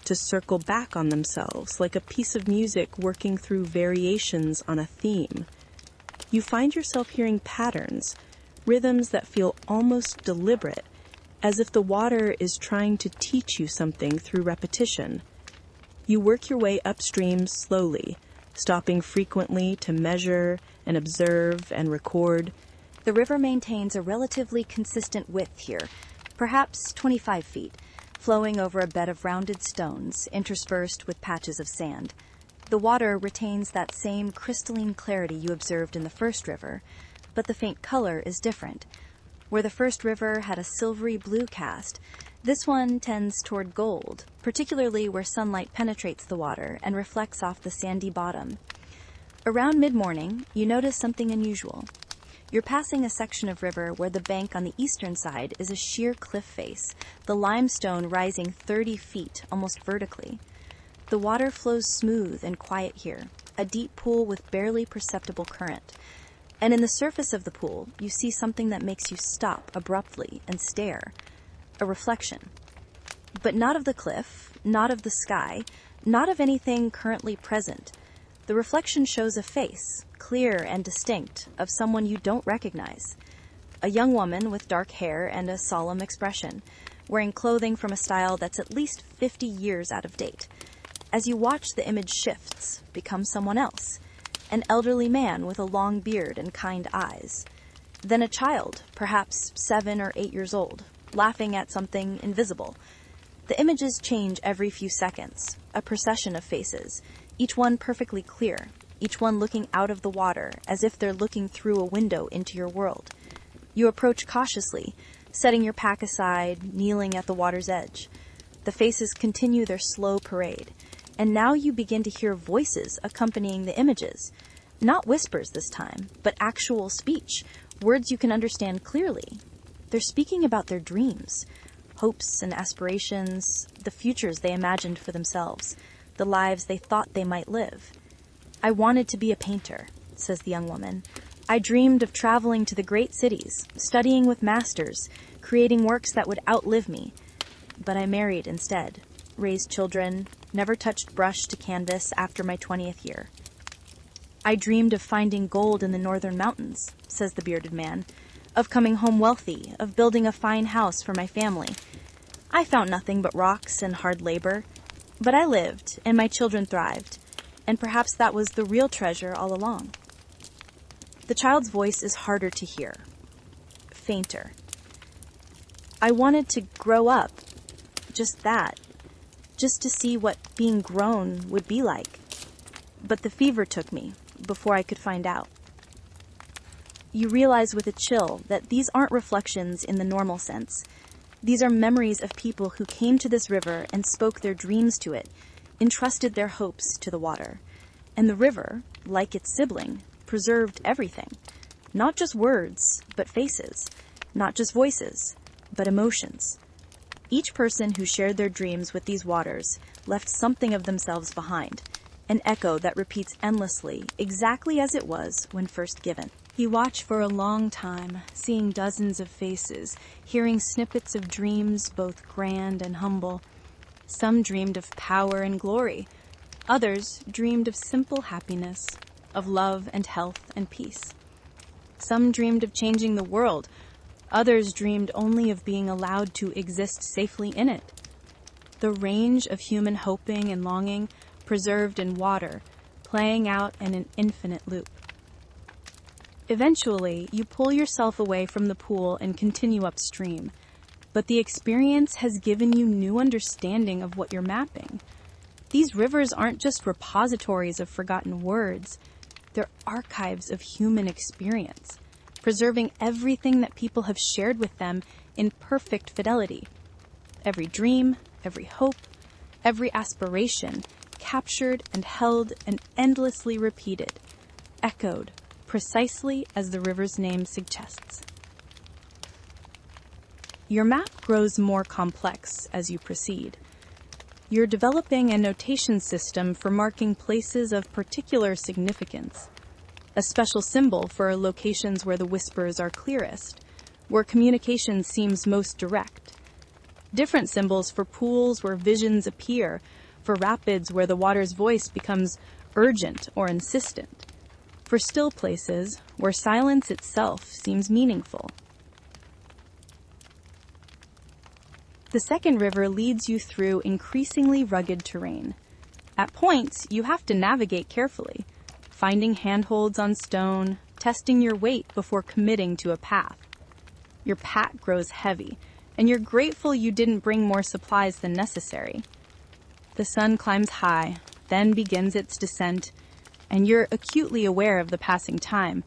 to circle back on themselves like a piece of music working through variations on a theme. You find yourself hearing patterns, rhythms that feel almost deliberate, as if the water is trying to teach you something through repetition. You work your way upstream slowly, stopping frequently to measure and observe and record. The river maintains a relatively consistent width here, perhaps 25 feet, flowing over a bed of rounded stones interspersed with patches of sand. The water retains that same crystalline clarity you observed in the first river, but the faint color is different. Where the first river had a silvery blue cast, this one tends toward gold, particularly where sunlight penetrates the water and reflects off the sandy bottom. Around mid-morning, you notice something unusual. You're passing a section of river where the bank on the eastern side is a sheer cliff face, the limestone rising 30 feet, almost vertically. The water flows smooth and quiet here, a deep pool with barely perceptible current. And in the surface of the pool, you see something that makes you stop abruptly and stare. A reflection. But not of the cliff, not of the sky, not of anything currently present. The reflection shows a face, clear and distinct, of someone you don't recognize. A young woman with dark hair and a solemn expression, wearing clothing from a style that's at least 50 years out of date. As you watch, the image shifts, becomes someone else. An elderly man with a long beard and kind eyes. Then a child, perhaps 7 or 8 years old, laughing at something invisible. The images change every few seconds, a procession of faces, each one perfectly clear, each one looking out of the water as if they're looking through a window into your world. You approach cautiously, setting your pack aside, kneeling at the water's edge. The faces continue their slow parade, and now you begin to hear voices accompanying the images. Not whispers this time, but actual speech, words you can understand clearly. They're speaking about their dreams, hopes and aspirations, the futures they imagined for themselves, the lives they thought they might live. "I wanted to be a painter," says the young woman. "I dreamed of traveling to the great cities, studying with masters, creating works that would outlive me. But I married instead, raised children, never touched brush to canvas after my 20th year. I dreamed of finding gold in the northern mountains," says the bearded man, "of coming home wealthy, of building a fine house for my family. I found nothing but rocks and hard labor. But I lived, and my children thrived, and perhaps that was the real treasure all along." The child's voice is harder to hear, fainter. "I wanted to grow up, just that, just to see what being grown would be like. But the fever took me before I could find out." You realize with a chill that these aren't reflections in the normal sense. These are memories of people who came to this river and spoke their dreams to it, entrusted their hopes to the water. And the river, like its sibling, preserved everything. Not just words, but faces. Not just voices, but emotions. Each person who shared their dreams with these waters left something of themselves behind, an echo that repeats endlessly, exactly as it was when first given. You watch for a long time, seeing dozens of faces, hearing snippets of dreams both grand and humble. Some dreamed of power and glory. Others dreamed of simple happiness, of love and health and peace. Some dreamed of changing the world. Others dreamed only of being allowed to exist safely in it. The range of human hoping and longing preserved in water, playing out in an infinite loop. Eventually, you pull yourself away from the pool and continue upstream, but the experience has given you new understanding of what you're mapping. These rivers aren't just repositories of forgotten words, they're archives of human experience, preserving everything that people have shared with them in perfect fidelity. Every dream, every hope, every aspiration, captured and held and endlessly repeated, echoed, precisely as the river's name suggests. Your map grows more complex as you proceed. You're developing a notation system for marking places of particular significance, a special symbol for locations where the whispers are clearest, where communication seems most direct. Different symbols for pools where visions appear, for rapids where the water's voice becomes urgent or insistent, for still places where silence itself seems meaningful. The second river leads you through increasingly rugged terrain. At points, you have to navigate carefully, finding handholds on stone, testing your weight before committing to a path. Your pack grows heavy, and you're grateful you didn't bring more supplies than necessary. The sun climbs high, then begins its descent, and you're acutely aware of the passing time.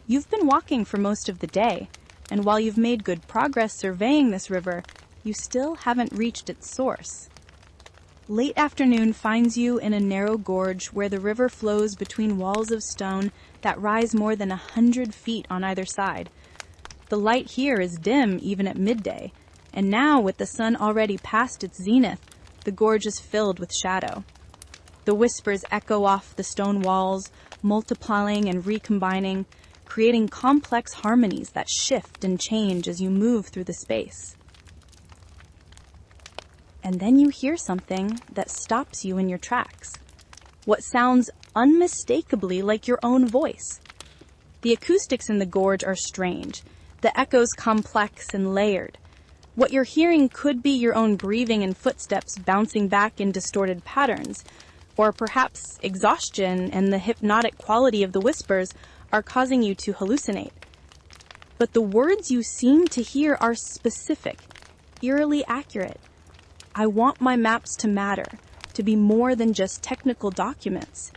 You've been walking for most of the day, and while you've made good progress surveying this river, you still haven't reached its source. Late afternoon finds you in a narrow gorge where the river flows between walls of stone that rise more than 100 feet on either side. The light here is dim even at midday, and now with the sun already past its zenith, the gorge is filled with shadow. The whispers echo off the stone walls, multiplying and recombining, creating complex harmonies that shift and change as you move through the space. And then you hear something that stops you in your tracks. What sounds unmistakably like your own voice. The acoustics in the gorge are strange, the echoes complex and layered. What you're hearing could be your own breathing and footsteps bouncing back in distorted patterns, or perhaps exhaustion and the hypnotic quality of the whispers are causing you to hallucinate. But the words you seem to hear are specific, eerily accurate. I want my maps to matter, to be more than just technical documents.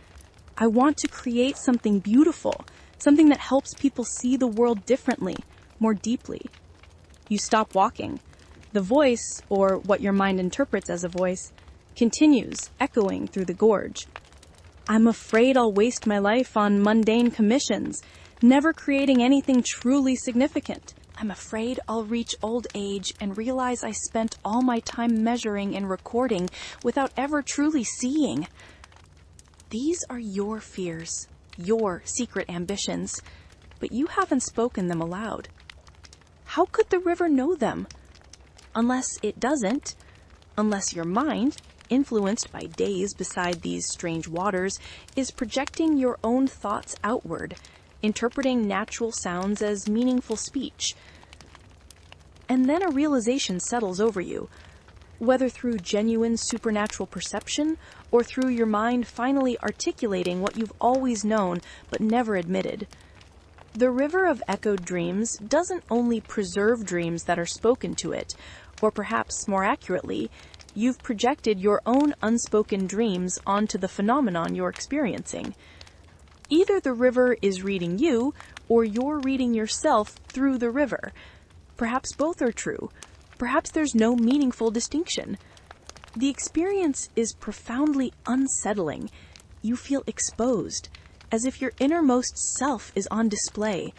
I want to create something beautiful, something that helps people see the world differently, more deeply. You stop walking. The voice, or what your mind interprets as a voice, continues echoing through the gorge. I'm afraid I'll waste my life on mundane commissions, never creating anything truly significant. I'm afraid I'll reach old age and realize I spent all my time measuring and recording without ever truly seeing. These are your fears, your secret ambitions, but you haven't spoken them aloud. How could the river know them? Unless it doesn't, unless your mind, influenced by days beside these strange waters, is projecting your own thoughts outward, interpreting natural sounds as meaningful speech. And then a realization settles over you, whether through genuine supernatural perception or through your mind finally articulating what you've always known but never admitted. The river of echoed dreams doesn't only preserve dreams that are spoken to it, or perhaps more accurately, you've projected your own unspoken dreams onto the phenomenon you're experiencing. Either the river is reading you, or you're reading yourself through the river. Perhaps both are true. Perhaps there's no meaningful distinction. The experience is profoundly unsettling. You feel exposed, as if your innermost self is on display.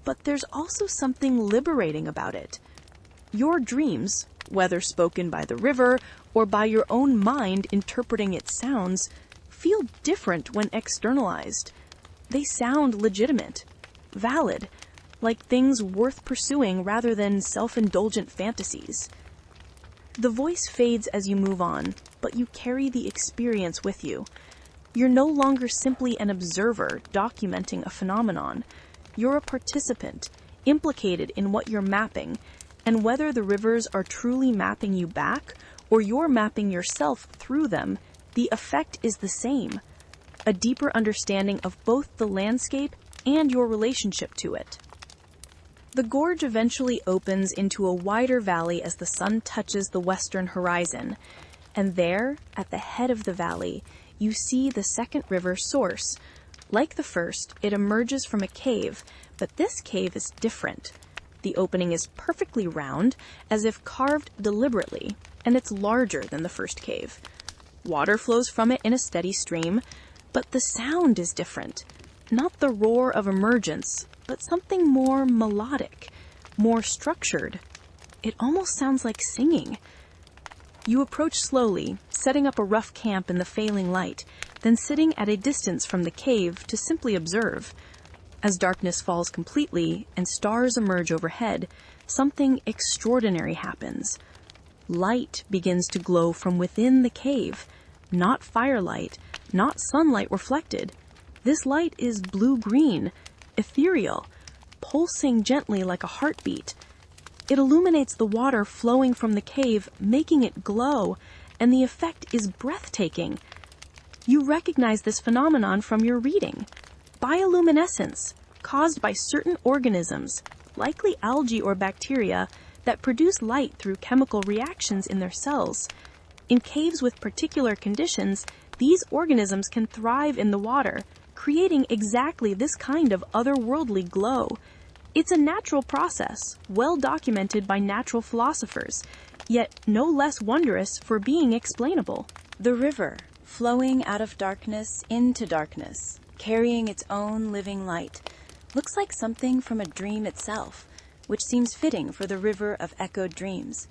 But there's also something liberating about it. Your dreams, whether spoken by the river or by your own mind interpreting its sounds, feel different when externalized. They sound legitimate, valid, like things worth pursuing rather than self-indulgent fantasies. The voice fades as you move on, but you carry the experience with you. You're no longer simply an observer documenting a phenomenon. You're a participant, implicated in what you're mapping, and whether the rivers are truly mapping you back or you're mapping yourself through them, the effect is the same. A deeper understanding of both the landscape and your relationship to it. The gorge eventually opens into a wider valley as the sun touches the western horizon, and there, at the head of the valley, you see the second river source. Like the first, it emerges from a cave, but this cave is different. The opening is perfectly round, as if carved deliberately, and it's larger than the first cave. Water flows from it in a steady stream, but the sound is different. Not the roar of emergence, but something more melodic, more structured. It almost sounds like singing. You approach slowly, setting up a rough camp in the failing light, then sitting at a distance from the cave to simply observe. As darkness falls completely and stars emerge overhead, something extraordinary happens. Light begins to glow from within the cave. Not firelight, not sunlight reflected. This light is blue-green, ethereal, pulsing gently like a heartbeat. It illuminates the water flowing from the cave, making it glow, and the effect is breathtaking. You recognize this phenomenon from your reading. Bioluminescence, caused by certain organisms, likely algae or bacteria, that produce light through chemical reactions in their cells. In caves with particular conditions, these organisms can thrive in the water, creating exactly this kind of otherworldly glow. It's a natural process, well documented by natural philosophers, yet no less wondrous for being explainable. The river, flowing out of darkness into darkness, carrying its own living light, looks like something from a dream itself, which seems fitting for the river of echoed dreams.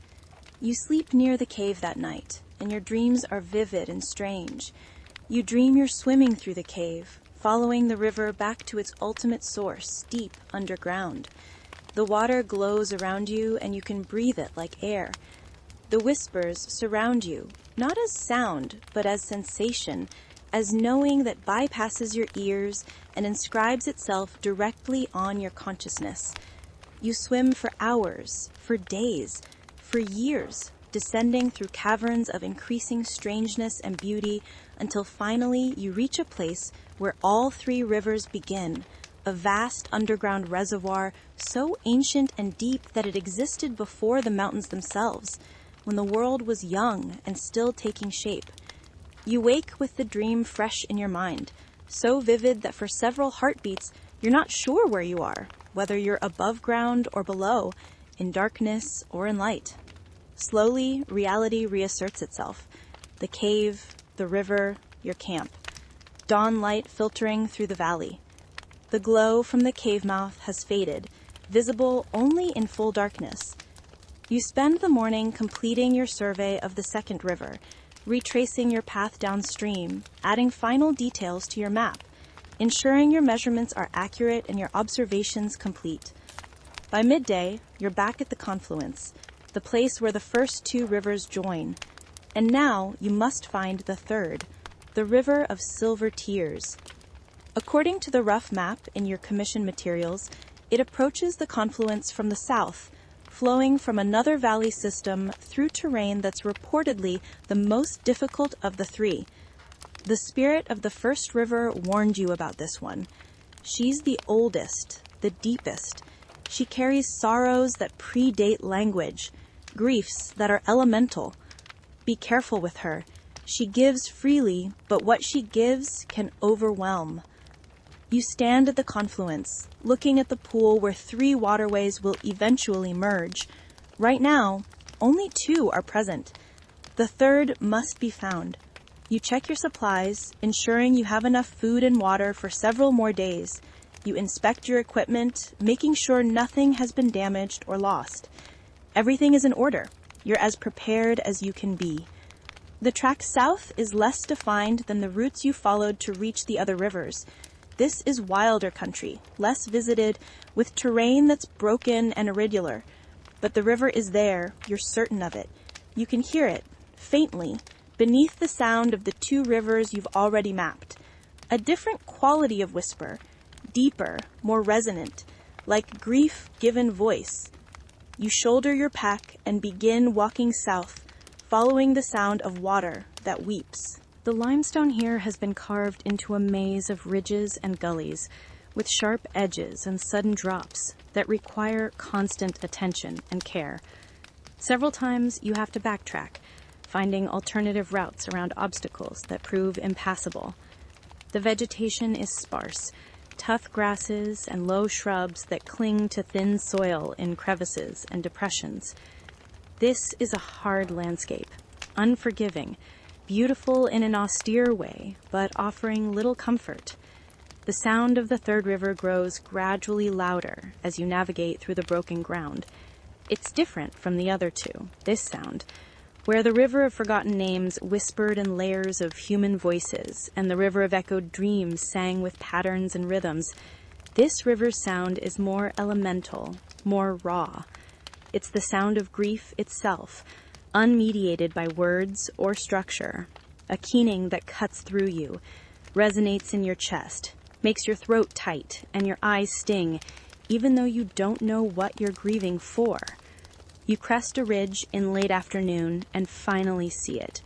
You sleep near the cave that night, and your dreams are vivid and strange. You dream you're swimming through the cave, following the river back to its ultimate source, deep underground. The water glows around you, and you can breathe it like air. The whispers surround you, not as sound, but as sensation, as knowing that bypasses your ears and inscribes itself directly on your consciousness. You swim for hours, for days, for years, descending through caverns of increasing strangeness and beauty until finally you reach a place where all three rivers begin, a vast underground reservoir so ancient and deep that it existed before the mountains themselves, when the world was young and still taking shape. You wake with the dream fresh in your mind, so vivid that for several heartbeats you're not sure where you are, whether you're above ground or below, in darkness or in light. Slowly, reality reasserts itself. The cave, the river, your camp. Dawn light filtering through the valley. The glow from the cave mouth has faded, visible only in full darkness. You spend the morning completing your survey of the second river, retracing your path downstream, adding final details to your map, ensuring your measurements are accurate and your observations complete. By midday, you're back at the confluence, the place where the first two rivers join. And now you must find the third, the River of Silver Tears. According to the rough map in your commission materials, it approaches the confluence from the south, flowing from another valley system through terrain that's reportedly the most difficult of the three. The spirit of the first river warned you about this one. She's the oldest, the deepest. She carries sorrows that predate language, griefs that are elemental. Be careful with her. She gives freely, but what she gives can overwhelm. You stand at the confluence, looking at the pool where three waterways will eventually merge. Right now, only two are present. The third must be found. You check your supplies, ensuring you have enough food and water for several more days. You inspect your equipment, making sure nothing has been damaged or lost. Everything is in order. You're as prepared as you can be. The track south is less defined than the routes you followed to reach the other rivers. This is wilder country, less visited, with terrain that's broken and irregular. But the river is there, you're certain of it. You can hear it, faintly, beneath the sound of the two rivers you've already mapped. A different quality of whisper, deeper, more resonant, like grief given voice. You shoulder your pack and begin walking south, following the sound of water that weeps. The limestone here has been carved into a maze of ridges and gullies, with sharp edges and sudden drops that require constant attention and care. Several times you have to backtrack, finding alternative routes around obstacles that prove impassable. The vegetation is sparse, tough grasses and low shrubs that cling to thin soil in crevices and depressions. This is a hard landscape, unforgiving, beautiful in an austere way, but offering little comfort. The sound of the third river grows gradually louder as you navigate through the broken ground. It's different from the other two, this sound, where the river of forgotten names whispered in layers of human voices, and the river of echoed dreams sang with patterns and rhythms. This river's sound is more elemental, more raw. It's the sound of grief itself, unmediated by words or structure, a keening that cuts through you, resonates in your chest, makes your throat tight and your eyes sting, even though you don't know what you're grieving for. You crest a ridge in late afternoon and finally see it.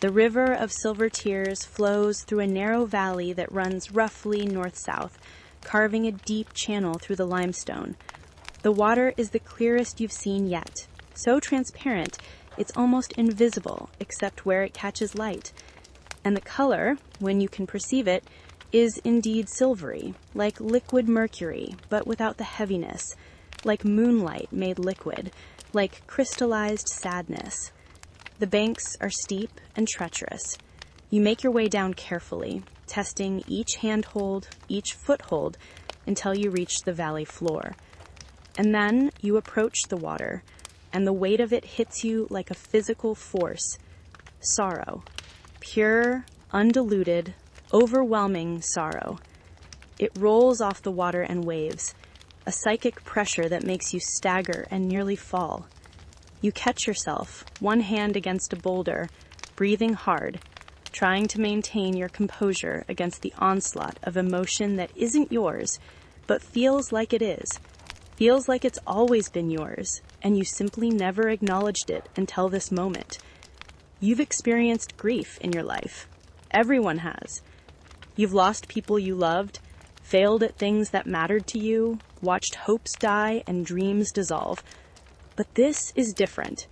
The River of Silver Tears flows through a narrow valley that runs roughly north-south, carving a deep channel through the limestone. The water is the clearest you've seen yet, so transparent it's almost invisible except where it catches light. And the color, when you can perceive it, is indeed silvery, like liquid mercury, but without the heaviness, like moonlight made liquid, like crystallized sadness. The banks are steep and treacherous. You make your way down carefully, testing each handhold, each foothold, until you reach the valley floor. And then you approach the water, and the weight of it hits you like a physical force. Sorrow. Pure, undiluted, overwhelming sorrow. It rolls off the water and waves, a psychic pressure that makes you stagger and nearly fall. You catch yourself, one hand against a boulder, breathing hard. trying to maintain your composure against the onslaught of emotion that isn't yours, but feels like it is. Feels like it's always been yours, and you simply never acknowledged it until this moment. You've experienced grief in your life. Everyone has. You've lost people you loved, failed at things that mattered to you, watched hopes die and dreams dissolve. But this is different.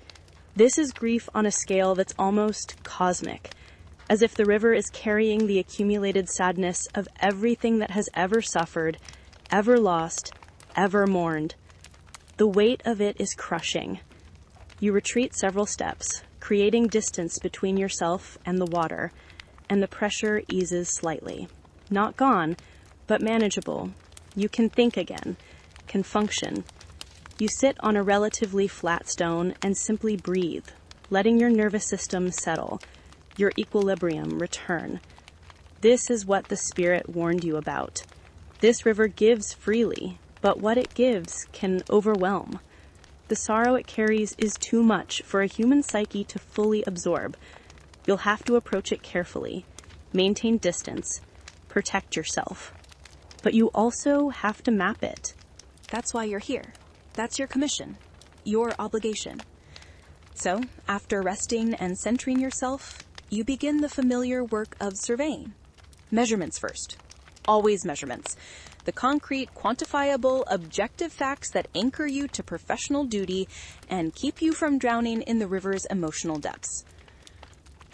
This is grief on a scale that's almost cosmic, as if the river is carrying the accumulated sadness of everything that has ever suffered, ever lost, ever mourned. The weight of it is crushing. You retreat several steps, creating distance between yourself and the water, and the pressure eases slightly. Not gone, but manageable. You can think again, can function. You sit on a relatively flat stone and simply breathe, letting your nervous system settle, your equilibrium return. This is what the Spirit warned you about. This river gives freely, but what it gives can overwhelm. The sorrow it carries is too much for a human psyche to fully absorb. You'll have to approach it carefully, maintain distance, protect yourself. But you also have to map it. That's why you're here. That's your commission, your obligation. So, after resting and centering yourself, you begin the familiar work of surveying. Measurements first. Always measurements. The concrete, quantifiable, objective facts that anchor you to professional duty and keep you from drowning in the river's emotional depths.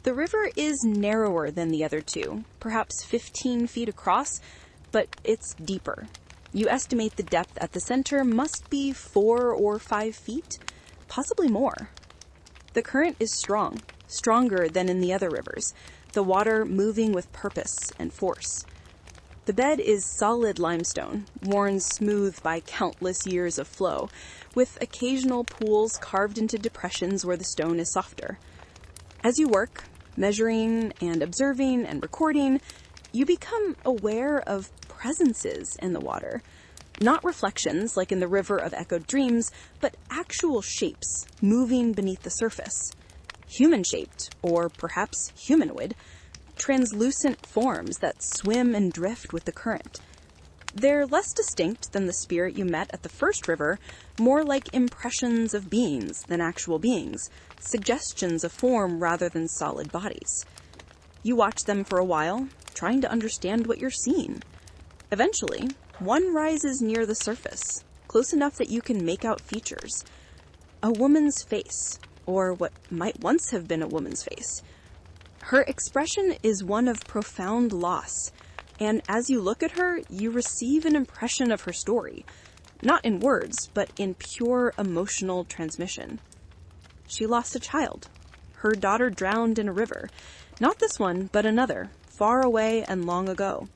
The river is narrower than the other two, perhaps 15 feet across, but it's deeper. You estimate the depth at the center must be 4 or 5 feet, possibly more. The current is strong, stronger than in the other rivers, the water moving with purpose and force. The bed is solid limestone, worn smooth by countless years of flow, with occasional pools carved into depressions where the stone is softer. As you work, measuring and observing and recording, you become aware of presences in the water. Not reflections like in the river of echoed dreams, but actual shapes moving beneath the surface. Human-shaped, or perhaps humanoid, translucent forms that swim and drift with the current. They're less distinct than the spirit you met at the first river, more like impressions of beings than actual beings, suggestions of form rather than solid bodies. You watch them for a while, trying to understand what you're seeing. Eventually, one rises near the surface, close enough that you can make out features. A woman's face, or what might once have been a woman's face. Her expression is one of profound loss, and as you look at her, you receive an impression of her story, not in words, but in pure emotional transmission. She lost a child. Her daughter drowned in a river. Not this one, but another, far away and long ago.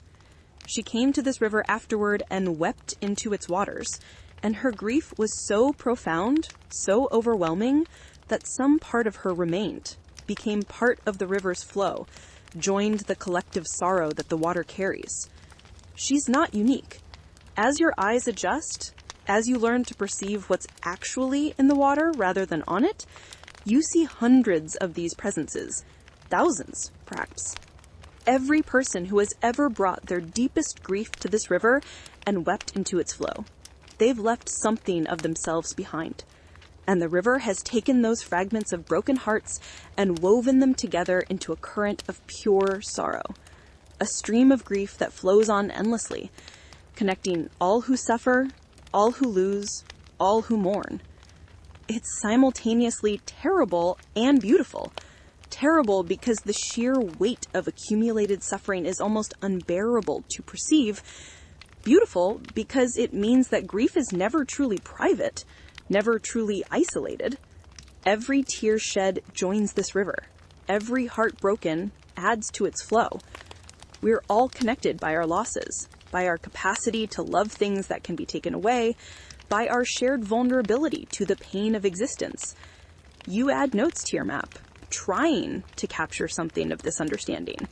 She came to this river afterward and wept into its waters, and her grief was so profound, so overwhelming, that some part of her remained, became part of the river's flow, joined the collective sorrow that the water carries. She's not unique. As your eyes adjust, as you learn to perceive what's actually in the water rather than on it, you see hundreds of these presences, thousands, perhaps. Every person who has ever brought their deepest grief to this river and wept into its flow. They've left something of themselves behind. And the river has taken those fragments of broken hearts and woven them together into a current of pure sorrow. A stream of grief that flows on endlessly, connecting all who suffer, all who lose, all who mourn. It's simultaneously terrible and beautiful. Terrible because the sheer weight of accumulated suffering is almost unbearable to perceive. Beautiful because it means that grief is never truly private, never truly isolated. Every tear shed joins this river. Every heart broken adds to its flow. We're all connected by our losses, by our capacity to love things that can be taken away, by our shared vulnerability to the pain of existence. You add notes to your map, trying to capture something of this understanding.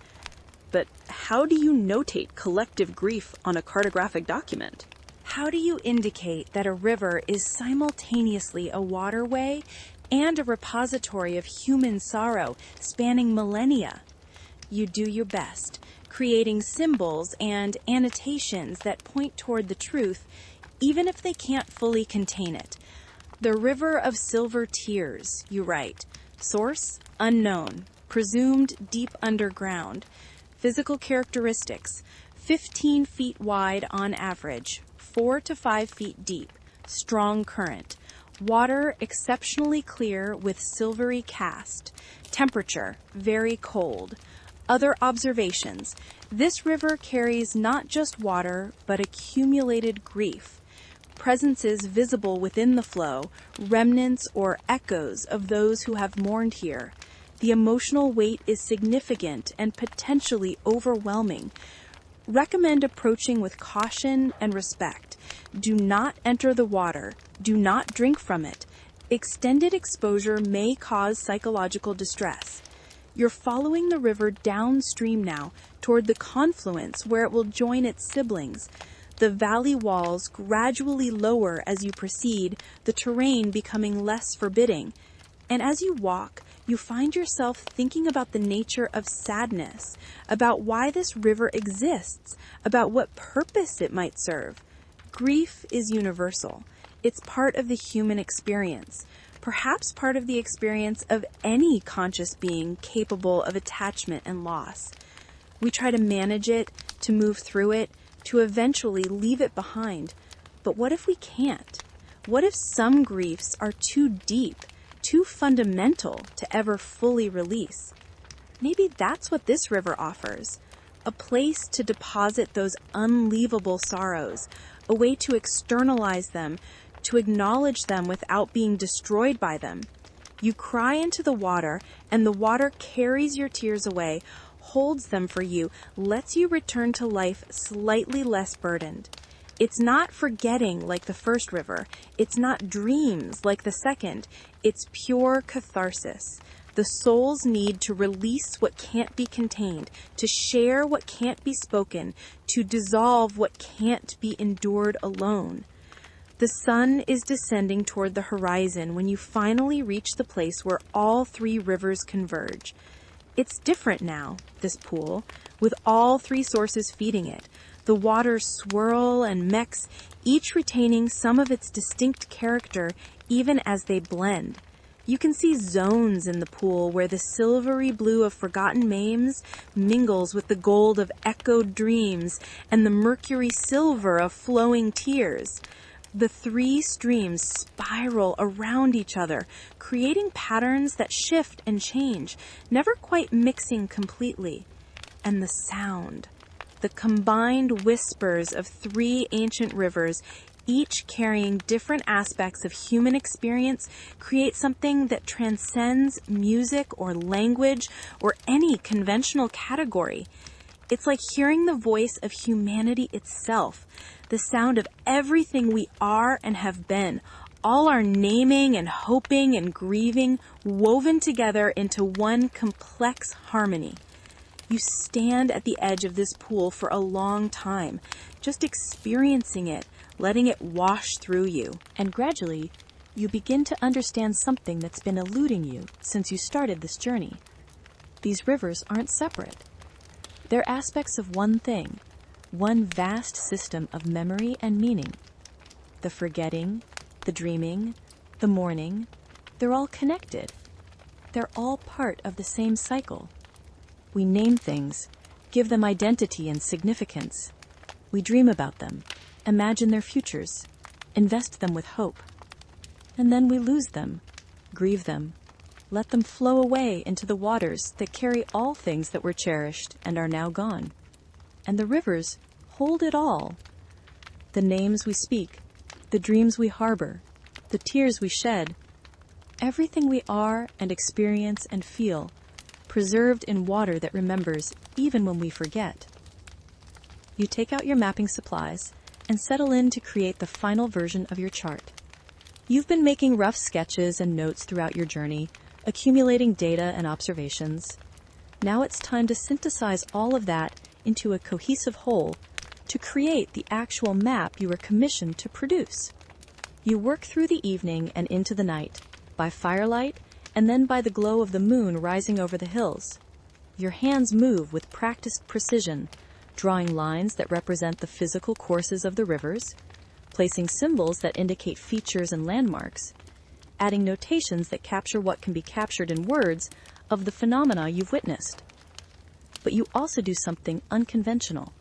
But how do you notate collective grief on a cartographic document? How do you indicate that a river is simultaneously a waterway and a repository of human sorrow spanning millennia? You do your best, creating symbols and annotations that point toward the truth, even if they can't fully contain it. The river of silver tears, you write. Source, unknown. Presumed deep underground. Physical characteristics, 15 feet wide on average, 4 to 5 feet deep. Strong current. Water exceptionally clear with silvery cast. Temperature, very cold. Other observations. This river carries not just water, but accumulated grief. Presences visible within the flow, remnants or echoes of those who have mourned here. The emotional weight is significant and potentially overwhelming. Recommend approaching with caution and respect. Do not enter the water. Do not drink from it. Extended exposure may cause psychological distress. You're following the river downstream now toward the confluence where it will join its siblings. The valley walls gradually lower as you proceed, the terrain becoming less forbidding. And as you walk, you find yourself thinking about the nature of sadness, about why this river exists, about what purpose it might serve. Grief is universal. It's part of the human experience, perhaps part of the experience of any conscious being capable of attachment and loss. We try to manage it, to move through it, to eventually leave it behind. But what if we can't? What if some griefs are too deep, too fundamental to ever fully release? Maybe that's what this river offers. A place to deposit those unleavable sorrows, a way to externalize them, to acknowledge them without being destroyed by them. You cry into the water, and the water carries your tears away, holds them for you, lets you return to life slightly less burdened. It's not forgetting like the first river. It's not dreams like the second. It's pure catharsis. The soul's need to release what can't be contained, to share what can't be spoken, to dissolve what can't be endured alone. The sun is descending toward the horizon when you finally reach the place where all three rivers converge. It's different now, this pool, with all three sources feeding it. The waters swirl and mix, each retaining some of its distinct character even as they blend. You can see zones in the pool where the silvery blue of forgotten maims mingles with the gold of echoed dreams and the mercury silver of flowing tears. The three streams spiral around each other, creating patterns that shift and change, never quite mixing completely. And the sound, the combined whispers of three ancient rivers, each carrying different aspects of human experience, create something that transcends music or language or any conventional category. It's like hearing the voice of humanity itself, the sound of everything we are and have been, all our naming and hoping and grieving woven together into one complex harmony. You stand at the edge of this pool for a long time, just experiencing it, letting it wash through you. And gradually, you begin to understand something that's been eluding you since you started this journey. These rivers aren't separate. They're aspects of one thing, one vast system of memory and meaning. The forgetting, the dreaming, the mourning, they're all connected. They're all part of the same cycle. We name things, give them identity and significance. We dream about them, imagine their futures, invest them with hope. And then we lose them, grieve them, let them flow away into the waters that carry all things that were cherished and are now gone. And the rivers hold it all. The names we speak, the dreams we harbor, the tears we shed, everything we are and experience and feel, preserved in water that remembers even when we forget. You take out your mapping supplies and settle in to create the final version of your chart. You've been making rough sketches and notes throughout your journey, accumulating data and observations. Now it's time to synthesize all of that into a cohesive whole to create the actual map you were commissioned to produce. You work through the evening and into the night, by firelight and then by the glow of the moon rising over the hills. Your hands move with practiced precision, drawing lines that represent the physical courses of the rivers, placing symbols that indicate features and landmarks, adding notations that capture what can be captured in words of the phenomena you've witnessed. But you also do something unconventional.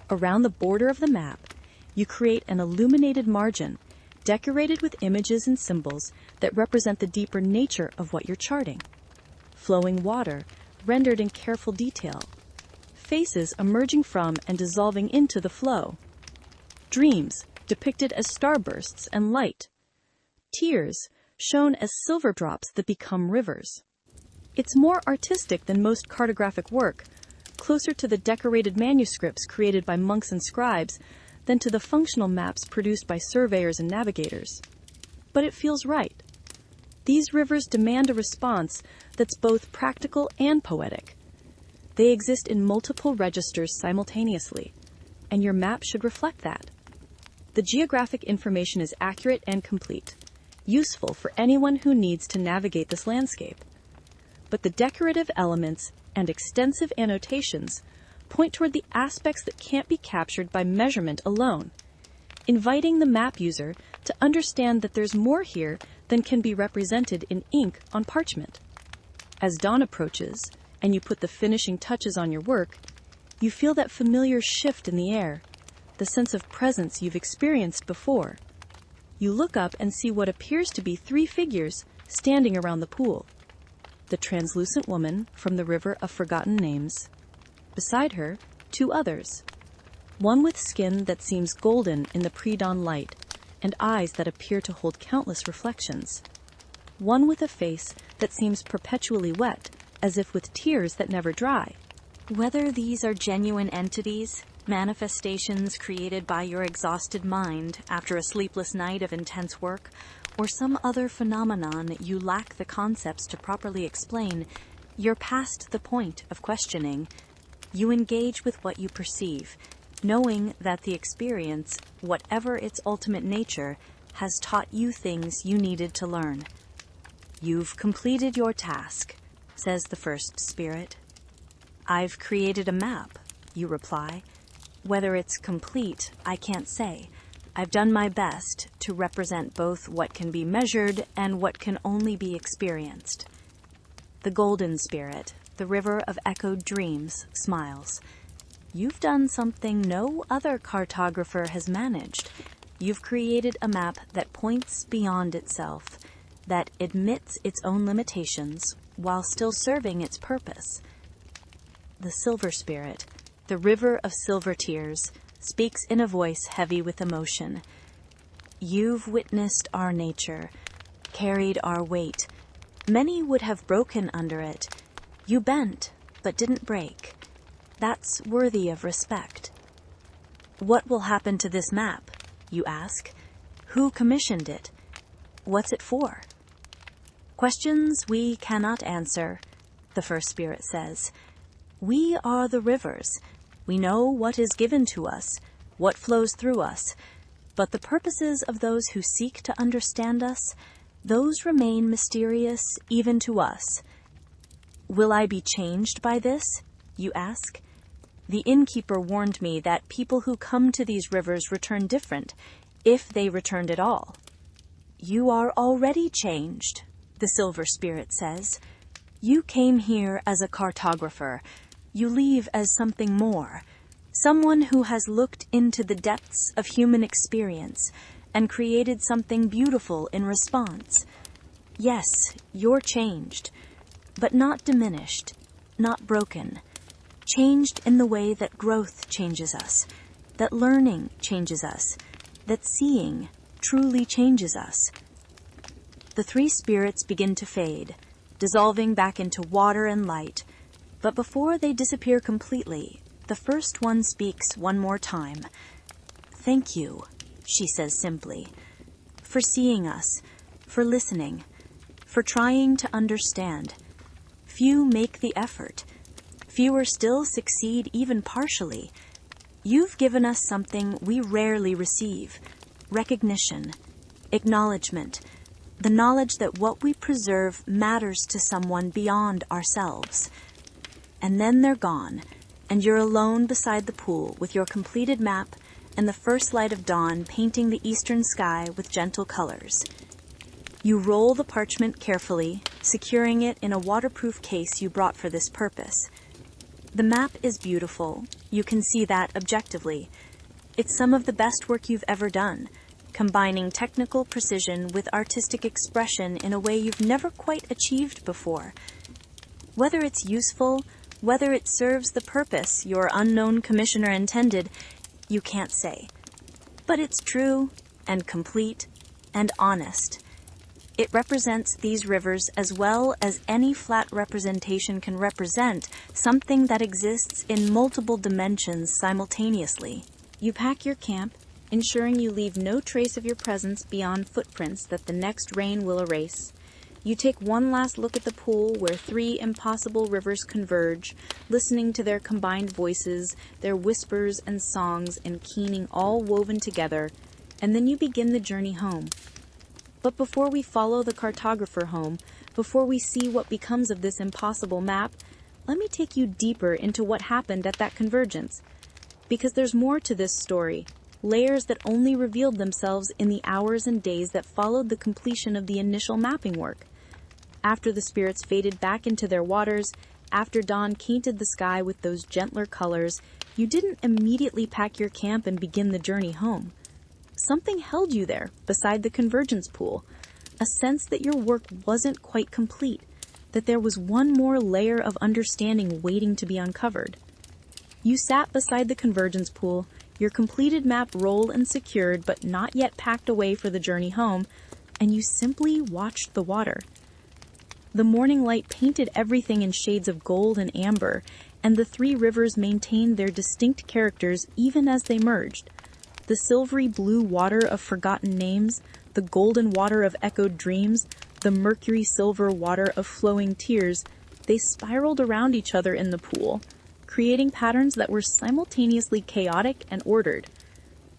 Around the border of the map, you create an illuminated margin, decorated with images and symbols that represent the deeper nature of what you're charting. Flowing water, rendered in careful detail. Faces emerging from and dissolving into the flow. Dreams, depicted as starbursts and light. Tears, shown as silver drops that become rivers. It's more artistic than most cartographic work, closer to the decorated manuscripts created by monks and scribes than to the functional maps produced by surveyors and navigators. But it feels right. These rivers demand a response that's both practical and poetic. They exist in multiple registers simultaneously, and your map should reflect that. The geographic information is accurate and complete, useful for anyone who needs to navigate this landscape. But the decorative elements and extensive annotations point toward the aspects that can't be captured by measurement alone, inviting the map user to understand that there's more here than can be represented in ink on parchment. As dawn approaches, and you put the finishing touches on your work, you feel that familiar shift in the air, the sense of presence you've experienced before. You look up and see what appears to be 3 figures standing around the pool. The translucent woman from the River of Forgotten Names. Beside her, 2 others. One with skin that seems golden in the pre-dawn light, and eyes that appear to hold countless reflections. One with a face that seems perpetually wet, as if with tears that never dry. Whether these are genuine entities, manifestations created by your exhausted mind after a sleepless night of intense work, or some other phenomenon you lack the concepts to properly explain, you're past the point of questioning. You engage with what you perceive, knowing that the experience, whatever its ultimate nature, has taught you things you needed to learn. You've completed your task, says the first spirit. I've created a map, you reply. Whether it's complete, I can't say. I've done my best to represent both what can be measured and what can only be experienced. The golden spirit, the river of echoed dreams, smiles. You've done something no other cartographer has managed. You've created a map that points beyond itself, that admits its own limitations while still serving its purpose. The silver spirit, the river of silver tears, speaks in a voice heavy with emotion. You've witnessed our nature, carried our weight. Many would have broken under it. You bent, but didn't break. That's worthy of respect. What will happen to this map, you ask? Who commissioned it? What's it for? Questions we cannot answer, the first spirit says. We are the rivers. We know what is given to us, what flows through us, but the purposes of those who seek to understand us, those remain mysterious even to us. Will I be changed by this, you ask? The innkeeper warned me that people who come to these rivers return different, if they returned at all. You are already changed, the silver spirit says. You came here as a cartographer. You leave as something more, someone who has looked into the depths of human experience and created something beautiful in response. Yes, you're changed, but not diminished, not broken. Changed in the way that growth changes us, that learning changes us, that seeing truly changes us. The 3 spirits begin to fade, dissolving back into water and light, but before they disappear completely, the first one speaks one more time. Thank you, she says simply, for seeing us, for listening, for trying to understand. Few make the effort. Fewer still succeed even partially. You've given us something we rarely receive: recognition, acknowledgement, the knowledge that what we preserve matters to someone beyond ourselves. and then they're gone, and you're alone beside the pool with your completed map and the first light of dawn painting the eastern sky with gentle colors. You roll the parchment carefully, securing it in a waterproof case you brought for this purpose. The map is beautiful. You can see that objectively. It's some of the best work you've ever done, combining technical precision with artistic expression in a way you've never quite achieved before. Whether it's useful, whether it serves the purpose your unknown commissioner intended, you can't say. But it's true and complete and honest. It represents these rivers as well as any flat representation can represent something that exists in multiple dimensions simultaneously. You pack your camp, ensuring you leave no trace of your presence beyond footprints that the next rain will erase. You take one last look at the pool where three impossible rivers converge, listening to their combined voices, their whispers and songs and keening all woven together, and then you begin the journey home. But before we follow the cartographer home, before we see what becomes of this impossible map, let me take you deeper into what happened at that convergence. Because there's more to this story, layers that only revealed themselves in the hours and days that followed the completion of the initial mapping work. After the spirits faded back into their waters, after dawn painted the sky with those gentler colors, you didn't immediately pack your camp and begin the journey home. Something held you there, beside the convergence pool, a sense that your work wasn't quite complete, that there was one more layer of understanding waiting to be uncovered. You sat beside the convergence pool, your completed map rolled and secured but not yet packed away for the journey home, and you simply watched the water. The morning light painted everything in shades of gold and amber, and the three rivers maintained their distinct characters even as they merged. The silvery blue water of forgotten names, the golden water of echoed dreams, the mercury silver water of flowing tears, they spiraled around each other in the pool, creating patterns that were simultaneously chaotic and ordered.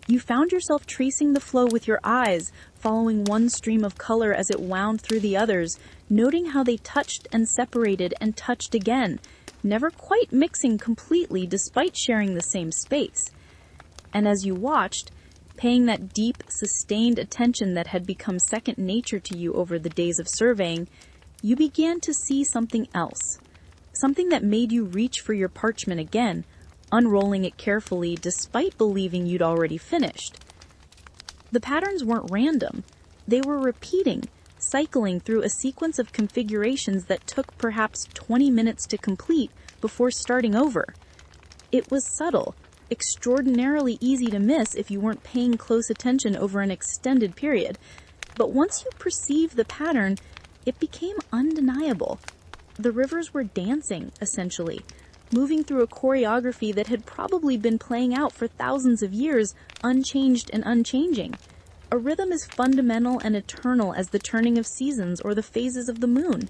You found yourself tracing the flow with your eyes, following one stream of color as it wound through the others, noting how they touched and separated and touched again, never quite mixing completely despite sharing the same space. And as you watched, paying that deep, sustained attention that had become second nature to you over the days of surveying, you began to see something else. Something that made you reach for your parchment again, unrolling it carefully despite believing you'd already finished. The patterns weren't random. They were repeating, cycling through a sequence of configurations that took perhaps 20 minutes to complete before starting over. It was subtle, extraordinarily easy to miss if you weren't paying close attention over an extended period. But once you perceived the pattern, it became undeniable. The rivers were dancing, essentially, moving through a choreography that had probably been playing out for thousands of years, unchanged and unchanging. A rhythm as fundamental and eternal as the turning of seasons or the phases of the moon.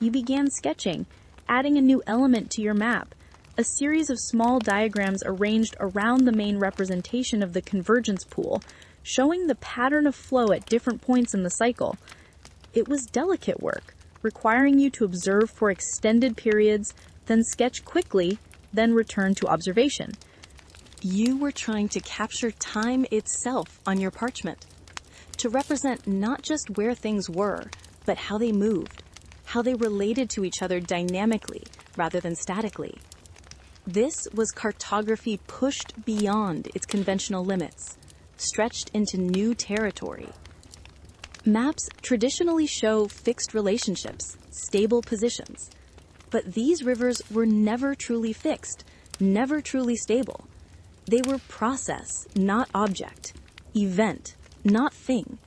You began sketching, adding a new element to your map, a series of small diagrams arranged around the main representation of the convergence pool, showing the pattern of flow at different points in the cycle. It was delicate work, requiring you to observe for extended periods, then sketch quickly, then return to observation. You were trying to capture time itself on your parchment, to represent not just where things were, but how they moved, how they related to each other dynamically rather than statically. This was cartography pushed beyond its conventional limits, stretched into new territory. Maps traditionally show fixed relationships, stable positions. But these rivers were never truly fixed, never truly stable. They were process, not object, event, not thing.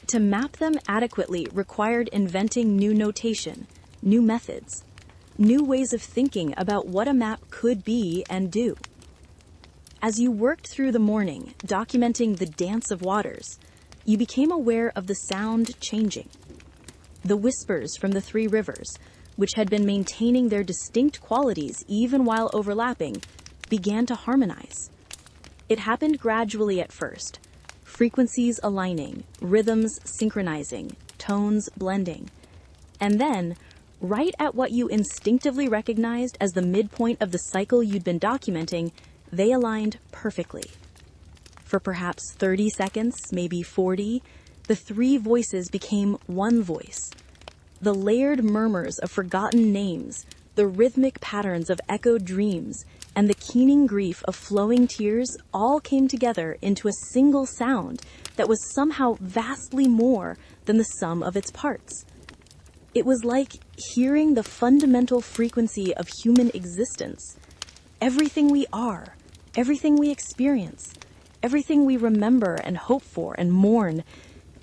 To map them adequately required inventing new notation, new methods, new ways of thinking about what a map could be and do. As you worked through the morning, documenting the dance of waters, you became aware of the sound changing. The whispers from the three rivers, which had been maintaining their distinct qualities even while overlapping, began to harmonize. It happened gradually at first, frequencies aligning, rhythms synchronizing, tones blending. And then, Right at what you instinctively recognized as the midpoint of the cycle you'd been documenting, they aligned perfectly. For perhaps 30 seconds, maybe 40, the three voices became one voice. The layered murmurs of forgotten names, the rhythmic patterns of echoed dreams, and the keening grief of flowing tears all came together into a single sound that was somehow vastly more than the sum of its parts. It was like hearing the fundamental frequency of human existence. Everything we are, everything we experience, everything we remember and hope for and mourn,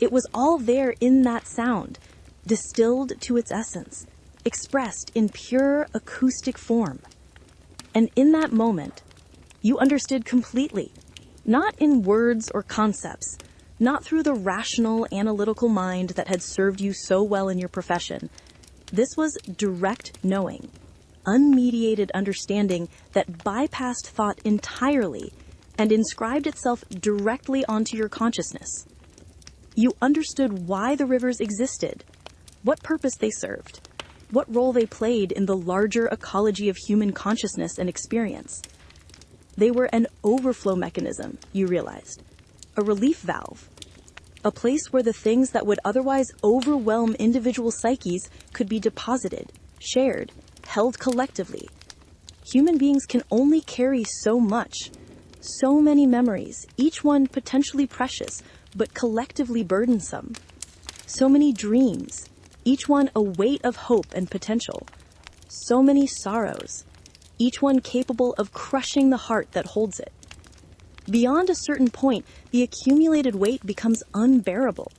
it was all there in that sound, distilled to its essence, expressed in pure acoustic form. And in that moment, you understood completely, not in words or concepts, not through the rational, analytical mind that had served you so well in your profession. This was direct knowing, unmediated understanding that bypassed thought entirely and inscribed itself directly onto your consciousness. You understood why the rivers existed, what purpose they served, what role they played in the larger ecology of human consciousness and experience. They were an overflow mechanism, you realized, a relief valve, a place where the things that would otherwise overwhelm individual psyches could be deposited, shared, held collectively. Human beings can only carry so much, so many memories, each one potentially precious, but collectively burdensome. So many dreams, each one a weight of hope and potential. So many sorrows, each one capable of crushing the heart that holds it. Beyond a certain point, the accumulated weight becomes unbearable.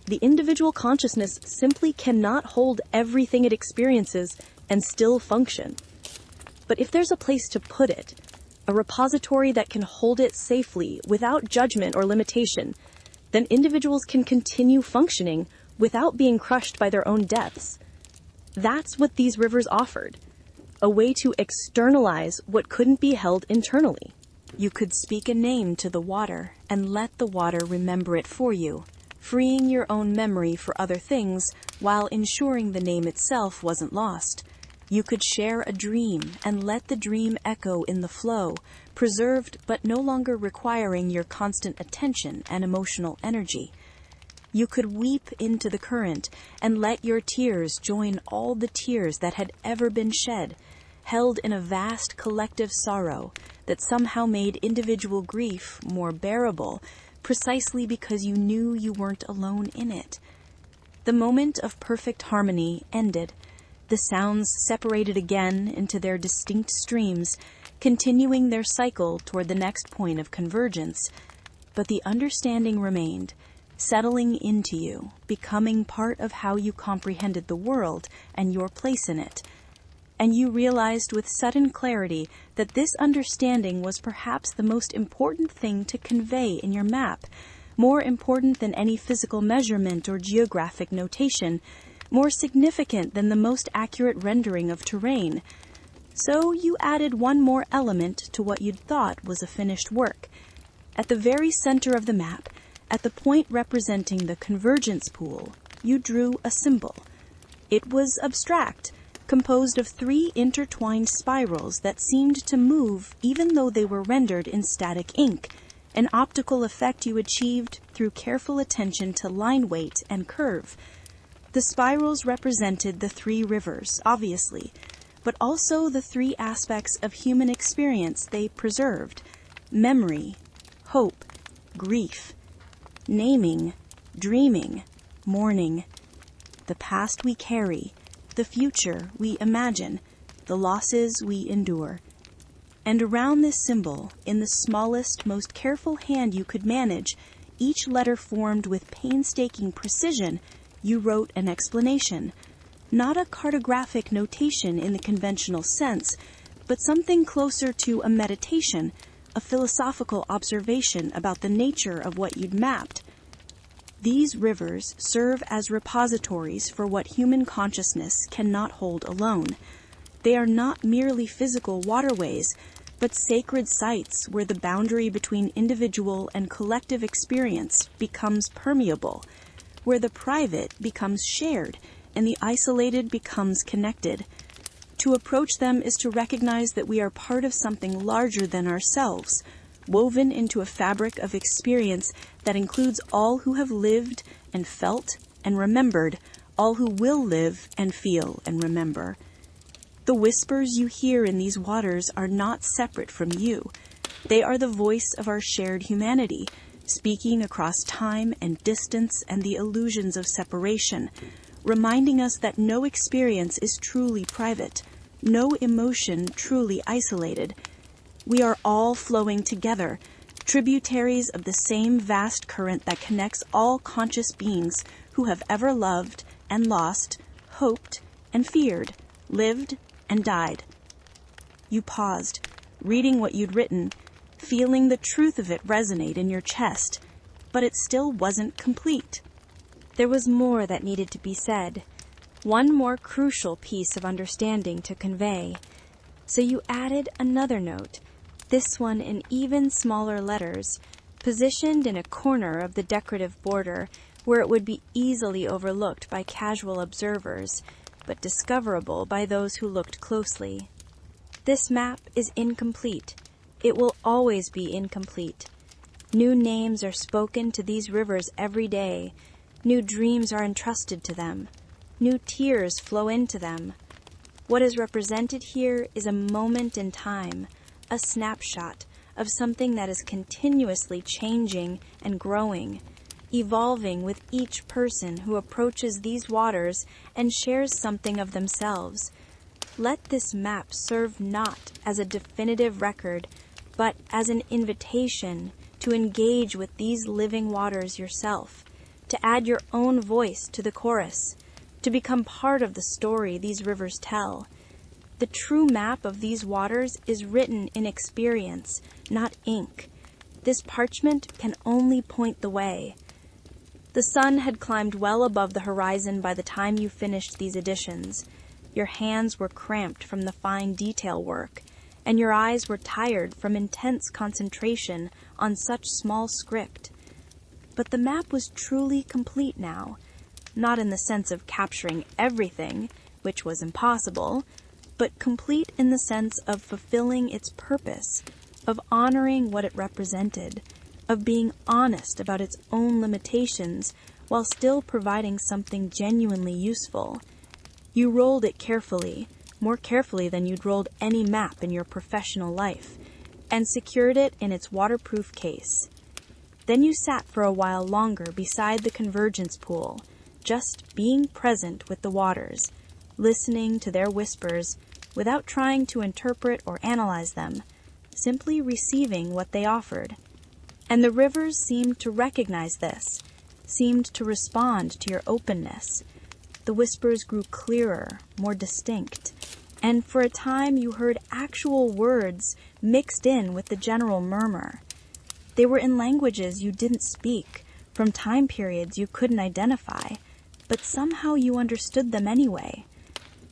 The individual consciousness simply cannot hold everything it experiences and still function. But if there's a place to put it, a repository that can hold it safely without judgment or limitation, then individuals can continue functioning without being crushed by their own depths. That's what these rivers offered, a way to externalize what couldn't be held internally. You could speak a name to the water and let the water remember it for you, freeing your own memory for other things while ensuring the name itself wasn't lost. You could share a dream and let the dream echo in the flow, preserved but no longer requiring your constant attention and emotional energy. You could weep into the current and let your tears join all the tears that had ever been shed, held in a vast collective sorrow that somehow made individual grief more bearable, precisely because you knew you weren't alone in it. The moment of perfect harmony ended. The sounds separated again into their distinct streams, continuing their cycle toward the next point of convergence. But the understanding remained, settling into you, becoming part of how you comprehended the world and your place in it. And you realized with sudden clarity that this understanding was perhaps the most important thing to convey in your map, more important than any physical measurement or geographic notation, more significant than the most accurate rendering of terrain. So you added one more element to what you'd thought was a finished work. At the very center of the map, at the point representing the convergence pool, you drew a symbol. It was abstract, composed of 3 intertwined spirals that seemed to move even though they were rendered in static ink, an optical effect you achieved through careful attention to line weight and curve. The spirals represented the 3 rivers, obviously, but also the 3 aspects of human experience they preserved: memory, hope, grief, naming, dreaming, mourning, the past we carry, the future we imagine, the losses we endure. And around this symbol, in the smallest, most careful hand you could manage, each letter formed with painstaking precision, you wrote an explanation. Not a cartographic notation in the conventional sense, but something closer to a meditation, a philosophical observation about the nature of what you'd mapped. These rivers serve as repositories for what human consciousness cannot hold alone. They are not merely physical waterways, but sacred sites where the boundary between individual and collective experience becomes permeable, where the private becomes shared and the isolated becomes connected. To approach them is to recognize that we are part of something larger than ourselves, woven into a fabric of experience that includes all who have lived and felt and remembered, all who will live and feel and remember. The whispers you hear in these waters are not separate from you. They are the voice of our shared humanity, speaking across time and distance and the illusions of separation, reminding us that no experience is truly private, no emotion truly isolated. We are all flowing together, tributaries of the same vast current that connects all conscious beings who have ever loved and lost, hoped and feared, lived and died. You paused, reading what you'd written, feeling the truth of it resonate in your chest, but it still wasn't complete. There was more that needed to be said, one more crucial piece of understanding to convey. So you added another note, this one in even smaller letters, positioned in a corner of the decorative border where it would be easily overlooked by casual observers, but discoverable by those who looked closely. This map is incomplete. It will always be incomplete. New names are spoken to these rivers every day. New dreams are entrusted to them. New tears flow into them. What is represented here is a moment in time, a snapshot of something that is continuously changing and growing, evolving with each person who approaches these waters and shares something of themselves. Let this map serve not as a definitive record, but as an invitation to engage with these living waters yourself, to add your own voice to the chorus, to become part of the story these rivers tell. The true map of these waters is written in experience, not ink. This parchment can only point the way. The sun had climbed well above the horizon by the time you finished these editions. Your hands were cramped from the fine detail work, and your eyes were tired from intense concentration on such small script. But the map was truly complete now, not in the sense of capturing everything, which was impossible, but complete in the sense of fulfilling its purpose, of honoring what it represented, of being honest about its own limitations while still providing something genuinely useful. You rolled it carefully, more carefully than you'd rolled any map in your professional life, and secured it in its waterproof case. Then you sat for a while longer beside the convergence pool, just being present with the waters, listening to their whispers without trying to interpret or analyze them, simply receiving what they offered. And the rivers seemed to recognize this, seemed to respond to your openness. The whispers grew clearer, more distinct, and for a time you heard actual words mixed in with the general murmur. They were in languages you didn't speak, from time periods you couldn't identify, but somehow you understood them anyway.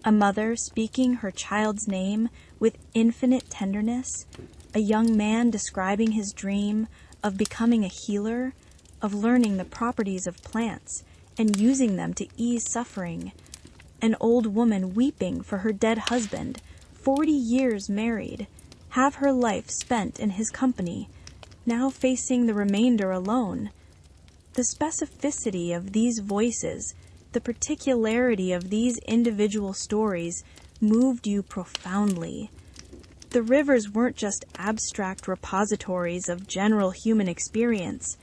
A mother speaking her child's name with infinite tenderness, a young man describing his dream of becoming a healer, of learning the properties of plants and using them to ease suffering, an old woman weeping for her dead husband, 40 years married, half her life spent in his company, now facing the remainder alone. The specificity of these voices, the particularity of these individual stories moved you profoundly. The rivers weren't just abstract repositories of general human experience.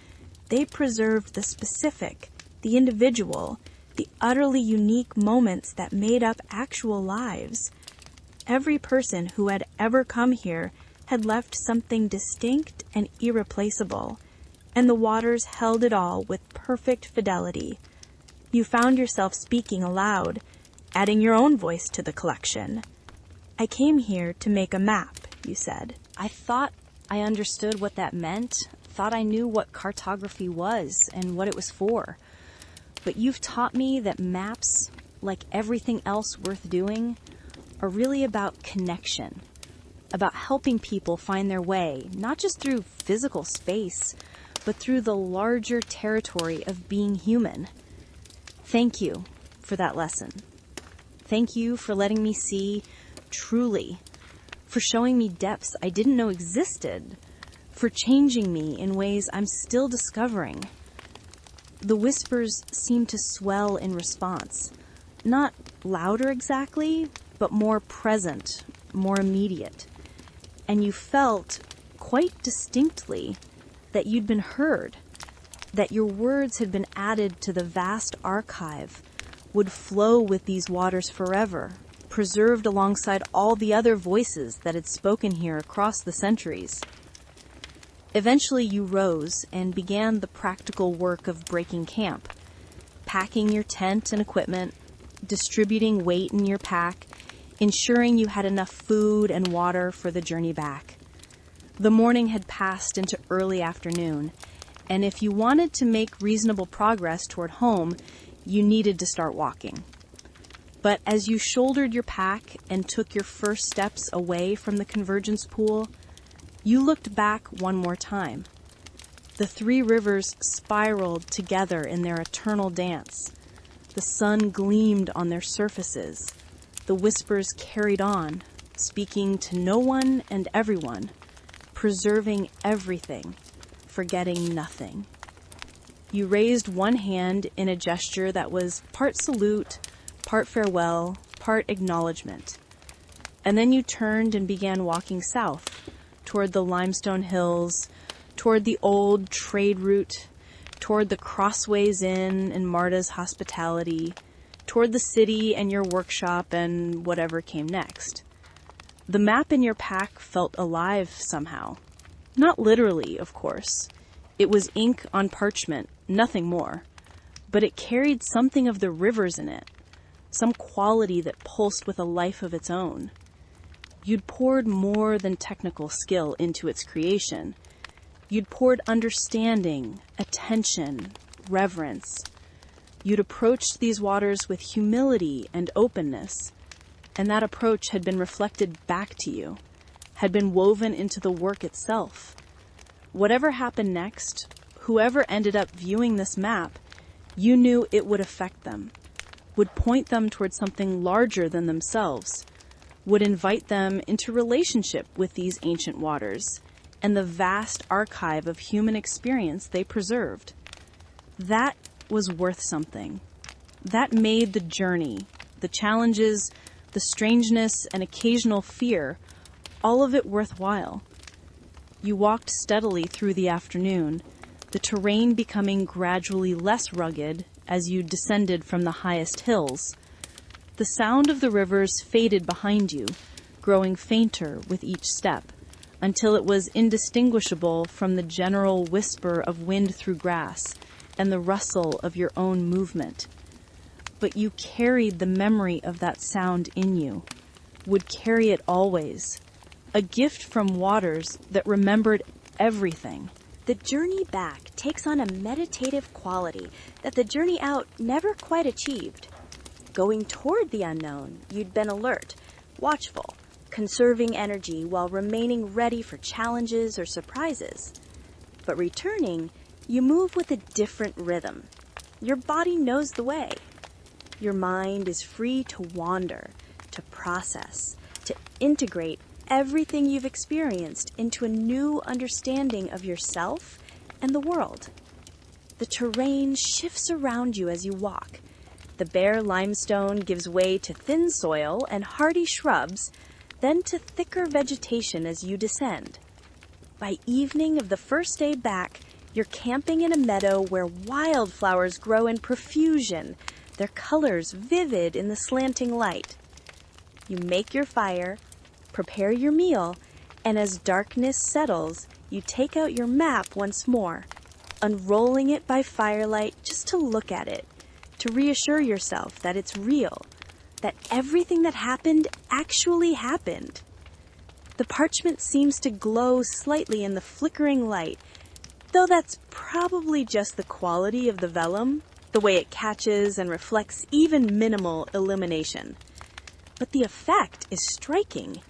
They preserved the specific, the individual, the utterly unique moments that made up actual lives. Every person who had ever come here had left something distinct and irreplaceable, and the waters held it all with perfect fidelity. You found yourself speaking aloud, adding your own voice to the collection. "I came here to make a map," you said. I thought I understood what that meant, thought I knew what cartography was and what it was for. But you've taught me that maps, like everything else worth doing, are really about connection, about helping people find their way, not just through physical space, but through the larger territory of being human. Thank you. for that lesson. Thank you for letting me see truly, for showing me depths I didn't know existed, for changing me in ways I'm still discovering. The whispers seemed to swell in response, not louder exactly, but more present, more immediate. And you felt, quite distinctly, that you'd been heard, that your words had been added to the vast archive, would flow with these waters forever, preserved alongside all the other voices that had spoken here across the centuries. Eventually you rose and began the practical work of breaking camp, packing your tent and equipment, distributing weight in your pack, ensuring you had enough food and water for the journey back. The morning had passed into early afternoon, and if you wanted to make reasonable progress toward home, you needed to start walking. But as you shouldered your pack and took your first steps away from the convergence pool, you looked back one more time. The three rivers spiraled together in their eternal dance. The sun gleamed on their surfaces. The whispers carried on, speaking to no one and everyone, preserving everything, forgetting nothing. You raised one hand in a gesture that was part salute, part farewell, part acknowledgement. And then you turned and began walking south, toward the limestone hills, toward the old trade route, toward the Crossways Inn and Marta's hospitality, toward the city and your workshop and whatever came next. The map in your pack felt alive somehow. Not literally, of course. It was ink on parchment, nothing more. But it carried something of the rivers in it, some quality that pulsed with a life of its own. You'd poured more than technical skill into its creation. You'd poured understanding, attention, reverence. You'd approached these waters with humility and openness, and that approach had been reflected back to you, had been woven into the work itself. Whatever happened next, whoever ended up viewing this map, you knew it would affect them, would point them toward something larger than themselves, would invite them into relationship with these ancient waters and the vast archive of human experience they preserved. That was worth something. That made the journey, the challenges, the strangeness, and occasional fear, all of it worthwhile. You walked steadily through the afternoon, the terrain becoming gradually less rugged as you descended from the highest hills. The sound of the rivers faded behind you, growing fainter with each step, until it was indistinguishable from the general whisper of wind through grass and the rustle of your own movement. But you carried the memory of that sound in you, would carry it always, a gift from waters that remembered everything. The journey back takes on a meditative quality that the journey out never quite achieved. Going toward the unknown, you'd been alert, watchful, conserving energy while remaining ready for challenges or surprises. But returning, you move with a different rhythm. Your body knows the way. Your mind is free to wander, to process, to integrate everything you've experienced into a new understanding of yourself and the world. The terrain shifts around you as you walk. The bare limestone gives way to thin soil and hardy shrubs, then to thicker vegetation as you descend. By evening of the first day back, you're camping in a meadow where wildflowers grow in profusion, their colors vivid in the slanting light. You make your fire, prepare your meal, and as darkness settles, you take out your map once more, unrolling it by firelight just to look at it, to reassure yourself that it's real, that everything that happened actually happened. The parchment seems to glow slightly in the flickering light, though that's probably just the quality of the vellum, the way it catches and reflects even minimal illumination. But the effect is striking.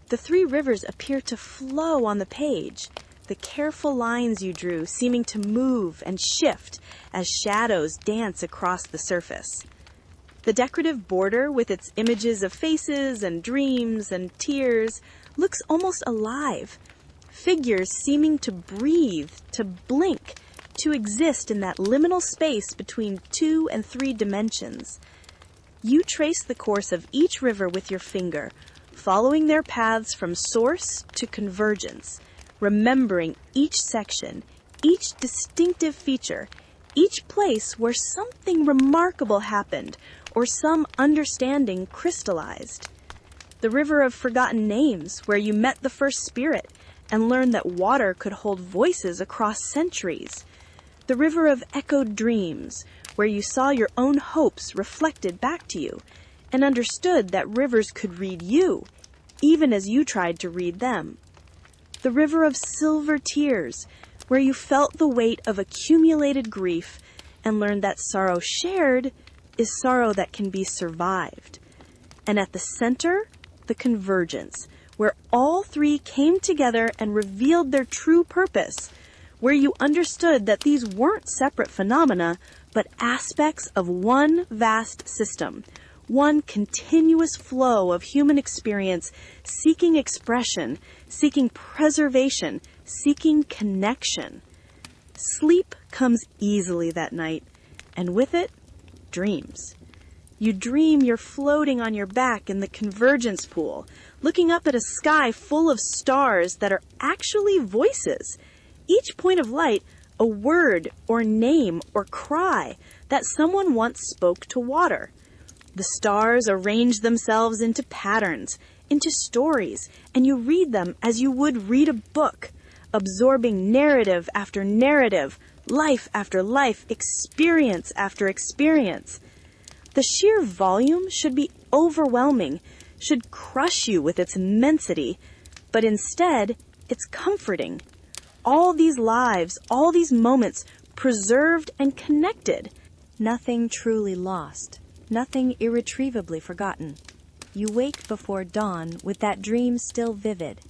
The three rivers appear to flow on the page, the careful lines you drew seeming to move and shift as shadows dance across the surface. The decorative border with its images of faces and dreams and tears looks almost alive. Figures seeming to breathe, to blink, to exist in that liminal space between 2 and 3 dimensions. You trace the course of each river with your finger, following their paths from source to convergence, remembering each section, each distinctive feature, each place where something remarkable happened or some understanding crystallized. The river of forgotten names, where you met the first spirit and learned that water could hold voices across centuries. The river of echoed dreams, where you saw your own hopes reflected back to you and understood that rivers could read you, even as you tried to read them. The river of silver tears, where you felt the weight of accumulated grief and learned that sorrow shared is sorrow that can be survived. And at the center, the convergence, where all 3 came together and revealed their true purpose, where you understood that these weren't separate phenomena, but aspects of one vast system, one continuous flow of human experience, seeking expression, seeking preservation, seeking connection. Sleep comes easily that night, and with it, dreams. You dream you're floating on your back in the convergence pool, looking up at a sky full of stars that are actually voices. Each point of light, a word or name or cry that someone once spoke to water. The stars arrange themselves into patterns, into stories, and you read them as you would read a book, absorbing narrative after narrative, life after life, experience after experience. The sheer volume should be overwhelming, should crush you with its immensity, but instead, it's comforting. All these lives, all these moments, preserved and connected. Nothing truly lost, nothing irretrievably forgotten. You wake before dawn with that dream still vivid,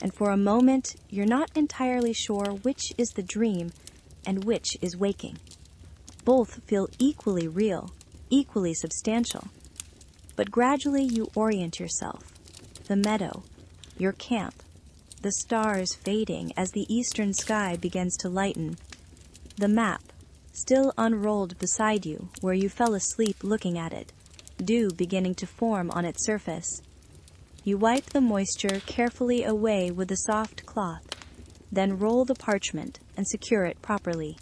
and for a moment you're not entirely sure which is the dream and which is waking. Both feel equally real, equally substantial. But gradually you orient yourself. The meadow, your camp, the stars fading as the eastern sky begins to lighten. The map, still unrolled beside you where you fell asleep looking at it, dew beginning to form on its surface. You wipe the moisture carefully away with a soft cloth, then roll the parchment and secure it properly.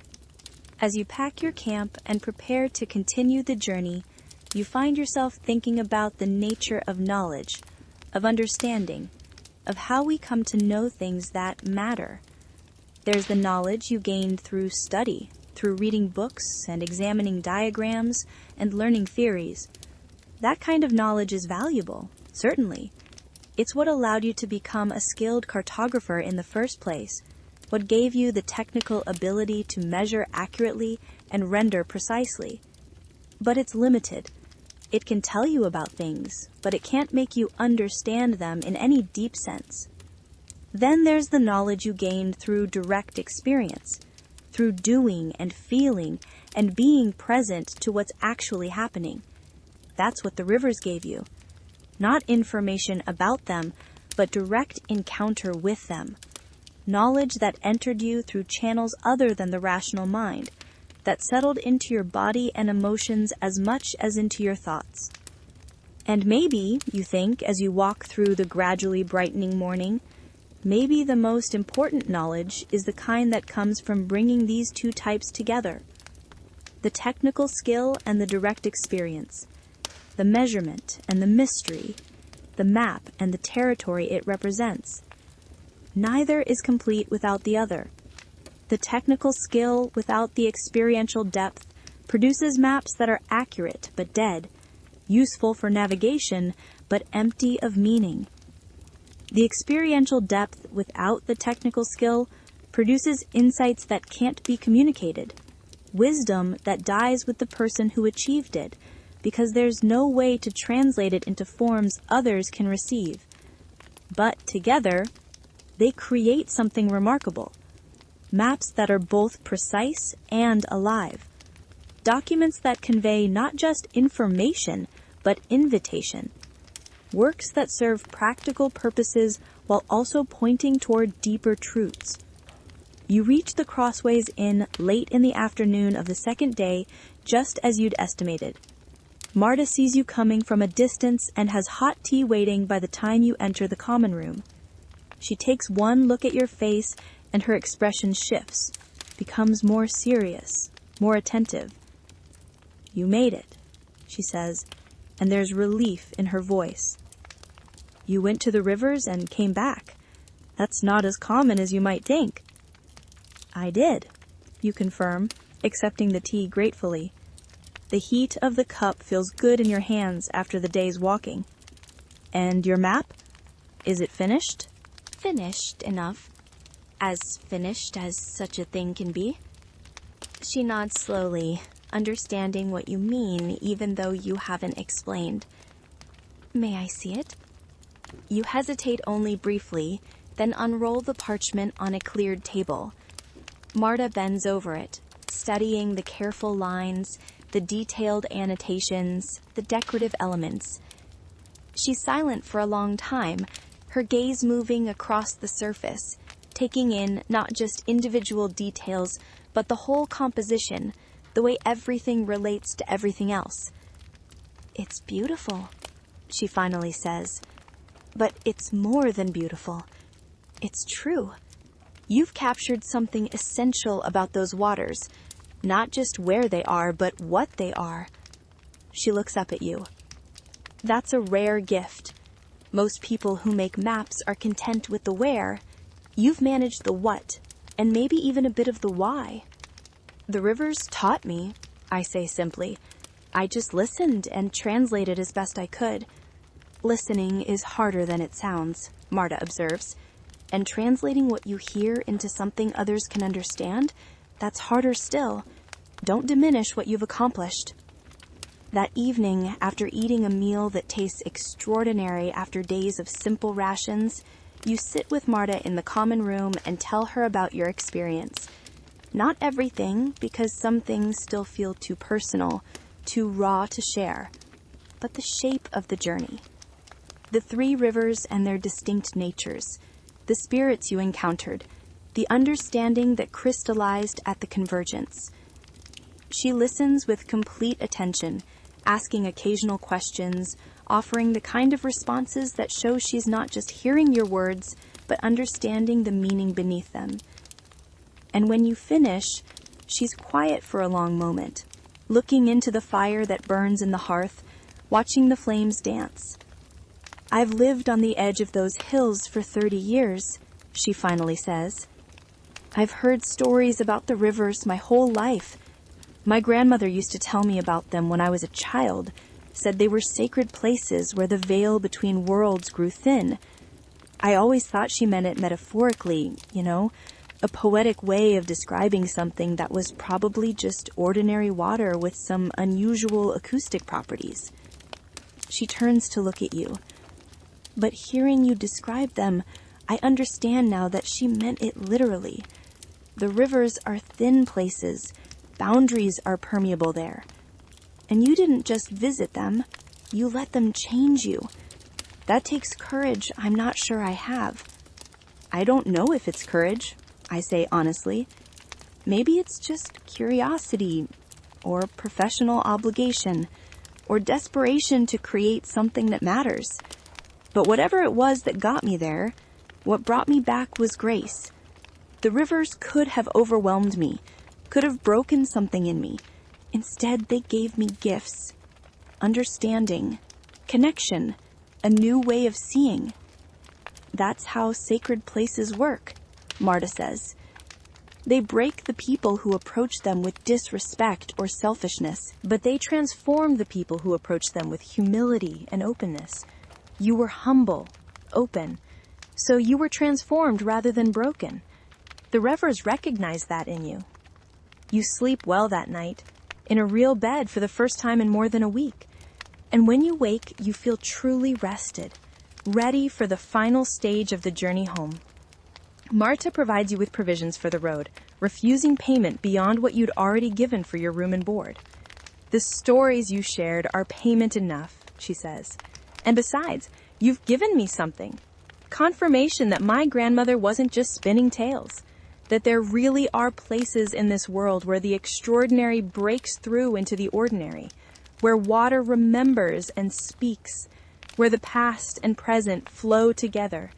As you pack your camp and prepare to continue the journey, you find yourself thinking about the nature of knowledge, of understanding, of how we come to know things that matter. There's the knowledge you gained through study, through reading books and examining diagrams and learning theories. That kind of knowledge is valuable, certainly. It's what allowed you to become a skilled cartographer in the first place, what gave you the technical ability to measure accurately and render precisely. But it's limited. It can tell you about things, but it can't make you understand them in any deep sense. Then there's the knowledge you gained through direct experience, through doing and feeling and being present to what's actually happening. That's what the rivers gave you. Not information about them, but direct encounter with them. Knowledge that entered you through channels other than the rational mind, that settled into your body and emotions as much as into your thoughts. And maybe, you think, as you walk through the gradually brightening morning, maybe the most important knowledge is the kind that comes from bringing these 2 types together. The technical skill and the direct experience, the measurement and the mystery, the map and the territory it represents. Neither is complete without the other. The technical skill without the experiential depth produces maps that are accurate but dead, useful for navigation but empty of meaning. The experiential depth without the technical skill produces insights that can't be communicated, wisdom that dies with the person who achieved it, because there's no way to translate it into forms others can receive. But together, they create something remarkable. Maps that are both precise and alive. Documents that convey not just information, but invitation. Works that serve practical purposes while also pointing toward deeper truths. You reach the Crossways Inn late in the afternoon of the second day, just as you'd estimated. Marta sees you coming from a distance and has hot tea waiting by the time you enter the common room. She takes one look at your face and her expression shifts, becomes more serious, more attentive. "You made it," she says, and there's relief in her voice. "You went to the rivers and came back. That's not as common as you might think." "I did," you confirm, accepting the tea gratefully. The heat of the cup feels good in your hands after the day's walking. "And your map? Is it finished?" Finished enough. As finished as such a thing can be. She nods slowly, understanding what you mean even though you haven't explained. "May I see it?" You hesitate only briefly, then unroll the parchment on a cleared table. Marta bends over it, studying the careful lines, the detailed annotations, the decorative elements. She's silent for a long time, her gaze moving across the surface, taking in not just individual details, but the whole composition, the way everything relates to everything else. "It's beautiful," she finally says. "But it's more than beautiful. It's true. You've captured something essential about those waters, not just where they are, but what they are." She looks up at you. That's a rare gift. Most people who make maps are content with the where. You've managed the what, and maybe even a bit of the why. "The rivers taught me," I say simply. "I just listened and translated as best I could." "Listening is harder than it sounds," Marta observes. "And translating what you hear into something others can understand, that's harder still. Don't diminish what you've accomplished." That evening, after eating a meal that tastes extraordinary after days of simple rations, you sit with Marta in the common room and tell her about your experience. Not everything, because some things still feel too personal, too raw to share, but the shape of the journey. The 3 rivers and their distinct natures, the spirits you encountered, the understanding that crystallized at the convergence. She listens with complete attention, asking occasional questions, offering the kind of responses that show she's not just hearing your words, but understanding the meaning beneath them. And when you finish, she's quiet for a long moment, looking into the fire that burns in the hearth, watching the flames dance. "I've lived on the edge of those hills for 30 years, she finally says. "I've heard stories about the rivers my whole life. My grandmother used to tell me about them when I was a child, said they were sacred places where the veil between worlds grew thin. I always thought she meant it metaphorically, a poetic way of describing something that was probably just ordinary water with some unusual acoustic properties." She turns to look at you. "But hearing you describe them, I understand now that she meant it literally. The rivers are thin places. Boundaries are permeable there. And you didn't just visit them, you let them change you. That takes courage I'm not sure I have." "I don't know if it's courage," I say honestly. "Maybe it's just curiosity, or professional obligation, or desperation to create something that matters. But whatever it was that got me there, what brought me back was grace. The rivers could have overwhelmed me, could have broken something in me. Instead, they gave me gifts, understanding, connection, a new way of seeing. That's how sacred places work," Marta says. "They break the people who approach them with disrespect or selfishness, but they transform the people who approach them with humility and openness. You were humble, open, so you were transformed rather than broken. The rivers recognize that in you. You sleep well that night, in a real bed for the first time in more than a week. And when you wake, you feel truly rested, ready for the final stage of the journey home." Marta provides you with provisions for the road, refusing payment beyond what you'd already given for your room and board. The stories you shared are payment enough, she says. And besides, you've given me something. Confirmation that my grandmother wasn't just spinning tales, that there really are places in this world where the extraordinary breaks through into the ordinary, where water remembers and speaks, where the past and present flow together.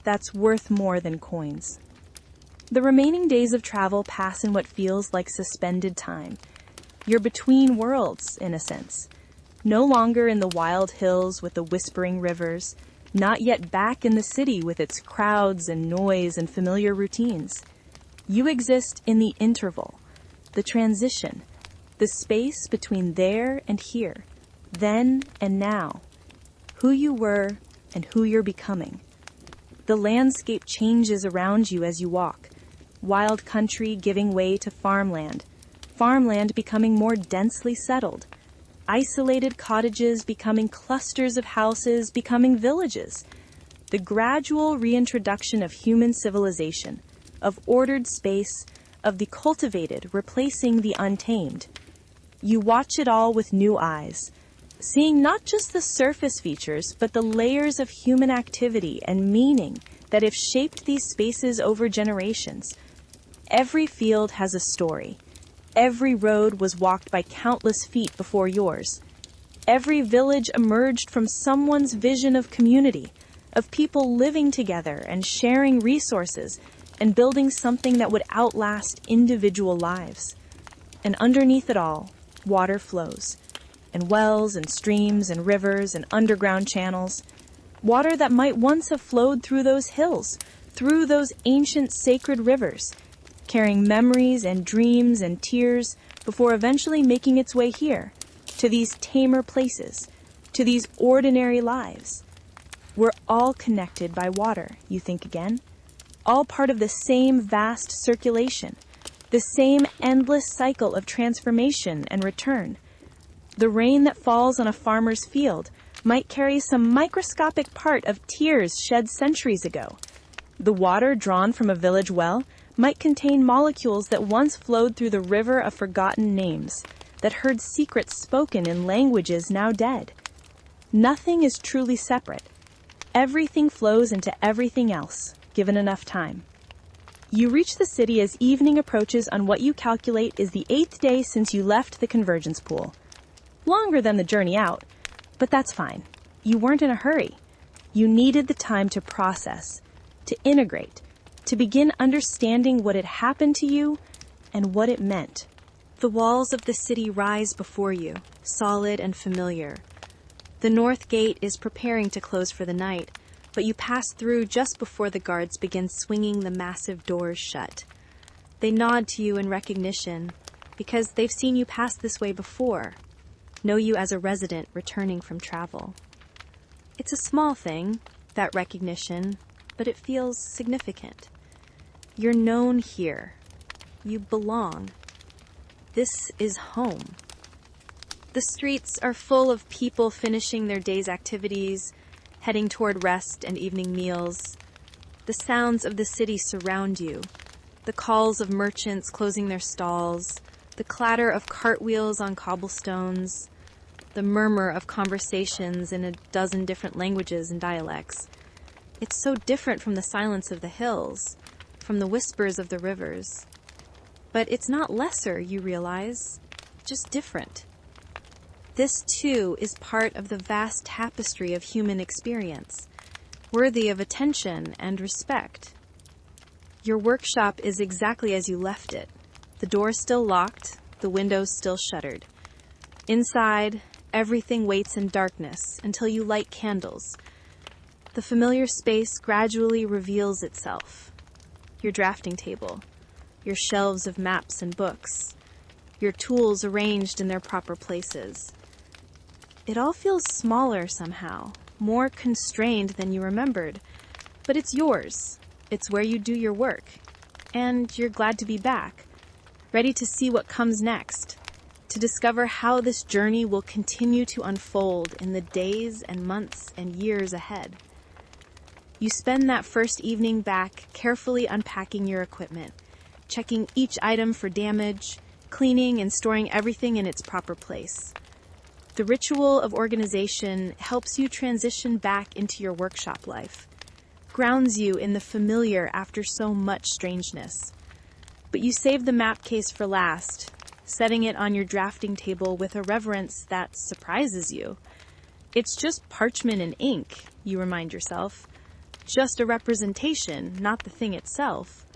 That's worth more than coins. The remaining days of travel pass in what feels like suspended time. You're between worlds, in a sense. No longer in the wild hills with the whispering rivers, not yet back in the city with its crowds and noise and familiar routines. You exist in the interval, the transition, the space between there and here, then and now, who you were and who you're becoming. The landscape changes around you as you walk, wild country giving way to farmland, farmland becoming more densely settled, isolated cottages becoming clusters of houses, becoming villages. The gradual reintroduction of human civilization, of ordered space, of the cultivated replacing the untamed. You watch it all with new eyes, seeing not just the surface features, but the layers of human activity and meaning that have shaped these spaces over generations. Every field has a story. Every road was walked by countless feet before yours. Every village emerged from someone's vision of community, of people living together and sharing resources and building something that would outlast individual lives. And underneath it all, water flows, and wells and streams and rivers and underground channels, water that might once have flowed through those hills, through those ancient sacred rivers, carrying memories and dreams and tears before eventually making its way here, to these tamer places, to these ordinary lives. We're all connected by water, you think again, all part of the same vast circulation, the same endless cycle of transformation and return. The rain that falls on a farmer's field might carry some microscopic part of tears shed centuries ago. The water drawn from a village well might contain molecules that once flowed through the river of forgotten names, that heard secrets spoken in languages now dead. Nothing is truly separate. Everything flows into everything else, given enough time. You reach the city as evening approaches on what you calculate is the 8th day since you left the convergence pool. Longer than the journey out, but that's fine. You weren't in a hurry. You needed the time to process, to integrate, to begin understanding what had happened to you and what it meant. The walls of the city rise before you, solid and familiar. The north gate is preparing to close for the night, but you pass through just before the guards begin swinging the massive doors shut. They nod to you in recognition because they've seen you pass this way before, know you as a resident returning from travel. It's a small thing, that recognition, but it feels significant. You're known here. You belong. This is home. The streets are full of people finishing their day's activities, heading toward rest and evening meals. The sounds of the city surround you. The calls of merchants closing their stalls, the clatter of cartwheels on cobblestones, the murmur of conversations in a dozen different languages and dialects. It's so different from the silence of the hills, from the whispers of the rivers. But it's not lesser, you realize, just different. This, too, is part of the vast tapestry of human experience, worthy of attention and respect. Your workshop is exactly as you left it. The door still locked, the windows still shuttered. Inside, everything waits in darkness until you light candles. The familiar space gradually reveals itself. Your drafting table, your shelves of maps and books, your tools arranged in their proper places. It all feels smaller somehow, more constrained than you remembered, but it's yours. It's where you do your work, and you're glad to be back, ready to see what comes next, to discover how this journey will continue to unfold in the days and months and years ahead. You spend that first evening back carefully unpacking your equipment, checking each item for damage, cleaning and storing everything in its proper place. The ritual of organization helps you transition back into your workshop life, grounds you in the familiar after so much strangeness. But you save the map case for last, setting it on your drafting table with a reverence that surprises you. It's just parchment and ink, you remind yourself. Just a representation, not the thing itself.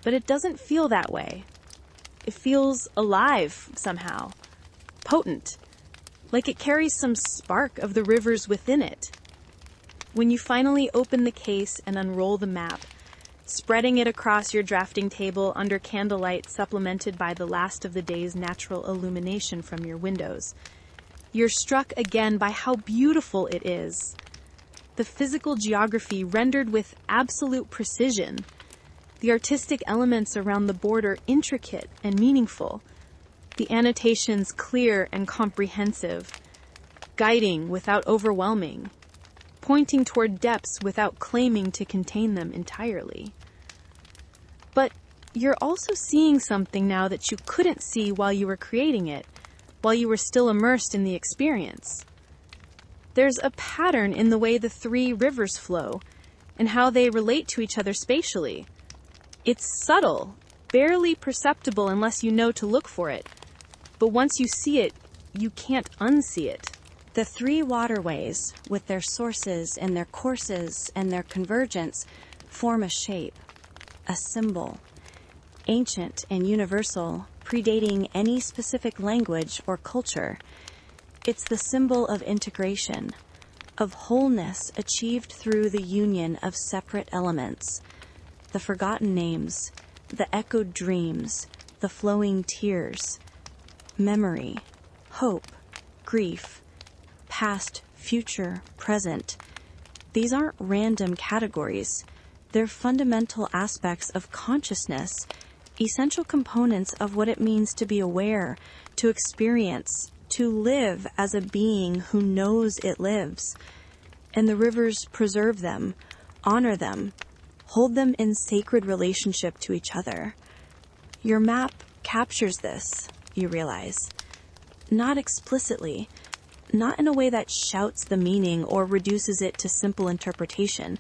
But it doesn't feel that way. It feels alive somehow, potent, like it carries some spark of the rivers within it. When you finally open the case and unroll the map, spreading it across your drafting table under candlelight supplemented by the last of the day's natural illumination from your windows, you're struck again by how beautiful it is. The physical geography rendered with absolute precision, the artistic elements around the border intricate and meaningful, the annotations clear and comprehensive, guiding without overwhelming, pointing toward depths without claiming to contain them entirely. But you're also seeing something now that you couldn't see while you were creating it, while you were still immersed in the experience. There's a pattern in the way the three rivers flow and how they relate to each other spatially. It's subtle, barely perceptible unless you know to look for it. But once you see it, you can't unsee it. The three waterways, with their sources and their courses and their convergence, form a shape, a symbol, ancient and universal, predating any specific language or culture. It's the symbol of integration, of wholeness achieved through the union of separate elements. The forgotten names, the echoed dreams, the flowing tears, memory, hope, grief, past, future, present. These aren't random categories. They're fundamental aspects of consciousness, essential components of what it means to be aware, to experience, to live as a being who knows it lives. And the rivers preserve them, honor them, hold them in sacred relationship to each other. Your map captures this, you realize. Not explicitly, not in a way that shouts the meaning or reduces it to simple interpretation,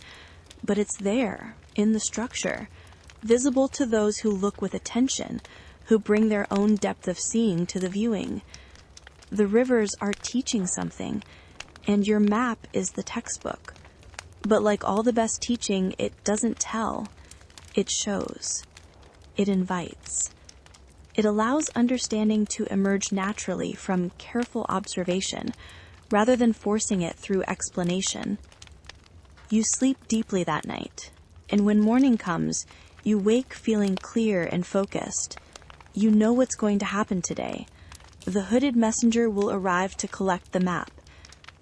but it's there, in the structure, visible to those who look with attention, who bring their own depth of seeing to the viewing. The rivers are teaching something, and your map is the textbook. But like all the best teaching, it doesn't tell. It shows. It invites. It allows understanding to emerge naturally from careful observation, rather than forcing it through explanation. You sleep deeply that night, and when morning comes, you wake feeling clear and focused. You know what's going to happen today. The hooded messenger will arrive to collect the map.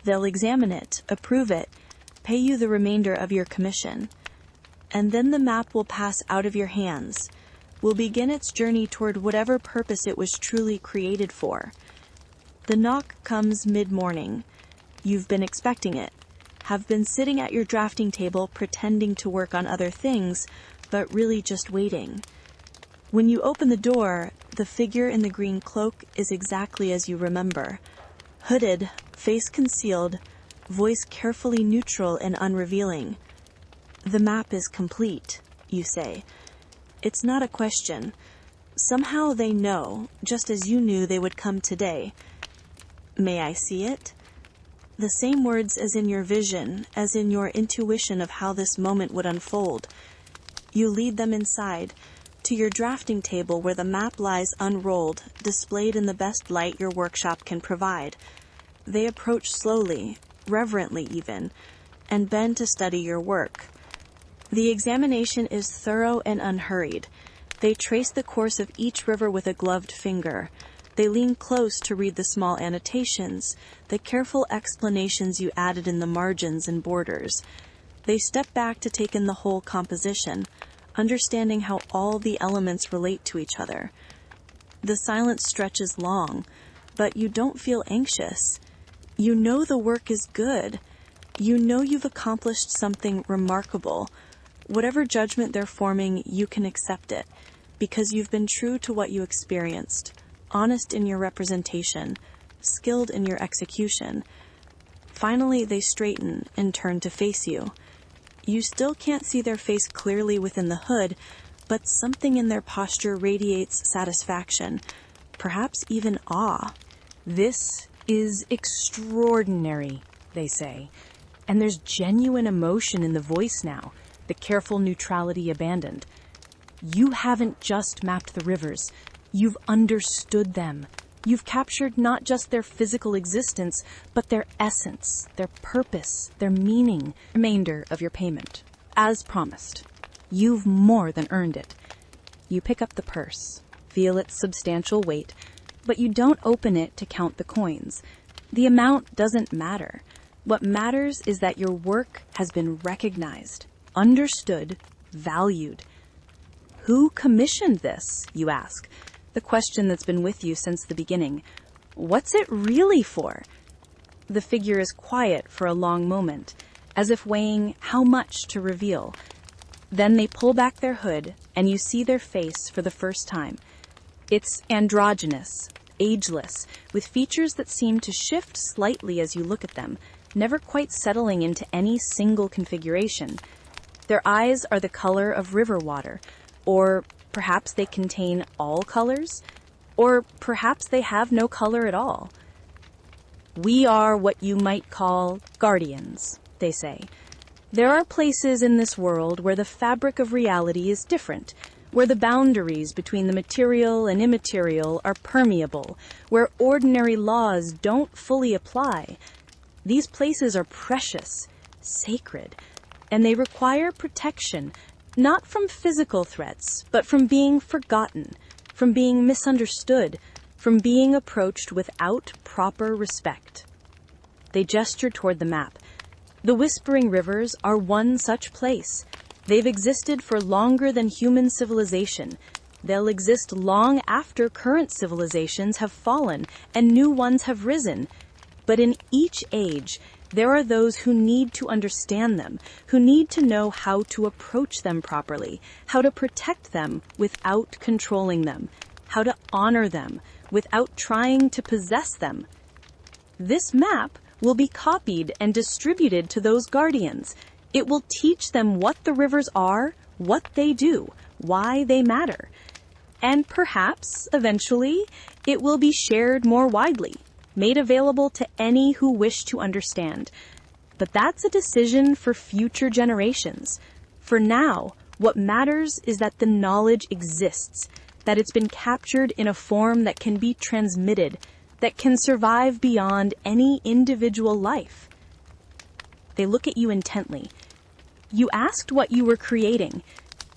They'll examine it, approve it, pay you the remainder of your commission. And then the map will pass out of your hands, will begin its journey toward whatever purpose it was truly created for. The knock comes mid-morning. You've been expecting it, have been sitting at your drafting table pretending to work on other things, but really just waiting. When you open the door, the figure in the green cloak is exactly as you remember. Hooded, face concealed, voice carefully neutral and unrevealing. The map is complete, you say. It's not a question. Somehow they know, just as you knew they would come today. May I see it? The same words as in your vision, as in your intuition of how this moment would unfold. You lead them inside, to your drafting table where the map lies unrolled, displayed in the best light your workshop can provide. They approach slowly, reverently even, and bend to study your work. The examination is thorough and unhurried. They trace the course of each river with a gloved finger. They lean close to read the small annotations, the careful explanations you added in the margins and borders. They step back to take in the whole composition, understanding how all the elements relate to each other. The silence stretches long, but you don't feel anxious. You know the work is good. You know you've accomplished something remarkable. Whatever judgment they're forming, you can accept it, because you've been true to what you experienced, honest in your representation, skilled in your execution. Finally, they straighten and turn to face you. You still can't see their face clearly within the hood, but something in their posture radiates satisfaction, perhaps even awe. "This is extraordinary," they say. And there's genuine emotion in the voice now, the careful neutrality abandoned. You haven't just mapped the rivers, you've understood them. You've captured not just their physical existence, but their essence, their purpose, their meaning. Remainder of your payment. As promised. You've more than earned it. You pick up the purse, feel its substantial weight, but you don't open it to count the coins. The amount doesn't matter. What matters is that your work has been recognized, understood, valued. Who commissioned this, you ask? The question that's been with you since the beginning. What's it really for? The figure is quiet for a long moment, as if weighing how much to reveal. Then they pull back their hood, and you see their face for the first time. It's androgynous, ageless, with features that seem to shift slightly as you look at them, never quite settling into any single configuration. Their eyes are the color of river water, or perhaps they contain all colors, or perhaps they have no color at all. We are what you might call guardians, they say. There are places in this world where the fabric of reality is different, where the boundaries between the material and immaterial are permeable, where ordinary laws don't fully apply. These places are precious, sacred, and they require protection, not from physical threats, but from being forgotten, from being misunderstood, from being approached without proper respect. They gesture toward the map. The Whispering Rivers are one such place. They've existed for longer than human civilization. They'll exist long after current civilizations have fallen and new ones have risen. But in each age, there are those who need to understand them, who need to know how to approach them properly, how to protect them without controlling them, how to honor them without trying to possess them. This map will be copied and distributed to those guardians. It will teach them what the rivers are, what they do, why they matter. And perhaps, eventually, it will be shared more widely, made available to any who wish to understand. But that's a decision for future generations. For now, what matters is that the knowledge exists, that it's been captured in a form that can be transmitted, that can survive beyond any individual life. They look at you intently. You asked what you were creating.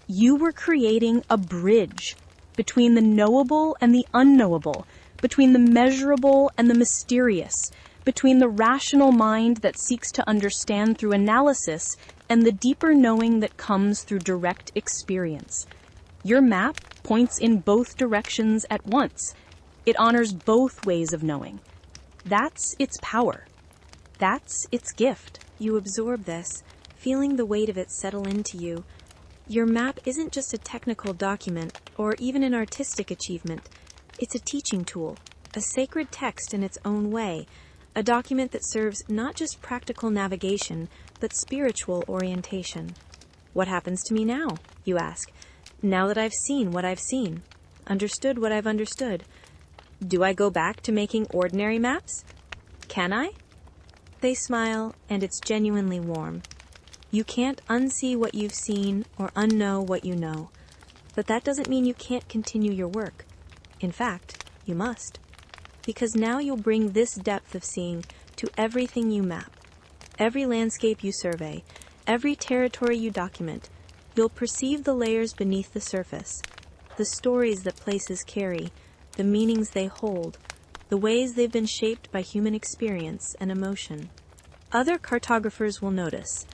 You were creating a bridge between the knowable and the unknowable, between the measurable and the mysterious, between the rational mind that seeks to understand through analysis and the deeper knowing that comes through direct experience. Your map points in both directions at once. It honors both ways of knowing. That's its power. That's its gift. You absorb this, feeling the weight of it settle into you. Your map isn't just a technical document or even an artistic achievement. It's a teaching tool, a sacred text in its own way, a document that serves not just practical navigation, but spiritual orientation. What happens to me now, you ask, now that I've seen what I've seen, understood what I've understood? Do I go back to making ordinary maps? Can I? They smile, and it's genuinely warm. You can't unsee what you've seen or unknow what you know. But that doesn't mean you can't continue your work. In fact, you must. Because now you'll bring this depth of seeing to everything you map, every landscape you survey, every territory you document. You'll perceive the layers beneath the surface, the stories that places carry, the meanings they hold, the ways they've been shaped by human experience and emotion. Other cartographers will notice.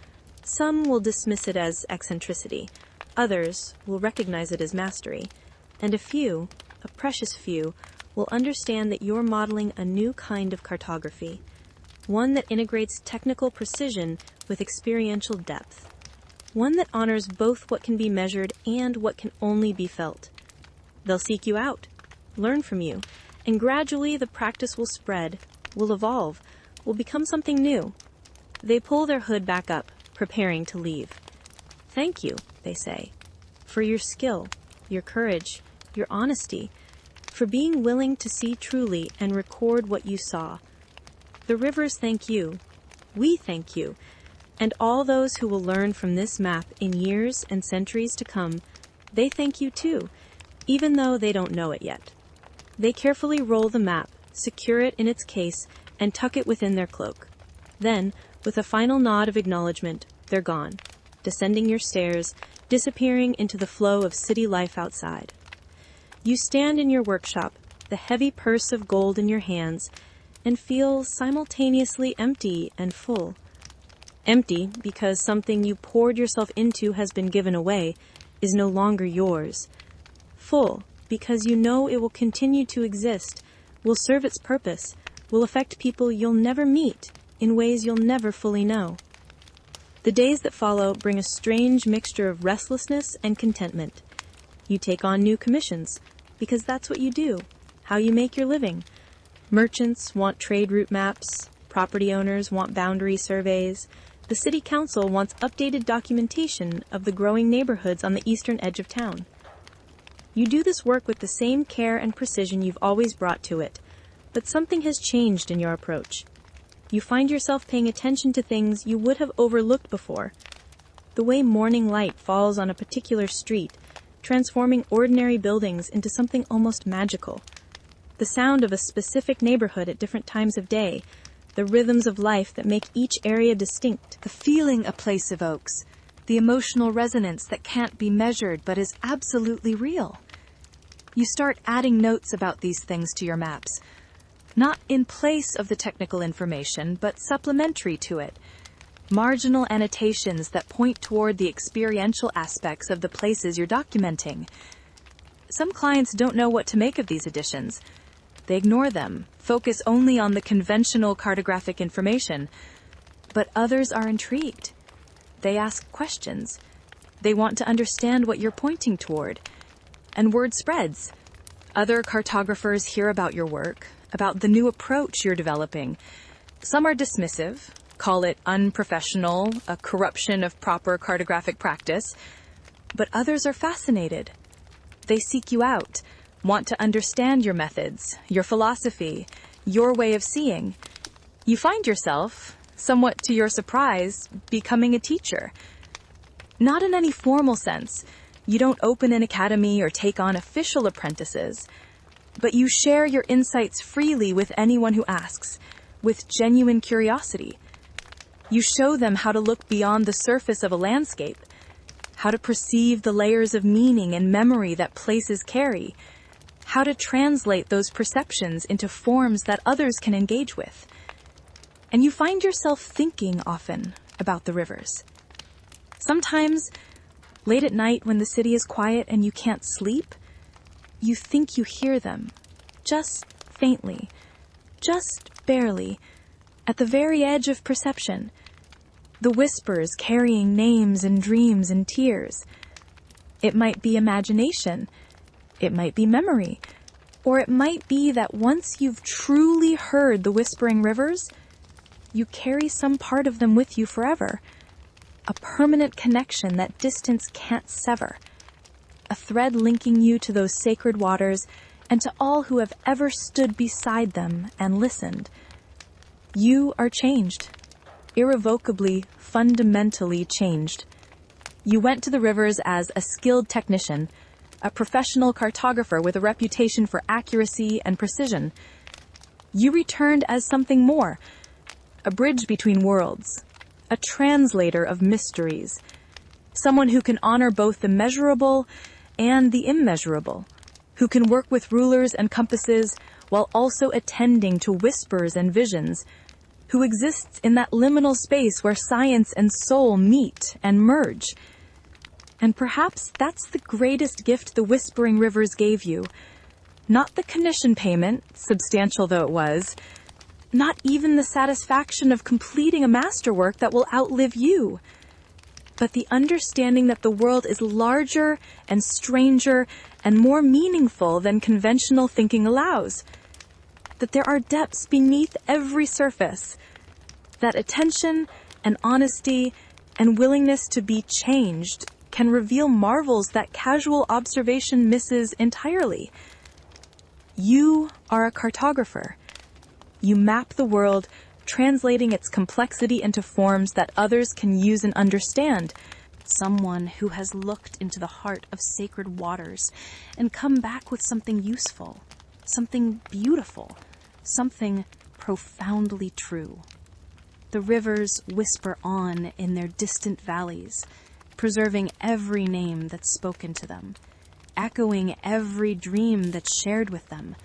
Some will dismiss it as eccentricity. Others will recognize it as mastery. And a few, a precious few, will understand that you're modeling a new kind of cartography, one that integrates technical precision with experiential depth, one that honors both what can be measured and what can only be felt. They'll seek you out, learn from you, and gradually the practice will spread, will evolve, will become something new. They pull their hood back up, preparing to leave. Thank you, they say, for your skill, your courage, your honesty, for being willing to see truly and record what you saw. The rivers thank you. We thank you. And all those who will learn from this map in years and centuries to come, they thank you too, even though they don't know it yet. They carefully roll the map, secure it in its case, and tuck it within their cloak. Then, with a final nod of acknowledgement, they're gone, descending your stairs, disappearing into the flow of city life outside. You stand in your workshop, the heavy purse of gold in your hands, and feel simultaneously empty and full. Empty because something you poured yourself into has been given away, is no longer yours. Full because you know it will continue to exist, will serve its purpose, will affect people you'll never meet in ways you'll never fully know. The days that follow bring a strange mixture of restlessness and contentment. You take on new commissions, because that's what you do, how you make your living. Merchants want trade route maps, property owners want boundary surveys, the city council wants updated documentation of the growing neighborhoods on the eastern edge of town. You do this work with the same care and precision you've always brought to it, but something has changed in your approach. You find yourself paying attention to things you would have overlooked before. The way morning light falls on a particular street, transforming ordinary buildings into something almost magical. The sound of a specific neighborhood at different times of day, the rhythms of life that make each area distinct. The feeling a place evokes, the emotional resonance that can't be measured but is absolutely real. You start adding notes about these things to your maps, not in place of the technical information, but supplementary to it. Marginal annotations that point toward the experiential aspects of the places you're documenting. Some clients don't know what to make of these additions. They ignore them, focus only on the conventional cartographic information. But others are intrigued. They ask questions. They want to understand what you're pointing toward. And word spreads. Other cartographers hear about your work, about the new approach you're developing. Some are dismissive, call it unprofessional, a corruption of proper cartographic practice. But others are fascinated. They seek you out, want to understand your methods, your philosophy, your way of seeing. You find yourself, somewhat to your surprise, becoming a teacher. Not in any formal sense. You don't open an academy or take on official apprentices. But you share your insights freely with anyone who asks, with genuine curiosity. You show them how to look beyond the surface of a landscape, how to perceive the layers of meaning and memory that places carry, how to translate those perceptions into forms that others can engage with. And you find yourself thinking often about the rivers. Sometimes, late at night when the city is quiet and you can't sleep, you think you hear them, just faintly, just barely, at the very edge of perception. The whispers carrying names and dreams and tears. It might be imagination, it might be memory, or it might be that once you've truly heard the whispering rivers, you carry some part of them with you forever. A permanent connection that distance can't sever. A thread linking you to those sacred waters and to all who have ever stood beside them and listened. You are changed. Irrevocably, fundamentally changed. You went to the rivers as a skilled technician, a professional cartographer with a reputation for accuracy and precision. You returned as something more, a bridge between worlds, a translator of mysteries, someone who can honor both the measurable and the immeasurable, who can work with rulers and compasses while also attending to whispers and visions, who exists in that liminal space where science and soul meet and merge. And perhaps that's the greatest gift the Whispering Rivers gave you. Not the commission payment, substantial though it was, not even the satisfaction of completing a masterwork that will outlive you. but the understanding that the world is larger and stranger and more meaningful than conventional thinking allows. That there are depths beneath every surface. That attention and honesty and willingness to be changed can reveal marvels that casual observation misses entirely. You are a cartographer. You map the world, translating its complexity into forms that others can use and understand. Someone who has looked into the heart of sacred waters and come back with something useful, something beautiful, something profoundly true. The rivers whisper on in their distant valleys, preserving every name that's spoken to them, echoing every dream that's shared with them,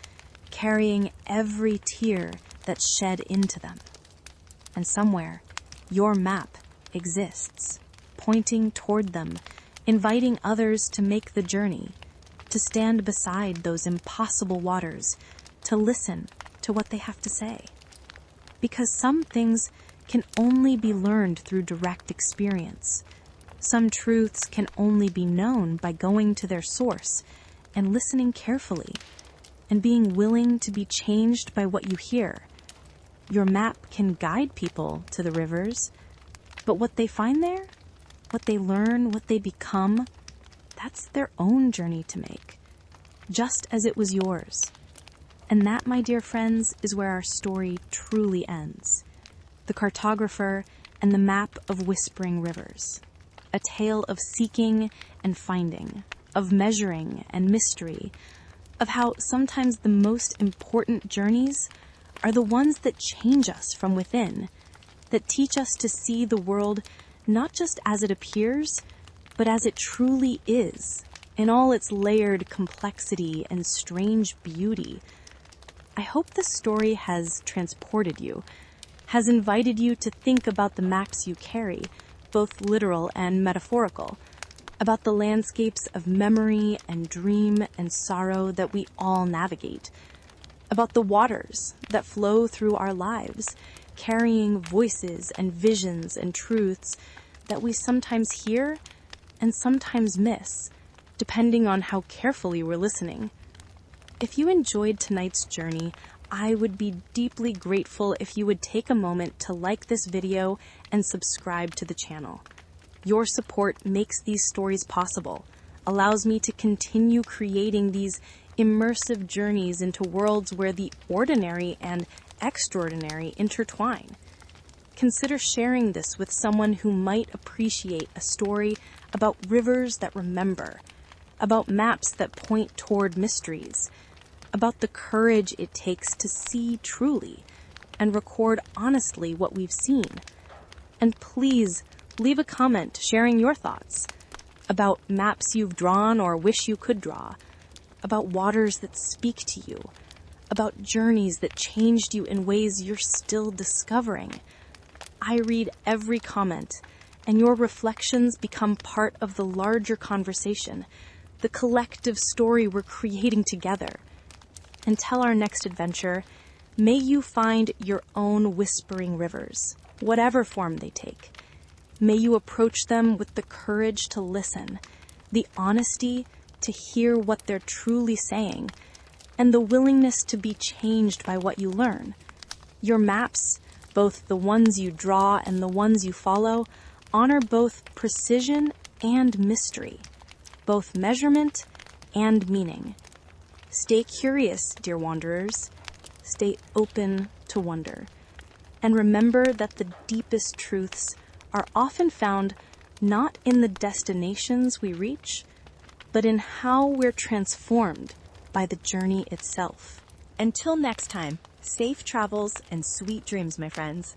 carrying every tear that's shed into them. And somewhere, your map exists, pointing toward them, inviting others to make the journey, to stand beside those impossible waters, to listen to what they have to say. Because some things can only be learned through direct experience. Some truths can only be known by going to their source and listening carefully and being willing to be changed by what you hear. Your map can guide people to the rivers, but what they find there, what they learn, what they become, that's their own journey to make, just as it was yours. And that, my dear friends, is where our story truly ends. The Cartographer and the Map of Whispering Rivers. A tale of seeking and finding, of measuring and mystery, of how sometimes the most important journeys are the ones that change us from within, that teach us to see the world not just as it appears, but as it truly is, in all its layered complexity and strange beauty. I hope this story has transported you, has invited you to think about the maps you carry, both literal and metaphorical, about the landscapes of memory and dream and sorrow that we all navigate, about the waters that flow through our lives, carrying voices and visions and truths that we sometimes hear and sometimes miss, depending on how carefully we're listening. If you enjoyed tonight's journey, I would be deeply grateful if you would take a moment to like this video and subscribe to the channel. Your support makes these stories possible, allows me to continue creating these immersive journeys into worlds where the ordinary and extraordinary intertwine. Consider sharing this with someone who might appreciate a story about rivers that remember, about maps that point toward mysteries, about the courage it takes to see truly and record honestly what we've seen. And please leave a comment sharing your thoughts about maps you've drawn or wish you could draw, about waters that speak to you, about journeys that changed you in ways you're still discovering. I read every comment, and your reflections become part of the larger conversation, the collective story we're creating together. Until our next adventure, may you find your own whispering rivers, whatever form they take. May you approach them with the courage to listen, the honesty to hear what they're truly saying, and the willingness to be changed by what you learn. Your maps, both the ones you draw and the ones you follow, honor both precision and mystery, both measurement and meaning. Stay curious, dear wanderers. Stay open to wonder. And remember that the deepest truths are often found not in the destinations we reach, but in how we're transformed by the journey itself. Until next time, safe travels and sweet dreams, my friends.